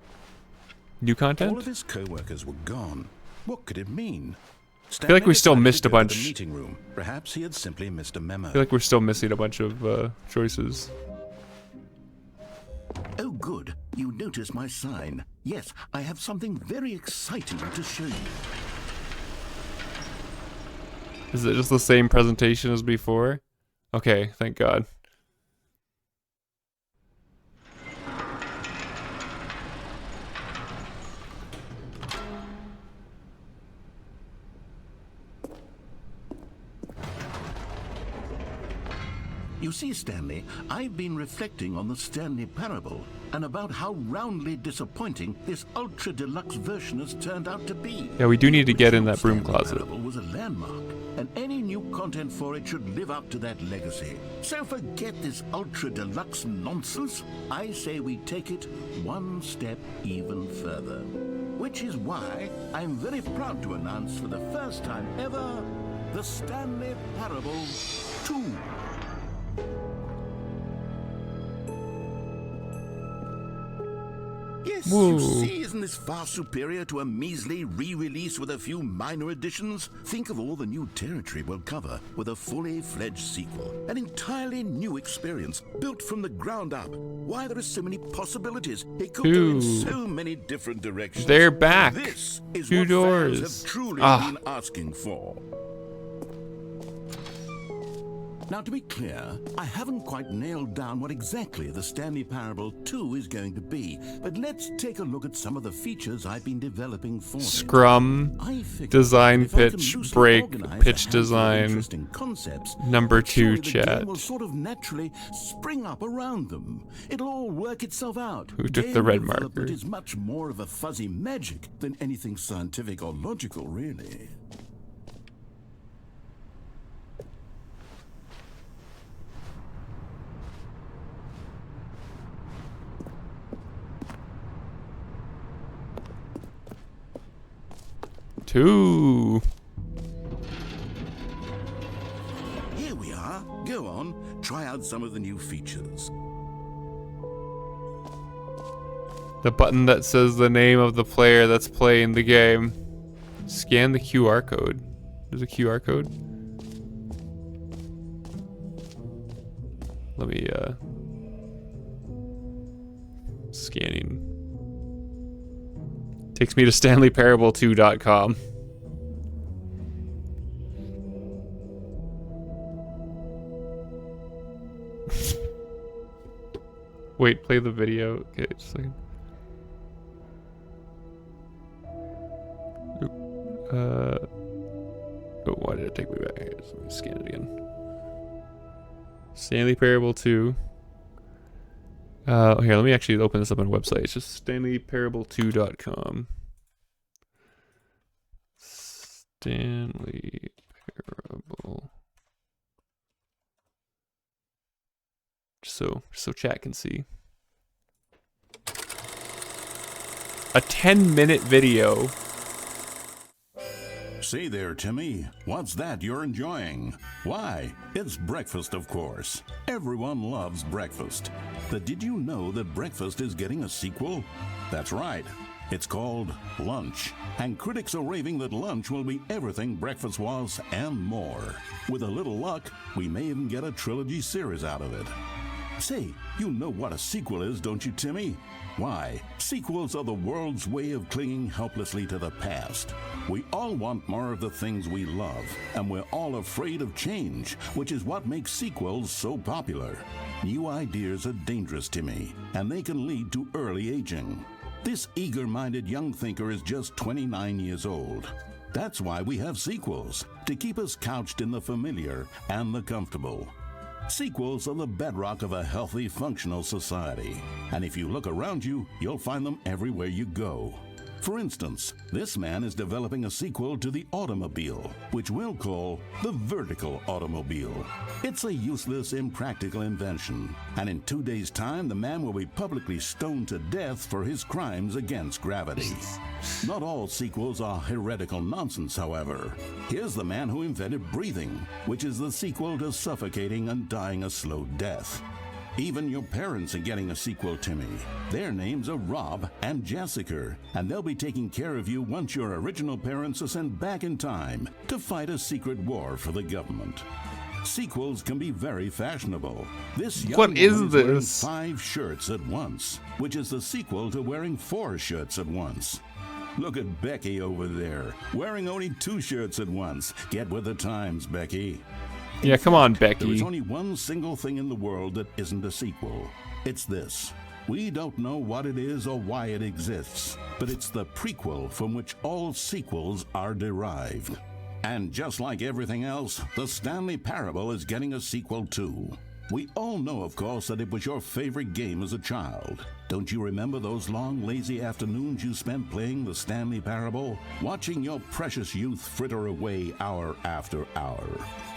New content? All of his co-workers were gone. What could it mean? I feel like we still missed a bunch. Meeting room. Perhaps he had simply missed a memo. I feel like we're still missing a bunch of choices. Oh, good. You noticed my sign. Yes, I have something very exciting to show you. Is it just the same presentation as before? Okay, thank God. You see, Stanley, I've been reflecting on the Stanley Parable and about how roundly disappointing this Ultra Deluxe version has turned out to be. Yeah, we do need to get in that broom Stanley closet. Parable was a landmark, and any new content for it should live up to that legacy. So forget this Ultra Deluxe nonsense. I say we take it one step even further. Which is why I'm very proud to announce for the first time ever, the Stanley Parable 2. Yes, Whoa. you see, isn't this far superior to a measly re-release with a few minor additions? Think of all the new territory we'll cover with a fully fledged sequel. An entirely new experience, built from the ground up. Why, there are so many possibilities. It could go in so many different directions. They're back. This is 2 what doors. fans have truly Ah. been asking for. Now, to be clear, I haven't quite nailed down what exactly the Stanley Parable 2 is going to be, but let's take a look at some of the features I've been developing for it. Scrum, I figured design if I can pitch, loosely break, organize pitch a handful of design, interesting concepts, number then surely 2 the chat. game will sort of naturally spring up around them. It'll all work itself out. Who took Game the red development marker? is much more of a fuzzy magic than anything scientific or logical, really. Two. Here we are. Go on, try out some of the new features. The button that says the name of the player that's playing the game. Scan the QR code. There's a QR code. Let me, scanning. Takes me to StanleyParable2.com. Wait, play the video. Okay, just a second. Oh, why did it take me back? Here, let me scan it again. Stanley Parable 2. Here, let me actually open this up on a website. It's just StanleyParable2.com. Stanley Parable. So chat can see. A 10-minute video. Say there, Timmy. What's that you're enjoying? Why, it's breakfast, of course. Everyone loves breakfast. But did you know that breakfast is getting a sequel? That's right. It's called Lunch. And critics are raving that lunch will be everything breakfast was and more. With a little luck, we may even get a trilogy series out of it. Say, you know what a sequel is, don't you, Timmy? Why, sequels are the world's way of clinging helplessly to the past. We all want more of the things we love, and we're all afraid of change, which is what makes sequels so popular. New ideas are dangerous, Timmy, and they can lead to early aging. This eager-minded young thinker is just 29 years old. That's why we have sequels, to keep us couched in the familiar and the comfortable. Sequels are the bedrock of a healthy, functional society. And if you look around you, you'll find them everywhere you go. For instance, this man is developing a sequel to the automobile, which we'll call the vertical automobile. It's a useless, impractical invention. And in 2 days' time, the man will be publicly stoned to death for his crimes against gravity. Not all sequels are heretical nonsense, however. Here's the man who invented breathing, which is the sequel to suffocating and dying a slow death. Even your parents are getting a sequel, Timmy. Their names are Rob and Jessica, and they'll be taking care of you once your original parents are sent back in time to fight a secret war for the government. Sequels can be very fashionable. This young What is woman wearing this? 5 shirts at once, which is the sequel to wearing 4 shirts at once. Look at Becky over there, wearing only 2 shirts at once. Get with the times, Becky. Yeah, come on, There is Becky. only one single thing in the world that isn't a sequel. It's this. We don't know what it is or why it exists, but it's the prequel from which all sequels are derived. And just like everything else, the Stanley Parable is getting a sequel too. We all know, of course, that it was your favorite game as a child. Don't you remember those long, lazy afternoons you spent playing the Stanley Parable? Watching your precious youth fritter away hour after hour.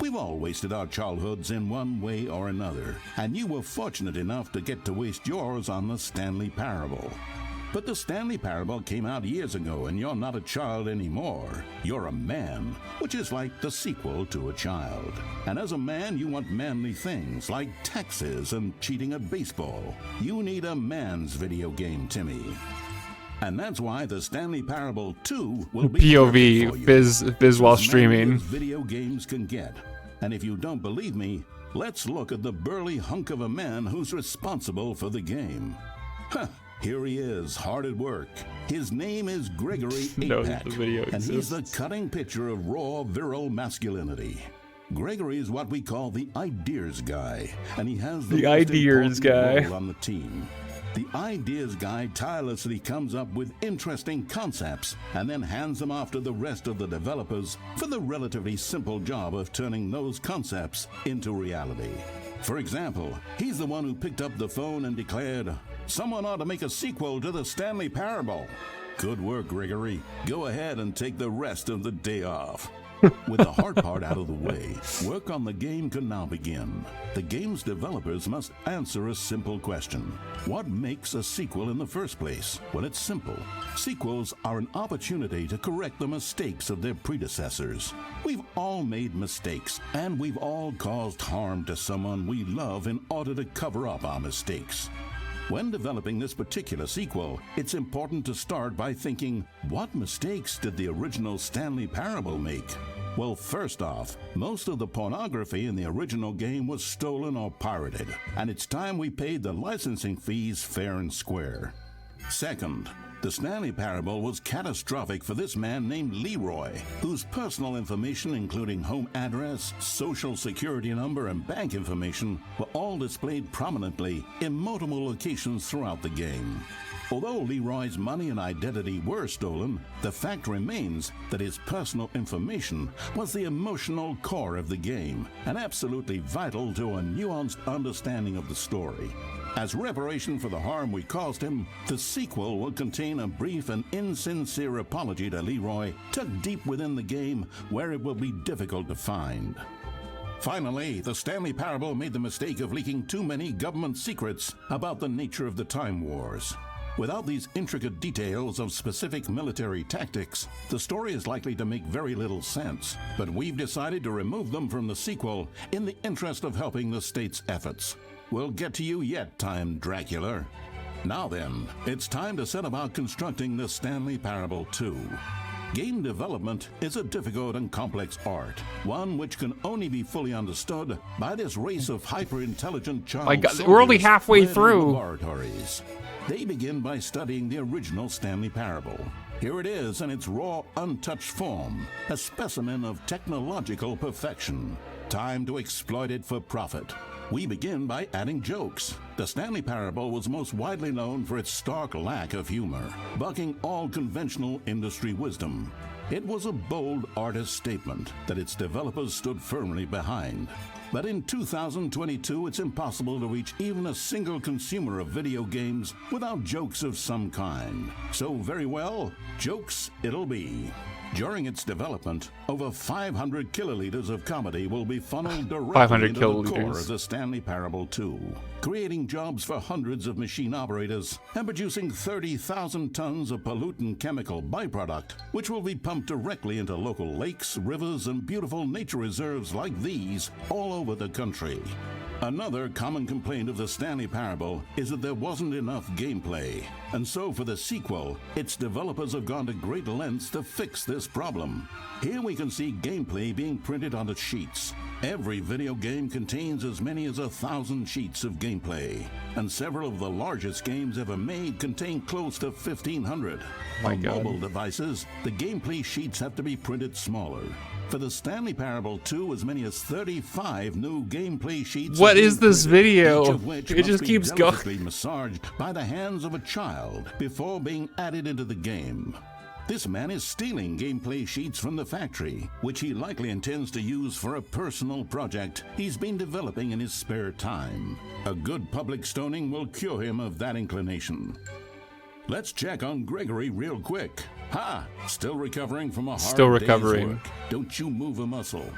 We've all wasted our childhoods in one way or another, and you were fortunate enough to get to waste yours on the Stanley Parable. But the Stanley Parable came out years ago, and you're not a child anymore. You're a man, which is like the sequel to a child. And as a man, you want manly things like taxes and cheating at baseball. You need a man's video game, Timmy. And that's why the Stanley Parable 2 will be POV, for you. Biz while As manly streaming. as video games can get. And if you don't believe me, let's look at the burly hunk of a man who's responsible for the game. Huh. Here he is, hard at work. His name is Gregory Knows Apex, the video and he's the exists. cutting picture of raw, virile masculinity. Gregory is what we call the ideas guy, and he has the most ideas important guy. role on the team. The ideas guy tirelessly comes up with interesting concepts and then hands them off to the rest of the developers for the relatively simple job of turning those concepts into reality. For example, he's the one who picked up the phone and declared, "Someone ought to make a sequel to the Stanley Parable." Good work, Gregory. Go ahead and take the rest of the day off. With the hard part out of the way, work on the game can now begin. The game's developers must answer a simple question. What makes a sequel in the first place? Well, it's simple. Sequels are an opportunity to correct the mistakes of their predecessors. We've all made mistakes, and we've all caused harm to someone we love in order to cover up our mistakes. When developing this particular sequel, it's important to start by thinking, what mistakes did the original Stanley Parable make? Well, first off, most of the pornography in the original game was stolen or pirated, and it's time we paid the licensing fees fair and square. Second, the Stanley Parable was catastrophic for this man named Leroy, whose personal information, including home address, social security number, and bank information, were all displayed prominently in multiple locations throughout the game. Although Leroy's money and identity were stolen, the fact remains that his personal information was the emotional core of the game and absolutely vital to a nuanced understanding of the story. As reparation for the harm we caused him, the sequel will contain a brief and insincere apology to Leroy, tucked deep within the game where it will be difficult to find. Finally, the Stanley Parable made the mistake of leaking too many government secrets about the nature of the Time Wars. Without these intricate details of specific military tactics, the story is likely to make very little sense, but we've decided to remove them from the sequel in the interest of helping the state's efforts. We'll get to you yet, Time Dracula. Now then, it's time to set about constructing the Stanley Parable 2. Game development is a difficult and complex art, one which can only be fully understood by this race of hyper-intelligent child My God, we're only soldiers halfway led in through. laboratories. They begin by studying the original Stanley Parable. Here it is in its raw, untouched form, a specimen of technological perfection. Time to exploit it for profit. We begin by adding jokes. The Stanley Parable was most widely known for its stark lack of humor, bucking all conventional industry wisdom. It was a bold artist statement that its developers stood firmly behind. But in 2022, it's impossible to reach even a single consumer of video games without jokes of some kind. So very well, jokes it'll be. During its development, over 500 kiloliters of comedy will be funneled directly 500 into the core kiloliters. of the Stanley Parable 2, creating jobs for hundreds of machine operators and producing 30,000 tons of pollutant chemical byproduct, which will be pumped directly into local lakes, rivers, and beautiful nature reserves like these all over the country. Another common complaint of the Stanley Parable is that there wasn't enough gameplay, and so for the sequel, its developers have gone to great lengths to fix this problem. Here we can see gameplay being printed onto sheets. Every video game contains as many as 1,000 sheets of gameplay, and several of the largest games ever made contain close to 1,500. My On God. mobile devices, the gameplay sheets have to be printed smaller. For the Stanley Parable 2, as many as 35 new gameplay sheets. What have is been this printed, video? each of which It must just be keeps going. delicately massaged by the hands of a child before being added into the game. This man is stealing gameplay sheets from the factory, which he likely intends to use for a personal project he's been developing in his spare time. A good public stoning will cure him of that inclination. Let's check on Gregory real quick. Ha! Still recovering from a hard Still day's recovering. work. Don't you move a muscle.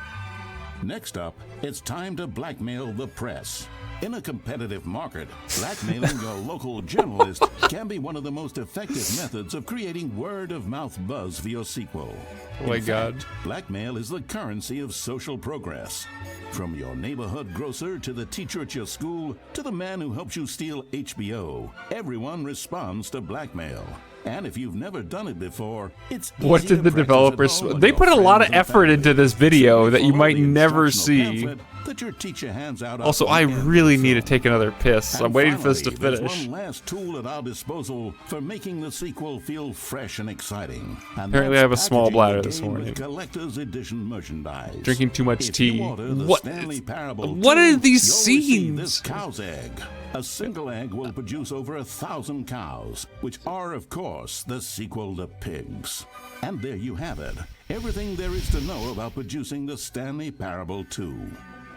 Next up, it's time to blackmail the press. In a competitive market, blackmailing your local journalist can be one of the most effective methods of creating word-of-mouth buzz for your sequel. Oh my In God. fact, blackmail is the currency of social progress. From your neighborhood grocer to the teacher at your school to the man who helps you steal HBO, everyone responds to blackmail. And if you've never done it before, it's What easy did to the practice developers... at home with They your put a lot of friends and effort family. into this video Simply that you follow might the never instructional see. pamphlet that your teacher hands out Also, after I the end of really the need to film. take another piss. I'm And waiting for this to finally, there's finish. one last tool at our disposal for making the sequel feel fresh and exciting. And Apparently I that's have a small packaging bladder the this game with morning. collector's edition merchandise. Drinking too much If tea. you order the What? Stanley Parable What 2, are these you'll receive this scenes? cow's egg. A single egg will produce over 1,000 cows, which are, of course, the sequel to pigs. And there you have it. Everything there is to know about producing the Stanley Parable 2.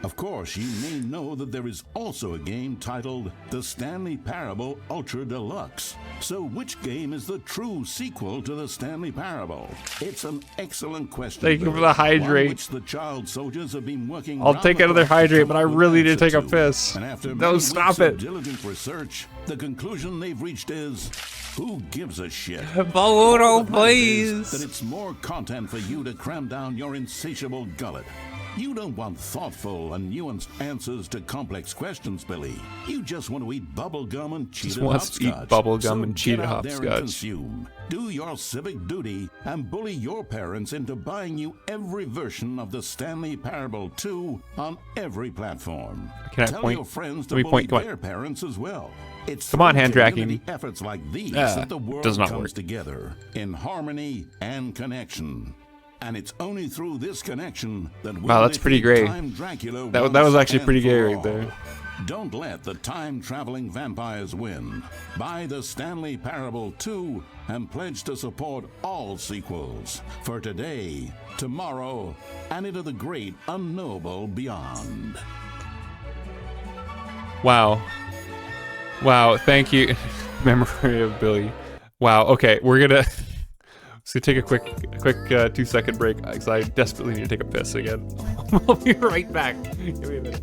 Of course, you may know that there is also a game titled The Stanley Parable Ultra Delux. So which game is the true sequel to the Stanley Parable? It's an excellent question. Thank you for Billy, the hydrate. one which the child soldiers have been working I'll round take the another clock to hydrate, come but I up with really an need to answer take a piss. And after No, many stop weeks it. of diligent research, the conclusion they've reached is, who gives a shit? Balloon, The fact is please. that it's more content for you to cram down your insatiable gullet. You don't want thoughtful and nuanced answers to complex questions, Billy. You just want to eat bubblegum and cheetah wants to eat hopscotch. bubblegum So and get cheetah out there and hopscotch. consume. Do your civic duty and bully your parents into buying you every version of the Stanley Parable 2 on every platform. Can I Tell point? your friends to Let me bully point, come on. their parents as well. It's Come on, through hand tracking. community efforts like these Ah, that the world does not comes work. together in harmony and connection. And it's only through this connection that Wow, that's pretty great. That was actually pretty gay right there. Don't let the time-traveling vampires win. Buy the Stanley Parable 2 and pledge to support all sequels for today, tomorrow, and into the great unknowable beyond. Wow. Wow, thank you. Memory of Billy. Wow, okay, we're gonna take a quick 2-second break because I desperately need to take a piss again. I'll be right back. Give me a minute.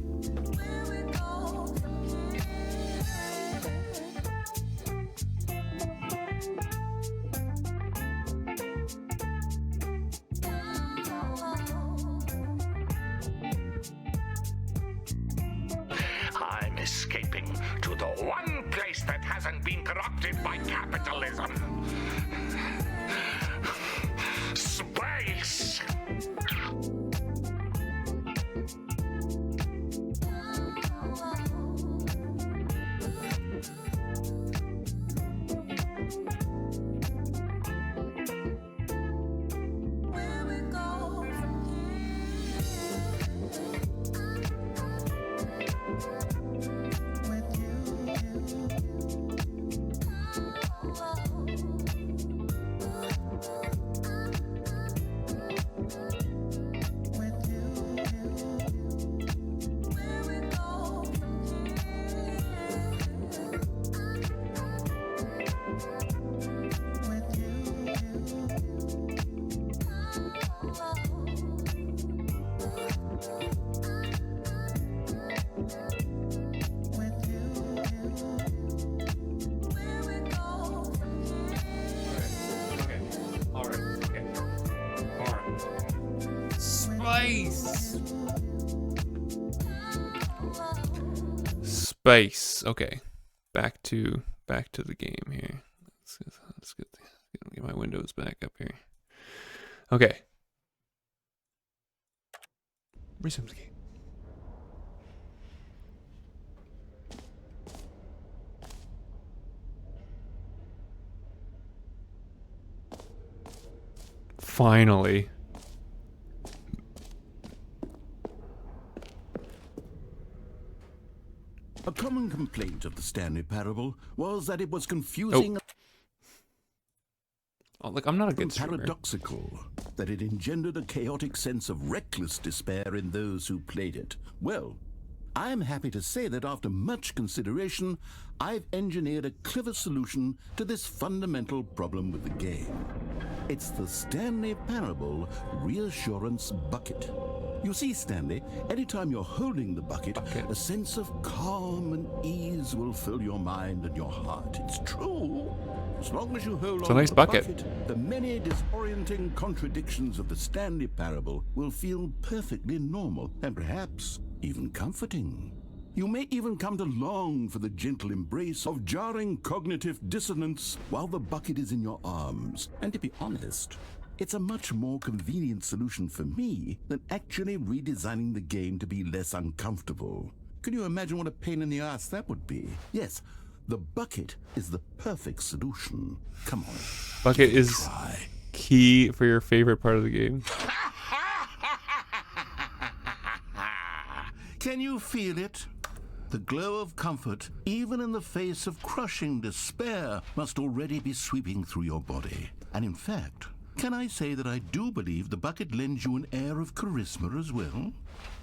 I'm escaping to the one place that hasn't been corrupted by capitalism. Space! Space. Okay. Back to the game here. Let's get my windows back up here. Okay. Resume the game. Finally. A common complaint of the Stanley Parable was that it was confusing Oh, look, I'm not a good and streamer. paradoxical, that it engendered a chaotic sense of reckless despair in those who played it. Well, I am happy to say that after much consideration, I've engineered a clever solution to this fundamental problem with the game. It's the Stanley Parable Reassurance Bucket. You see, Stanley, anytime you're holding the bucket, a sense of calm and ease will fill your mind and your heart. It's true. As long as you hold on a nice to the bucket. the many disorienting contradictions of the Stanley Parable will feel perfectly normal and perhaps even comforting. You may even come to long for the gentle embrace of jarring cognitive dissonance while the bucket is in your arms. And to be honest, it's a much more convenient solution for me than actually redesigning the game to be less uncomfortable. Can you imagine what a pain in the ass that would be? Yes, the bucket is the perfect solution. Come on. Bucket is key for your favorite part of the game. Can you feel it? The glow of comfort, even in the face of crushing despair, must already be sweeping through your body. And in fact, can I say that I do believe the bucket lends you an air of charisma as well?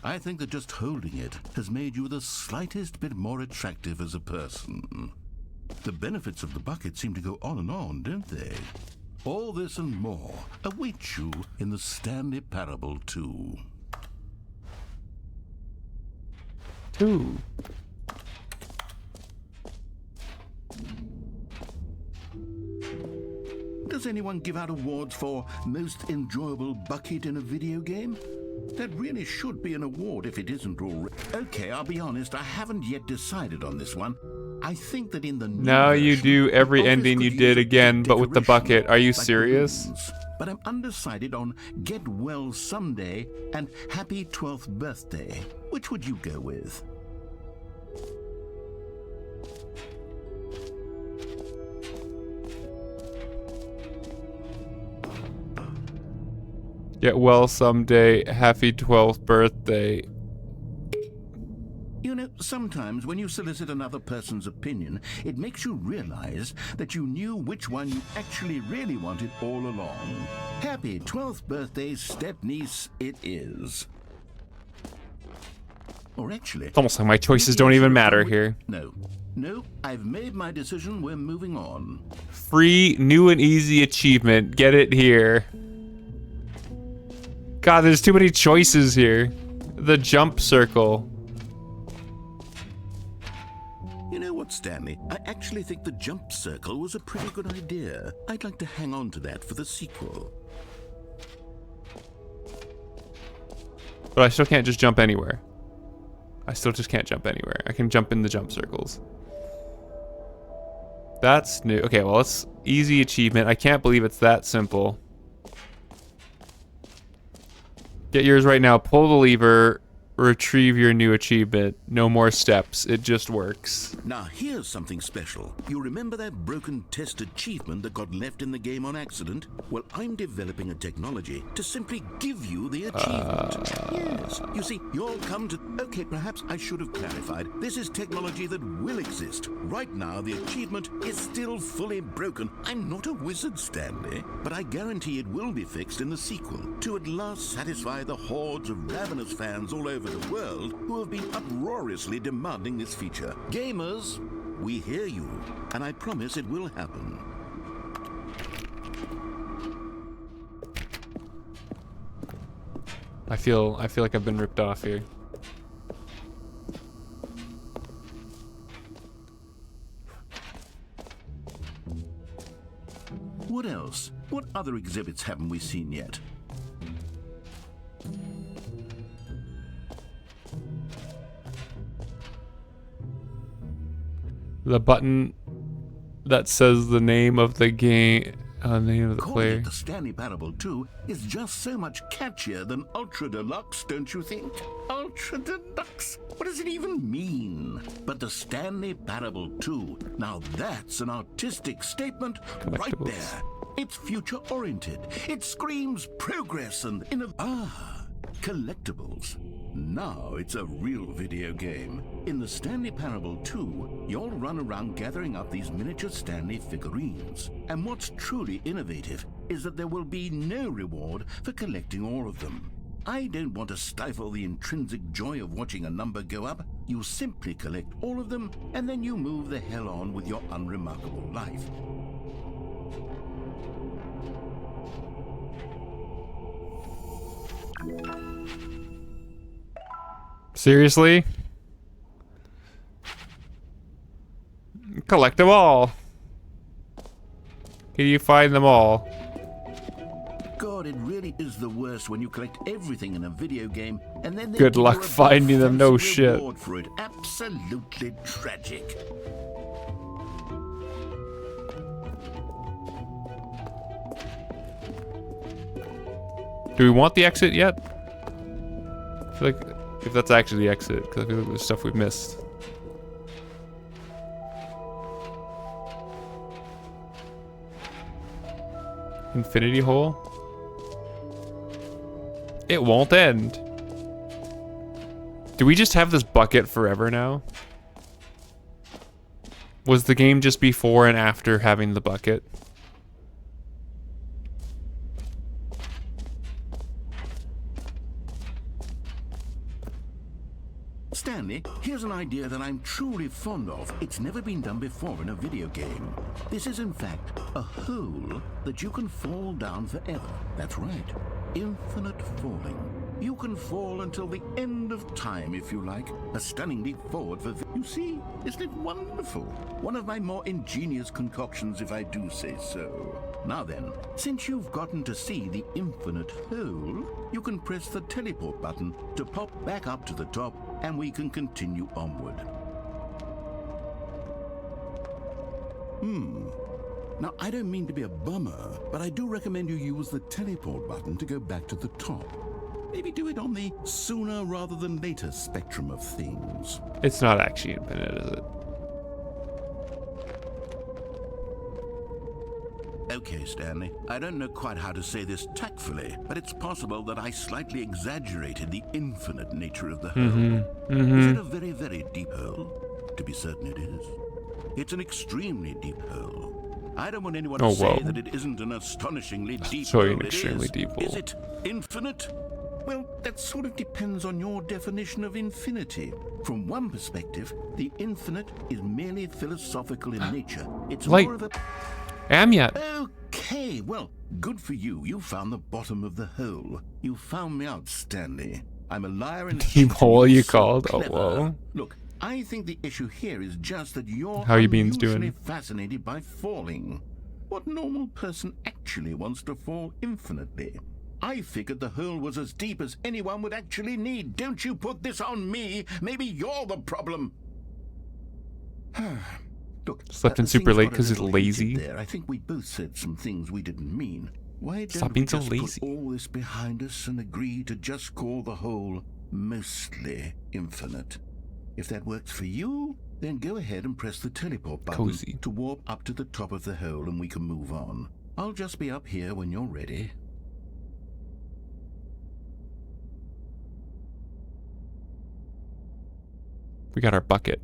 I think that just holding it has made you the slightest bit more attractive as a person. The benefits of the bucket seem to go on, don't they? All this and more await you in the Stanley Parable 2. Does anyone give out awards for most enjoyable bucket in a video game? That really should be an award if it isn't already. Okay, I'll be honest, I haven't yet decided on this one. I think that in the new Now you version, do every the office ending you could did use a again, but with the decoration bucket. Are you like serious? balloons. But I'm undecided on Get Well Someday and Happy 12th Birthday. Which would you go with? Get well someday. Happy 12th birthday. You know, sometimes when you solicit another person's opinion, it makes you realize that you knew which one you actually really wanted all along. Happy 12th birthday, step-niece, it is. Or actually... It's almost like my choices don't even matter here. No, I've made my decision, we're moving on. Free, new and easy achievement. Get it here. God, there's too many choices here. The jump circle. You know what, Stanley? I actually think the jump circle was a pretty good idea. I'd like to hang on to that for the sequel. But I still can't just jump anywhere. I still just can't jump anywhere. I can jump in the jump circles. That's new. Okay, well, it's easy achievement. I can't believe it's that simple. Get yours right now. Pull the lever. Retrieve your new achievement. No more steps. It just works. Now here's something special. You remember that broken test achievement that got left in the game on accident? Well, I'm developing a technology to simply give you the achievement. Yes. You see, you'll come to... Okay, perhaps I should have clarified. This is technology that will exist. Right now, the achievement is still fully broken. I'm not a wizard, Stanley, but I guarantee it will be fixed in the sequel to at last satisfy the hordes of ravenous fans all over the world who have been uproariously demanding this feature. Gamers, we hear you, and I promise it will happen. I feel like I've been ripped off here. What else? What other exhibits haven't we seen yet? The button that says the name of the game, name of the Calling player. it the Stanley Parable 2 is just so much catchier than Ultra Deluxe, don't you think? Ultra Deluxe? What does it even mean? But the Stanley Parable 2, now that's an artistic statement right there. It's future-oriented. It screams progress and collectibles. Now it's a real video game. In the Stanley Parable 2, you'll run around gathering up these miniature Stanley figurines. And what's truly innovative is that there will be no reward for collecting all of them. I don't want to stifle the intrinsic joy of watching a number go up. You simply collect all of them, and then you move the hell on with your unremarkable life. Seriously? Collect them all. Can you find them all? God, it really is the worst when you collect everything in a video game and then they Good give luck you a big finding them, no fancy shit. reward for it. Absolutely tragic. Do we want the exit yet? I feel like if that's actually the exit, because I feel like there's stuff we've missed. Infinity hole? It won't end. Do we just have this bucket forever now? Was the game just before and after having the bucket? Stanley, here's an idea that I'm truly fond of. It's never been done before in a video game. This is in fact a hole that you can fall down forever. That's right. Infinite falling. You can fall until the end of time if you like. A stunning leap forward for... You see? Isn't it wonderful? One of my more ingenious concoctions, if I do say so. Now then, since you've gotten to see the infinite hole, you can press the teleport button to pop back up to the top, and we can continue onward. Now, I don't mean to be a bummer, but I do recommend you use the teleport button to go back to the top. Maybe do it on the sooner rather than later spectrum of things. It's not actually infinite, is it? Okay, Stanley. I don't know quite how to say this tactfully, but it's possible that I slightly exaggerated the infinite nature of the hole. Is it a very, very deep hole? To be certain it is. It's an extremely deep hole. I don't want anyone to say that it isn't an astonishingly deep hole. An extremely deep hole. Is it infinite? Well, that sort of depends on your definition of infinity. From one perspective, the infinite is merely philosophical in nature. It's more of a... Am yet. Okay, well, good for you. You found the bottom of the hole. You found me out, Stanley. I'm a liar and Deep hole you so called? clever. Oh, whoa. Look, I think the issue here is just that you're How you beans unusually doing? fascinated by falling. What normal person actually wants to fall infinitely? I figured the hole was as deep as anyone would actually need. Don't you put this on me. Maybe you're the problem. Look, Slept in super late because he's lazy. there. I think we both said some things we didn't mean. Why don't Stop we being so just lazy. put all this behind us and agree to just call the hole mostly infinite? If that works for you, then go ahead and press the teleport button to warp up to the top of the hole and we can move on. I'll just be up here when you're ready. We got our bucket.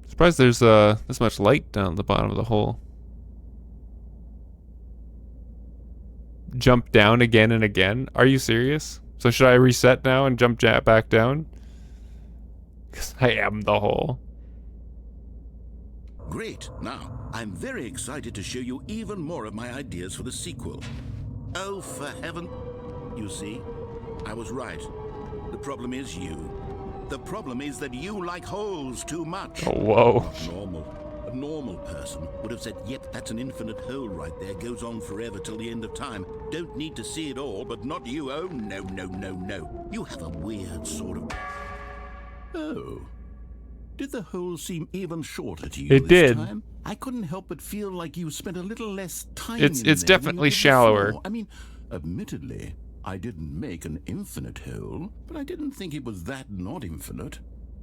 Surprised there's this much light down the bottom of the hole. Jump down again and again? Are you serious? So should I reset now and jump back down? Because I am the hole. Great. Now, I'm very excited to show you even more of my ideas for the sequel. Oh, for heaven... You see, I was right. The problem is you. The problem is that you like holes too much. Oh, whoa. Not normal. A normal person would have said, yep, that's an infinite hole right there. Goes on forever till the end of time. Don't need to see it all, but not you. Oh, no, no, no, no. You have a weird sort of... Oh. Did the hole seem even shorter to you It this did. time? I couldn't help but feel like you spent a little less time It's in there definitely than you did shallower. before. I mean, admittedly, I didn't make an infinite hole, but I didn't think it was that not infinite.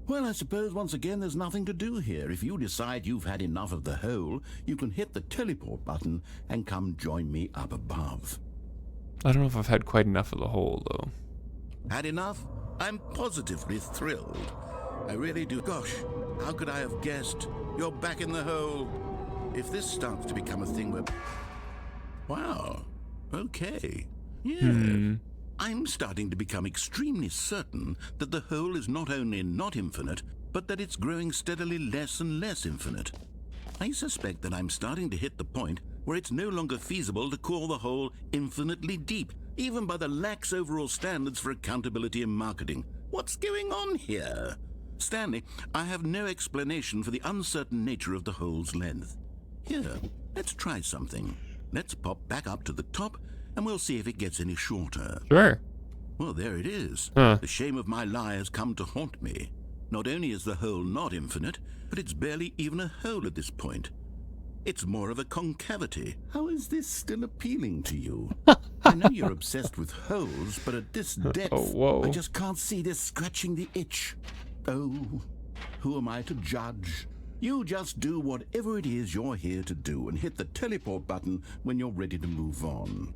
Well, I suppose once again there's nothing to do here. If you decide you've had enough of the hole, you can hit the teleport button and come join me up above. I don't know if I've had quite enough of the hole, though. Had enough? I'm positively thrilled. I really do. Gosh, how could I have guessed? You're back in the hole. If this starts to become a thing where... Wow. Okay. Yeah. I'm starting to become extremely certain that the hole is not only not infinite, but that it's growing steadily less and less infinite. I suspect that I'm starting to hit the point where it's no longer feasible to call the hole infinitely deep, even by the lax overall standards for accountability in marketing. What's going on here? Stanley, I have no explanation for the uncertain nature of the hole's length. Here, let's try something. Let's pop back up to the top, and we'll see if it gets any shorter. Sure. Well, there it is. Huh. The shame of my lie has come to haunt me. Not only is the hole not infinite, but it's barely even a hole at this point. It's more of a concavity. How is this still appealing to you? I know you're obsessed with holes, but at this depth, I just can't see this scratching the itch. Oh, who am I to judge? You just do whatever it is you're here to do and hit the teleport button when you're ready to move on.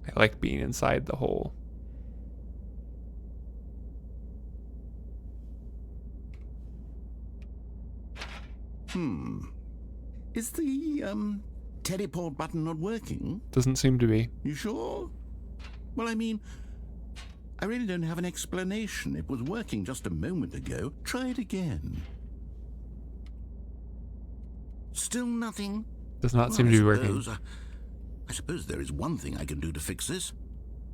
I like being inside the hole. Is the, teleport button not working? Doesn't seem to be. You sure? Well, I mean, I really don't have an explanation. It was working just a moment ago. Try it again. Still nothing? Does not seem to be working. I suppose there is one thing I can do to fix this.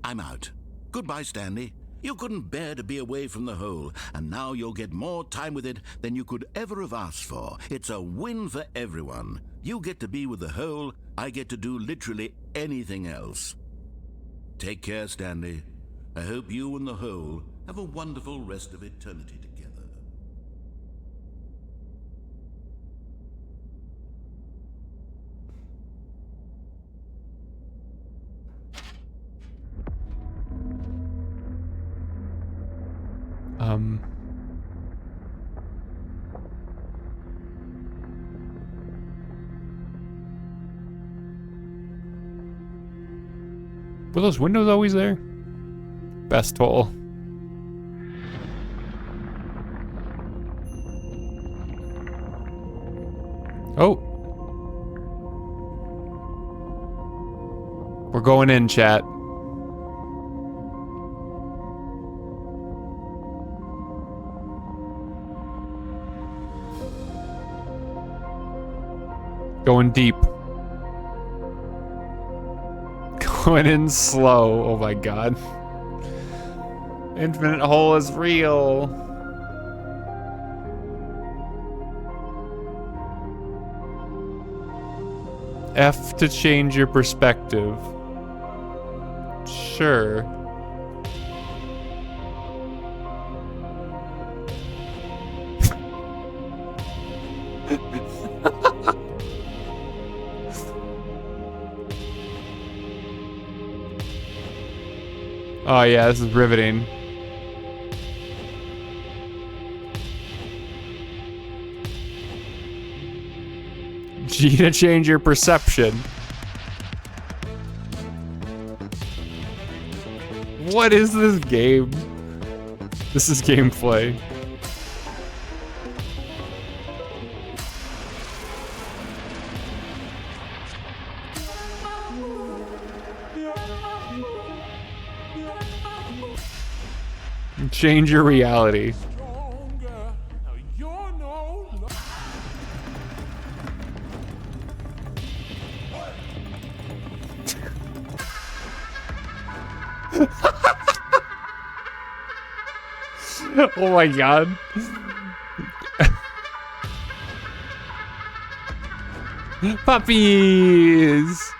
I'm out. Goodbye, Stanley. You couldn't bear to be away from the hole, and now you'll get more time with it than you could ever have asked for. It's a win for everyone. You get to be with the hole, I get to do literally anything else. Take care, Stanley. I hope you and the hole have a wonderful rest of eternity together. Were those windows always there? Best hole. Oh. We're going in, chat. Going deep. Going in slow. Oh my god. Infinite hole is real. F to change your perspective. Sure. Oh yeah, this is riveting. G to change your perception. What is this game? This is gameplay. Change your reality. Oh my god. Puppies!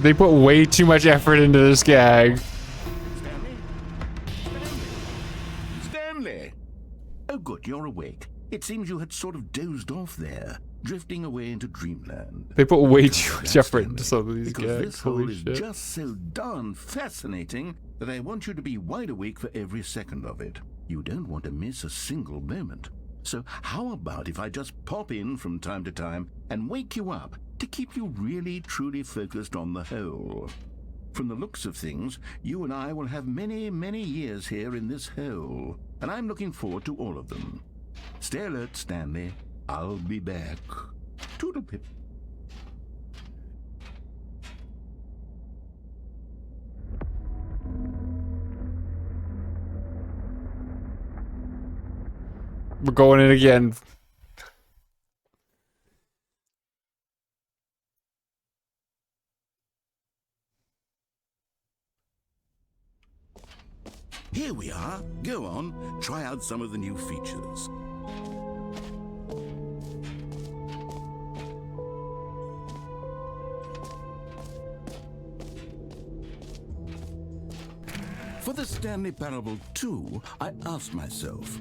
They put way too much effort into this gag. Stanley! Oh good, you're awake. It seems you had sort of dozed off there. drifting away into dreamland. They put way too much That's effort Stanley, into some of these because gags. this hole Holy is shit. just so darn fascinating that I want you to be wide awake for every second of it. You don't want to miss a single moment. So how about if I just pop in from time to time and wake you up to keep you really truly focused on the hole? From the looks of things, you and I will have many, many years here in this hole, and I'm looking forward to all of them. Stay alert, Stanley. I'll be back. Toodlepip. We're going in again. Here we are. Go on, try out some of the new features. For the Stanley Parable 2, I asked myself,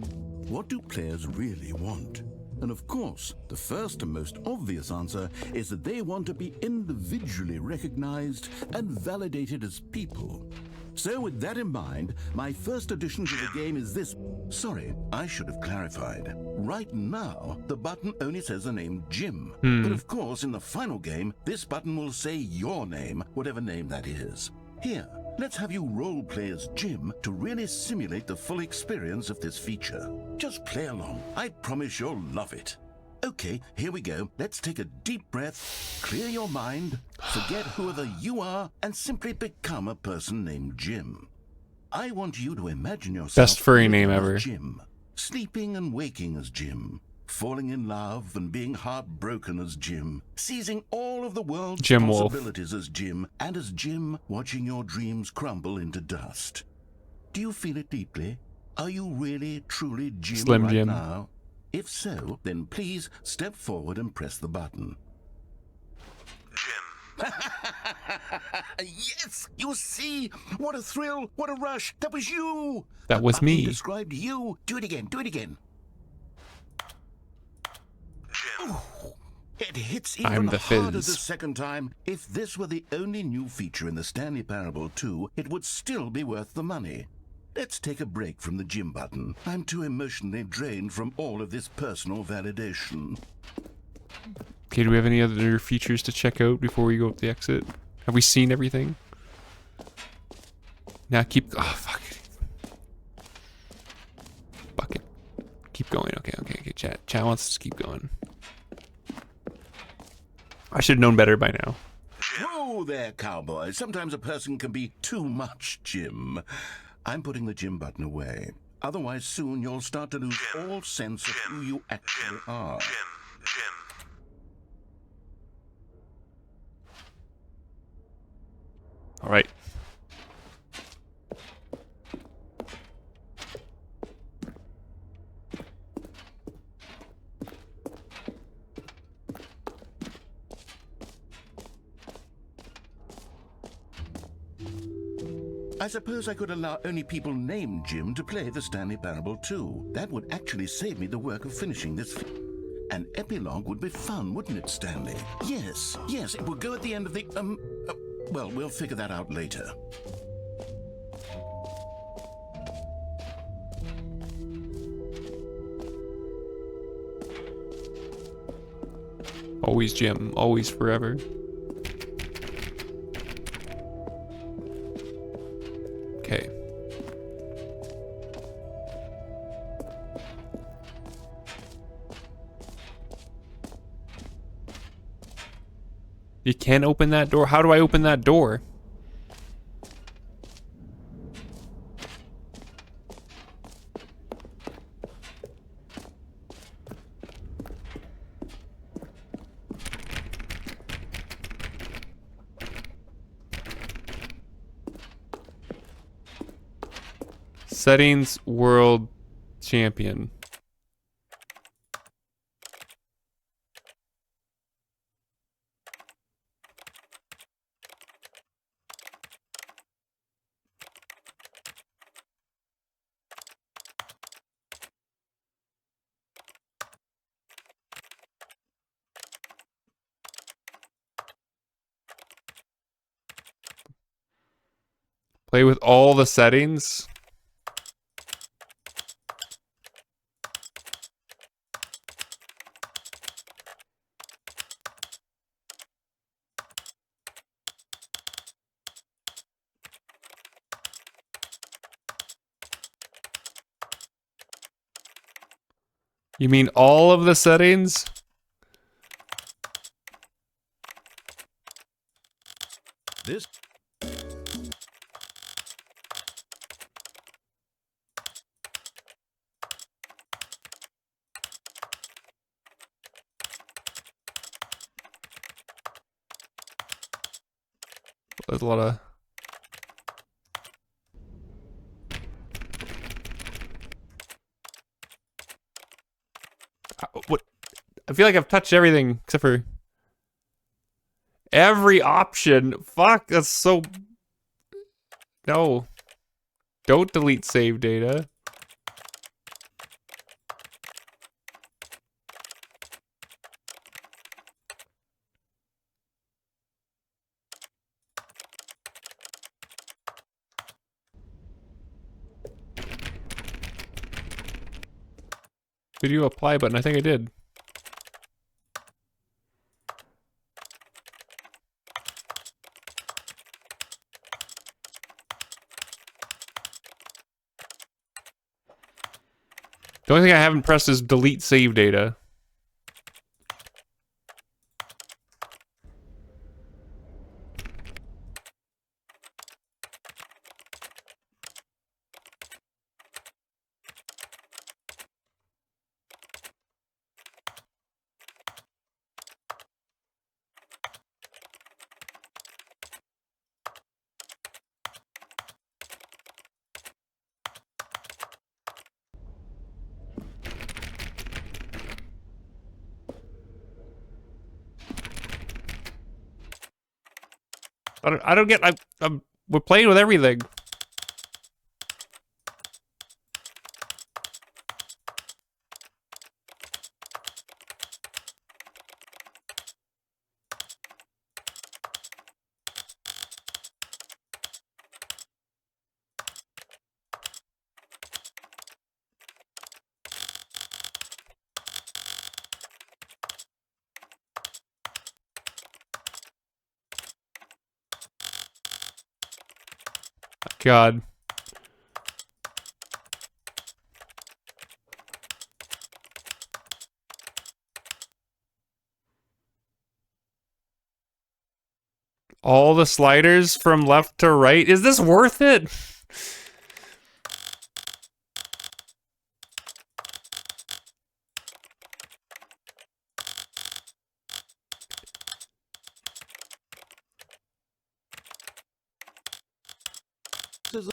what do players really want? And of course, the first and most obvious answer is that they want to be individually recognized and validated as people. So with that in mind, my first addition to the game is this. Sorry, I should have clarified. Right now, the button only says the name Jim. But of course, in the final game, this button will say your name, whatever name that is. Here, let's have you role-play as Jim to really simulate the full experience of this feature. Just play along. I promise you'll love it. Okay, here we go. Let's take a deep breath, clear your mind, forget whoever you are, and simply become a person named Jim. I want you to imagine yourself Best furry living name as ever. Jim, sleeping and waking as Jim, falling in love and being heartbroken as Jim, seizing all of the world's Jim Wolf. possibilities as Jim, and as Jim, watching your dreams crumble into dust. Do you feel it deeply? Are you really, truly Jim Slim right Jim. now? If so, then please step forward and press the button. Jim. Yes! You see? What a thrill! What a rush! That was you! That The was button me. described you. Do it again. Do it again. Jim. It hits I'm even the harder Fizz. the second time. If this were the only new feature in the Stanley Parable 2, it would still be worth the money. Let's take a break from the Jim button. I'm too emotionally drained from all of this personal validation. Okay, do we have any other features to check out before we go up the exit? Have we seen everything? Now keep... Oh, fuck it. Fuck it. Keep going. Okay. Chat wants us to keep going. I should have known better by now. Whoa there, cowboy. Sometimes a person can be too much Jim. I'm putting the Jim button away. Otherwise, soon you'll start to lose all sense of who you actually are. Jim. All right. I suppose I could allow only people named Jim to play the Stanley Parable 2. That would actually save me the work of finishing this. An epilogue would be fun, wouldn't it, Stanley? Yes, it would go at the end of the, well, we'll figure that out later. Always Jim. Always forever. Okay. You can't open that door? How do I open that door? Settings, world champion. Play with all the settings. You mean all of the settings? This There's a lot of... What? I feel like I've touched everything except for... Every option. Fuck, that's so... No. Don't delete save data. Video apply button. I think I did. The only thing I haven't pressed is delete save data. I don't get. We're playing with everything. God. All the sliders from left to right. Is this worth it? is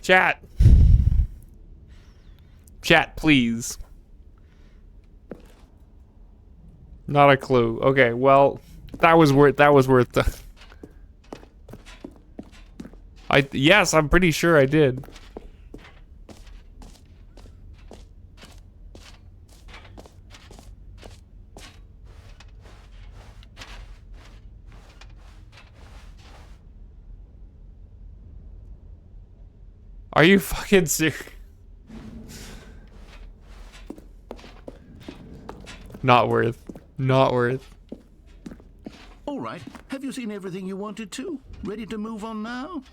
Chat. Chat, please. Not a clue. Okay, well, that was worth the... Yes, I'm pretty sure I did. Are you fucking serious? Not worth. Not worth. All right. Have you seen everything you wanted to? Ready to move on now?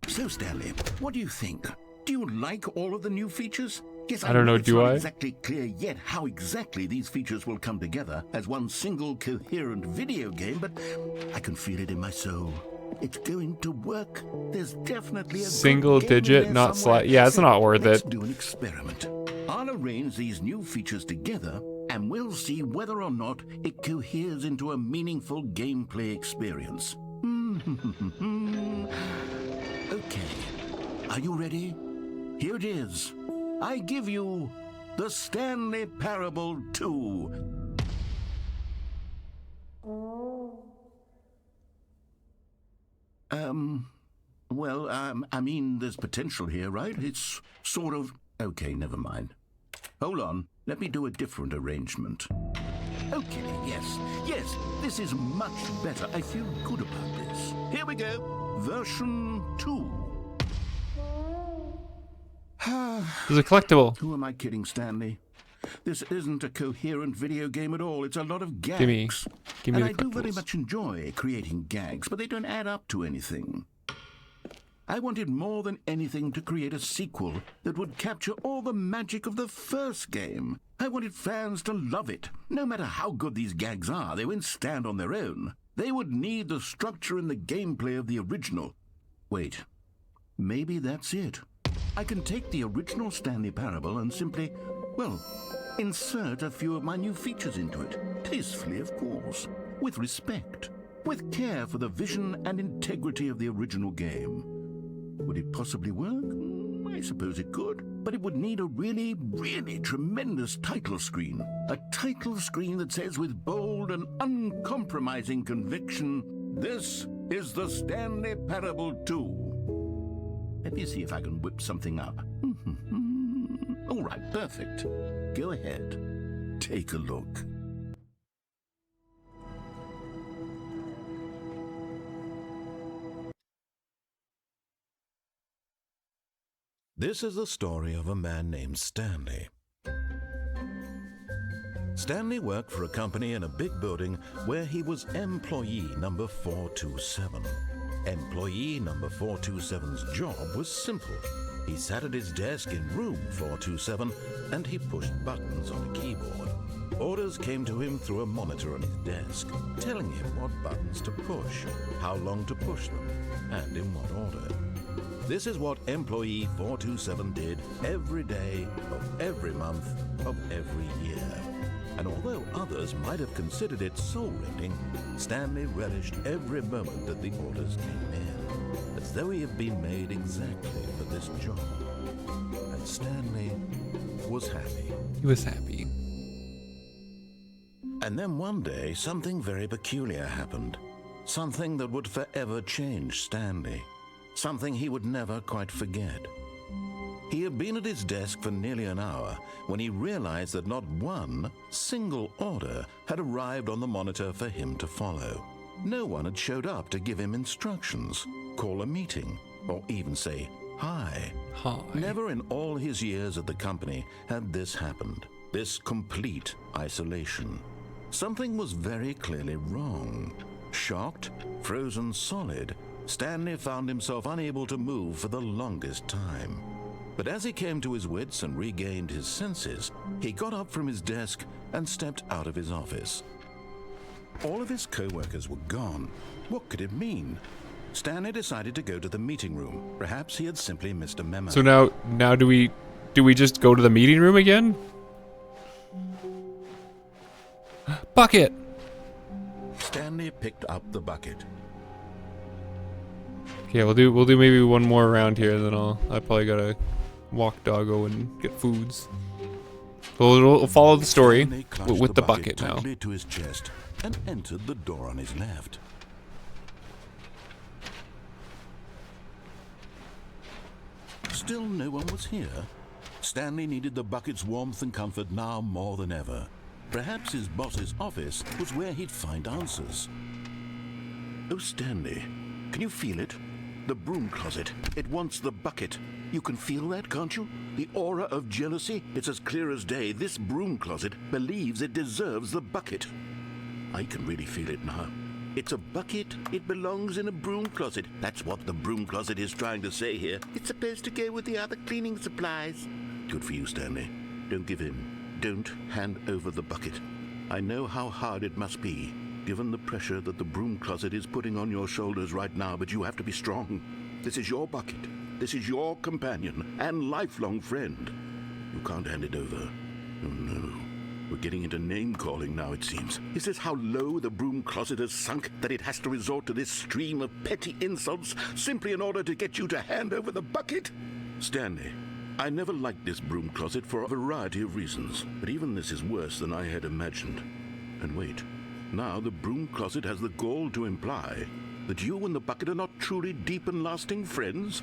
So, Stanley, what do you think? Do you like all of the new features? Yes, I don't know, it's do not I? exactly clear yet how exactly these features will come together as one single coherent video game, but I can feel it in my soul. It's going to work. There's definitely a Single good game in digit, there not somewhere. slide. Yeah, it's So not worth let's it. do an experiment. I'll arrange these new features together, and we'll see whether or not it coheres into a meaningful gameplay experience. Okay. Are you ready? Here it is. I give you the Stanley Parable 2. I mean, there's potential here, right? It's sort of... Okay, never mind. Hold on. Let me do a different arrangement. Okay, yes, this is much better. I feel good about this. Here we go. Version 2. This is a collectible. Who am I kidding, Stanley? This isn't a coherent video game at all. It's a lot of gags. Give me And the I do very collectibles. much enjoy creating gags, but they don't add up to anything. I wanted more than anything to create a sequel that would capture all the magic of the first game. I wanted fans to love it. No matter how good these gags are, they won't stand on their own. They would need the structure and the gameplay of the original. Wait, maybe that's it. I can take the original Stanley Parable and simply, well, insert a few of my new features into it. Tastefully, of course. With respect. With care for the vision and integrity of the original game. Would it possibly work? I suppose it could. But it would need a really, really tremendous title screen. A title screen that says with bold and uncompromising conviction, "This is the Stanley Parable 2." Let me see if I can whip something up. All right, perfect. Go ahead. Take a look. This is the story of a man named Stanley. Stanley worked for a company in a big building where he was employee number 427. Employee number 427's job was simple. He sat at his desk in room 427 and he pushed buttons on a keyboard. Orders came to him through a monitor on his desk, telling him what buttons to push, how long to push them, and in what order. This is what employee 427 did every day of every month of every year. And although others might have considered it soul-rending, Stanley relished every moment that the orders came in, as though he had been made exactly for this job. And Stanley was happy. He was happy. And then one day, something very peculiar happened. Something that would forever change Stanley. Something he would never quite forget. He had been at his desk for nearly an hour when he realized that not one single order had arrived on the monitor for him to follow. No one had showed up to give him instructions, call a meeting, or even say hi. Hi. Never in all his years at the company had this happened. This complete isolation. Something was very clearly wrong. Shocked, frozen solid, Stanley found himself unable to move for the longest time. But as he came to his wits and regained his senses, he got up from his desk and stepped out of his office. All of his co-workers were gone. What could it mean? Stanley decided to go to the meeting room. Perhaps he had simply missed a memo. So now do we just go to the meeting room again? Bucket. Stanley picked up the bucket. Okay, we'll do maybe one more round here, and then I probably gotta walk doggo and get foods. So we'll follow the story Stanley clutched with the bucket now. tightly to his chest and entered the door on his left. Still no one was here. Stanley needed the bucket's warmth and comfort now more than ever. Perhaps his boss's office was where he'd find answers. Oh, Stanley, can you feel it? The broom closet. It wants the bucket. You can feel that, can't you? The aura of jealousy. It's as clear as day. This broom closet believes it deserves the bucket. I can really feel it now. It's a bucket. It belongs in a broom closet. That's what the broom closet is trying to say here. It's supposed to go with the other cleaning supplies. Good for you, Stanley. Don't give in. Don't hand over the bucket. I know how hard it must be, given the pressure that the broom closet is putting on your shoulders right now, but you have to be strong. This is your bucket. This is your companion and lifelong friend. You can't hand it over. Oh, no. We're getting into name-calling now, it seems. Is this how low the broom closet has sunk, that it has to resort to this stream of petty insults simply in order to get you to hand over the bucket? Stanley, I never liked this broom closet for a variety of reasons, but even this is worse than I had imagined. And wait, now the broom closet has the gall to imply that you and the bucket are not truly deep and lasting friends?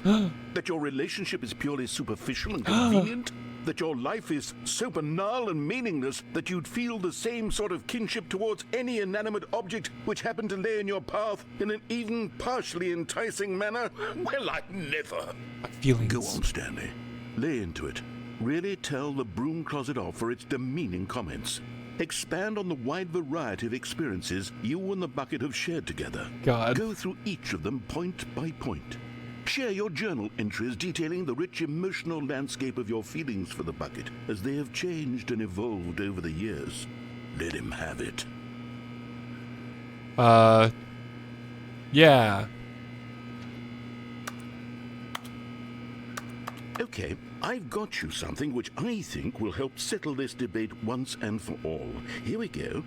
That your relationship is purely superficial and convenient? That your life is so banal and meaningless that you'd feel the same sort of kinship towards any inanimate object which happened to lay in your path in an even partially enticing manner? Well, I never. Feelings. Go on, Stanley. Lay into it. Really tell the broom closet off for its demeaning comments. Expand on the wide variety of experiences you and the bucket have shared together. God. Go through each of them point by point. Share your journal entries detailing the rich emotional landscape of your feelings for the bucket as they have changed and evolved over the years. Let him have it. Yeah. Okay, I've got you something which I think will help settle this debate once and for all. Here we go.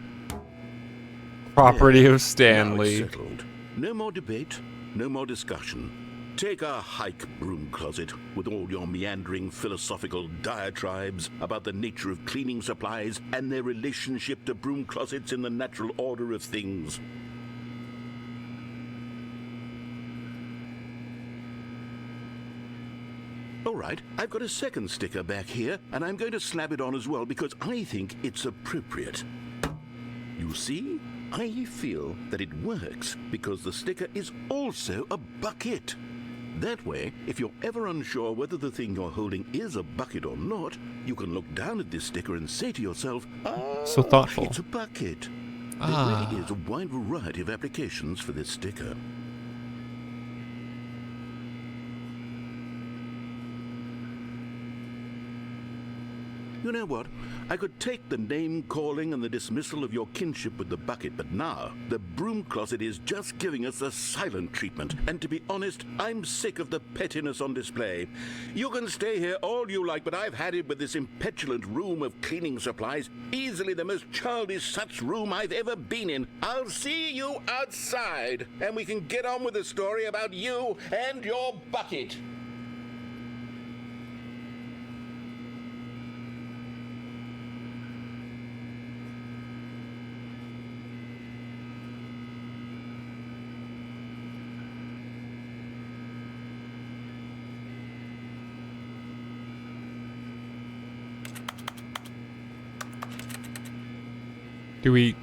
Property There. of Stanley. Now it's settled. No more debate, no more discussion. Take a hike, broom closet, with all your meandering philosophical diatribes about the nature of cleaning supplies and their relationship to broom closets in the natural order of things. All right, I've got a second sticker back here, and I'm going to slap it on as well because I think it's appropriate. You see? I feel that it works because the sticker is also a bucket. That way, if you're ever unsure whether the thing you're holding is a bucket or not, you can look down at this sticker and say to yourself, So thoughtful. It's a bucket. There really is a wide variety of applications for this sticker. You know what? I could take the name-calling and the dismissal of your kinship with the bucket, but now the broom closet is just giving us a silent treatment. And to be honest, I'm sick of the pettiness on display. You can stay here all you like, but I've had it with this impetulant room of cleaning supplies. Easily the most childish such room I've ever been in. I'll see you outside, and we can get on with the story about you and your bucket. Do we...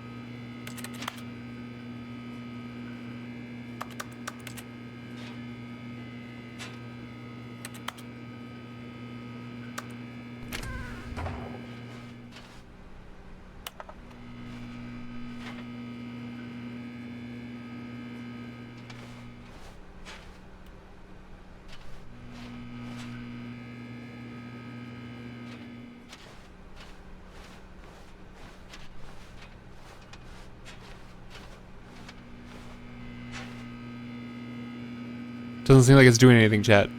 Doesn't seem like it's doing anything, chat.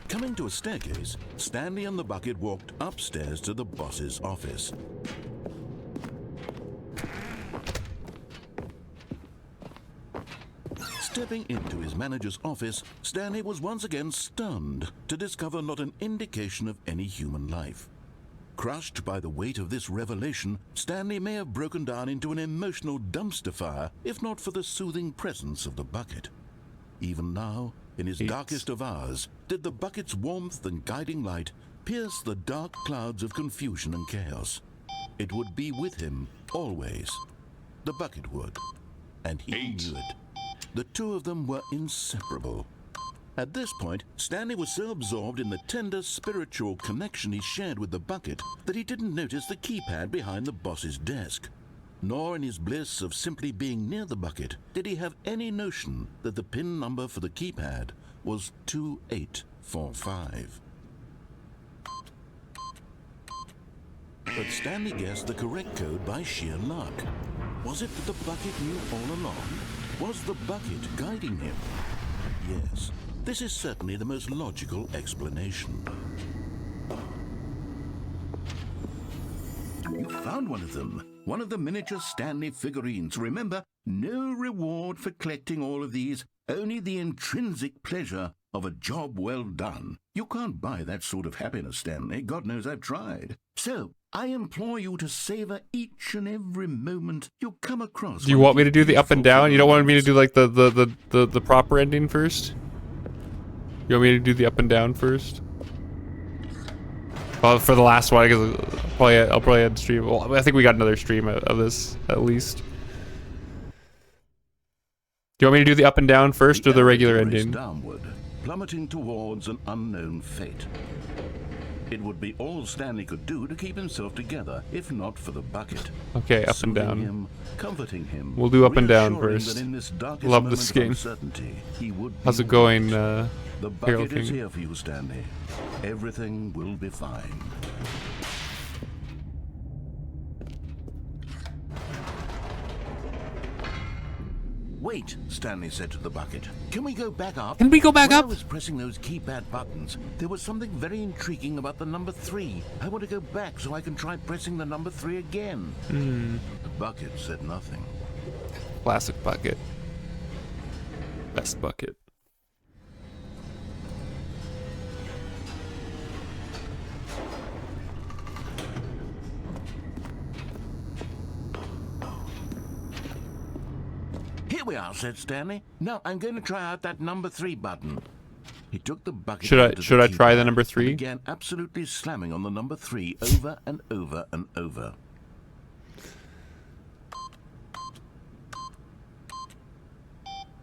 Coming to a staircase, Stanley and the bucket walked upstairs to the boss's office. Stepping into his manager's office, Stanley was once again stunned to discover not an indication of any human life. Crushed by the weight of this revelation, Stanley may have broken down into an emotional dumpster fire if not for the soothing presence of the bucket. Even now, in his darkest of hours, did the bucket's warmth and guiding light pierce the dark clouds of confusion and chaos. It would be with him always. The bucket would, and he knew it. the two of them were inseparable. At this point, Stanley was so absorbed in the tender spiritual connection he shared with the bucket that he didn't notice the keypad behind the boss's desk. Nor in his bliss of simply being near the bucket did he have any notion that the PIN number for the keypad was 2845. But Stanley guessed the correct code by sheer luck. Was it that the bucket knew all along? Was the bucket guiding him? Yes, this is certainly the most logical explanation. You found one of them. One of the miniature Stanley figurines. Remember, no reward for collecting all of these, only the intrinsic pleasure of a job well done. You can't buy that sort of happiness, Stanley. God knows I've tried. So, I implore you to savor each and every moment you come across. Do you want me to do the up and down? You don't want me to do like the proper ending first? You want me to do the up and down first? Well, for the last one, because I'll probably add stream. Well, I think we got another stream of this at least. Do you want me to do the up and down first, or the regular ending? Downward, plummeting towards an unknown fate. It would be all Stanley could do to keep himself together, if not for the bucket. Okay, up and down. Him, comforting him, we'll do up and down first. Love this game. He would How's it going, the bucket is King? here for you, Stanley. Everything will be fine. Wait, Stanley said to the bucket. Can we go back up? Can we go back up? When I was pressing those keypad buttons, there was something very intriguing about the number 3. I want to go back so I can try pressing the number 3 again. The bucket said nothing. Classic bucket. Best bucket. Here we are, said Stanley. Now I'm going to try out that number 3 button. He took the bucket. Should I try the number 3? Began absolutely slamming on the number 3 over and over and over.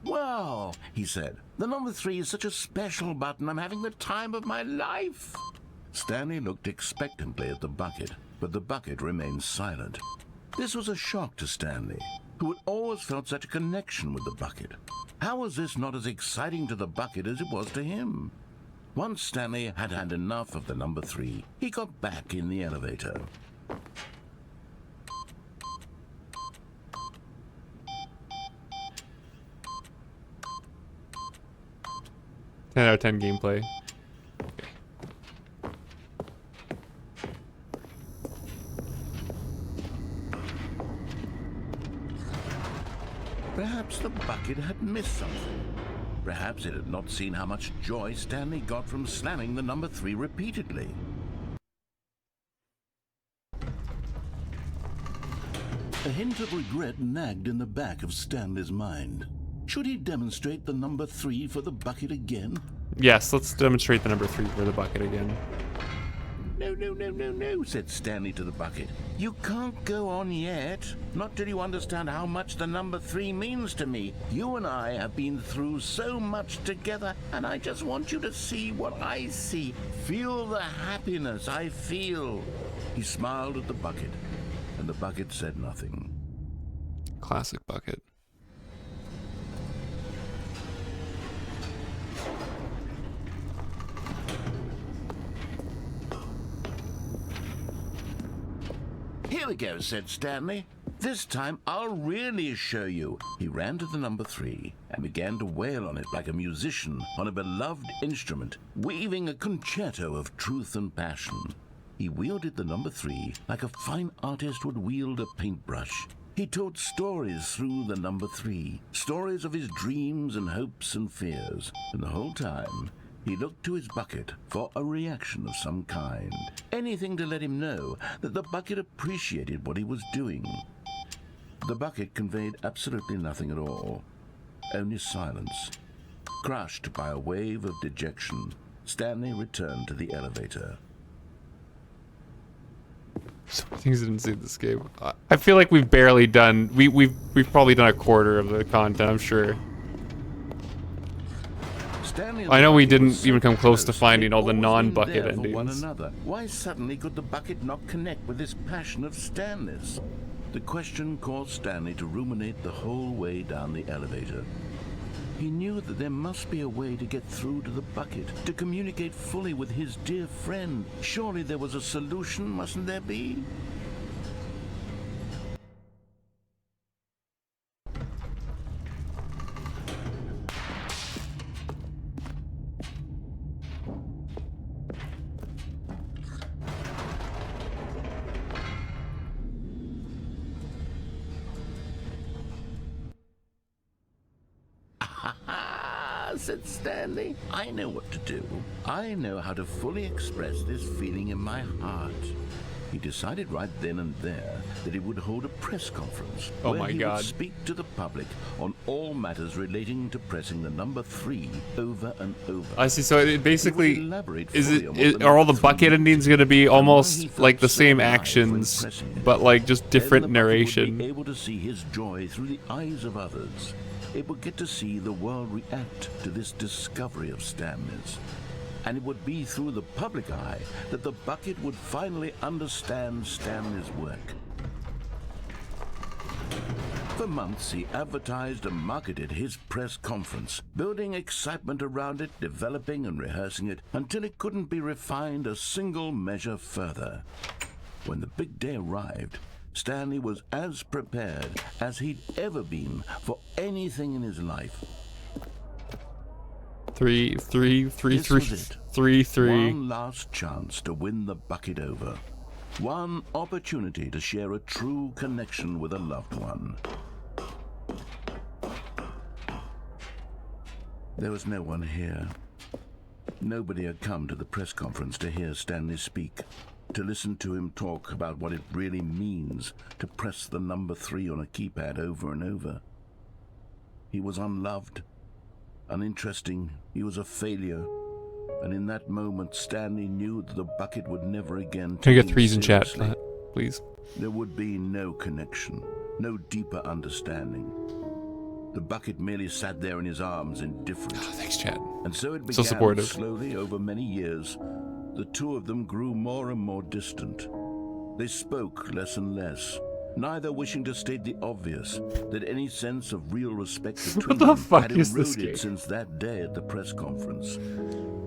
Wow, he said. The number 3 is such a special button. I'm having the time of my life. Stanley looked expectantly at the bucket, but the bucket remained silent. This was a shock to Stanley, who had always felt such a connection with the bucket. How was this not as exciting to the bucket as it was to him? Once Stanley had had enough of the number 3, he got back in the elevator. Ten out of 10 gameplay. Perhaps the bucket had missed something. Perhaps it had not seen how much joy Stanley got from slamming the number 3 repeatedly. A hint of regret nagged in the back of Stanley's mind. Should he demonstrate the number 3 for the bucket again? Yes, let's demonstrate the number 3 for the bucket again. No, no, no, no, no, said Stanley to the bucket. You can't go on yet. Not till you understand how much the number 3 means to me. You and I have been through so much together, and I just want you to see what I see. Feel the happiness I feel. He smiled at the bucket, and the bucket said nothing. Classic bucket. Here we go, said Stanley. This time I'll really show you. He ran to the number 3 and began to wail on it like a musician on a beloved instrument, weaving a concerto of truth and passion. He wielded the number 3 like a fine artist would wield a paintbrush. He told stories through the number 3, stories of his dreams and hopes and fears, and the whole time he looked to his bucket for a reaction of some kind. Anything to let him know that the bucket appreciated what he was doing. The bucket conveyed absolutely nothing at all. Only silence. Crushed by a wave of dejection, Stanley returned to the elevator. So many things I didn't see in this game. I feel like we've barely done. We've probably done a quarter of the content. I'm sure. Stanley and I know the we bucket were didn't even come close to close. finding They'd all the always been non-bucket there for one endings. another. Why suddenly could the bucket not connect with this passion of Stanley's? The question caused Stanley to ruminate the whole way down the elevator. He knew that there must be a way to get through to the bucket, to communicate fully with his dear friend. Surely there was a solution, mustn't there be? Said Stanley. I know what to do. I know how to fully express this feeling in my heart. He decided right then and there that he would hold a press conference Oh where my he God. would speak to the public on all matters relating to pressing the number 3 over and over. I see. So it basically He would elaborate is fully it on what is, the are all the number 3 bucket endings going to be and why he almost felt like the so same alive when actions, pressing it. but like just Then different the bucket would narration? be able to see his joy through the eyes of others. It would get to see the world react to this discovery of Stanley's. And it would be through the public eye that the bucket would finally understand Stanley's work. For months, he advertised and marketed his press conference, building excitement around it, developing and rehearsing it, until it couldn't be refined a single measure further. When the big day arrived, Stanley was as prepared as he'd ever been for anything in his life. 3, 3, 3, This 3, was it. 3, 3. One last chance to win the bucket over. One opportunity to share a true connection with a loved one. There was no one here. Nobody had come to the press conference to hear Stanley speak, to listen to him talk about what it really means to press the number 3 on a keypad over and over. He was unloved, uninteresting, he was a failure, and in that moment Stanley knew that the bucket would never again Can I take get him 3s in chat, seriously. please? There would be no connection, no deeper understanding. The bucket merely sat there in his arms, indifferent. Thanks, chat. And so it began. So supportive. Slowly, over many years, the two of them grew more and more distant. They spoke less and less, neither wishing to state the obvious, that any sense of real respect between the them fuck had is this eroded game? since that day at the press conference.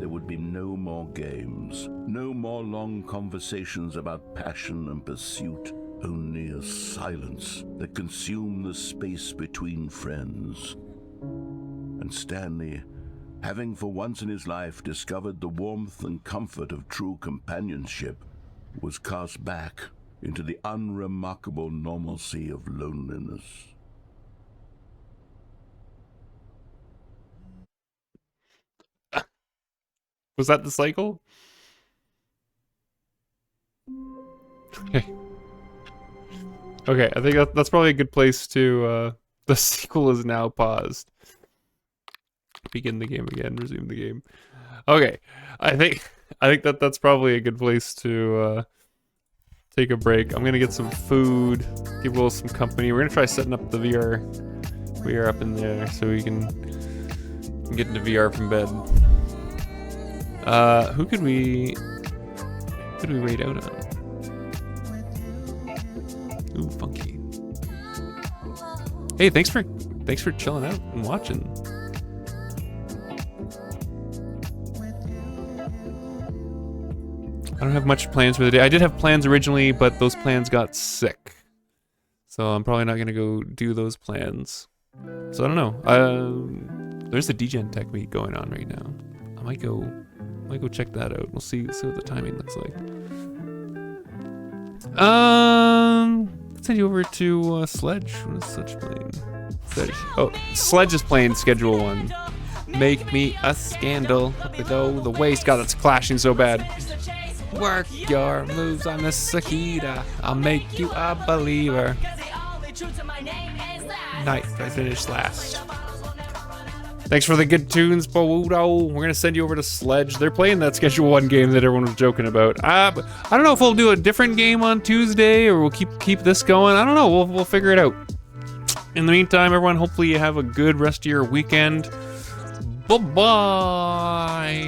There would be no more games, no more long conversations about passion and pursuit, only a silence that consumed the space between friends. And Stanley, having for once in his life discovered the warmth and comfort of true companionship, was cast back into the unremarkable normalcy of loneliness. Was that the cycle? Okay. Okay, I think that's probably a good place to, the sequel is now paused. Begin the game again, resume the game. Okay, I think that's probably a good place to, take a break. I'm gonna get some food, give Will some company. We're gonna try setting up the VR up in there so we can get into VR from bed. Who could we raid out on? Ooh, funky. Hey, thanks for chilling out and watching. I don't have much plans for the day. I did have plans originally, but those plans got sick. So I'm probably not gonna go do those plans. So I don't know. There's a DGen Tech meet going on right now. I might go check that out. We'll see what the timing looks like. Let's send you over to Sledge. What is Sledge playing? Sledge. Oh, Sledge is playing Schedule 1. Make me a scandal. Up the dough, the waist. God, that's clashing so bad. Work your moves on the cicada. I'll make you a believer. Night, I finished last. Thanks for the good tunes, Bowudo. We're gonna send you over to Sledge. They're playing that Schedule 1 game that everyone was joking about. But I don't know if we'll do a different game on Tuesday or we'll keep this going. I don't know. We'll figure it out. In the meantime, everyone, hopefully you have a good rest of your weekend. Bye-bye.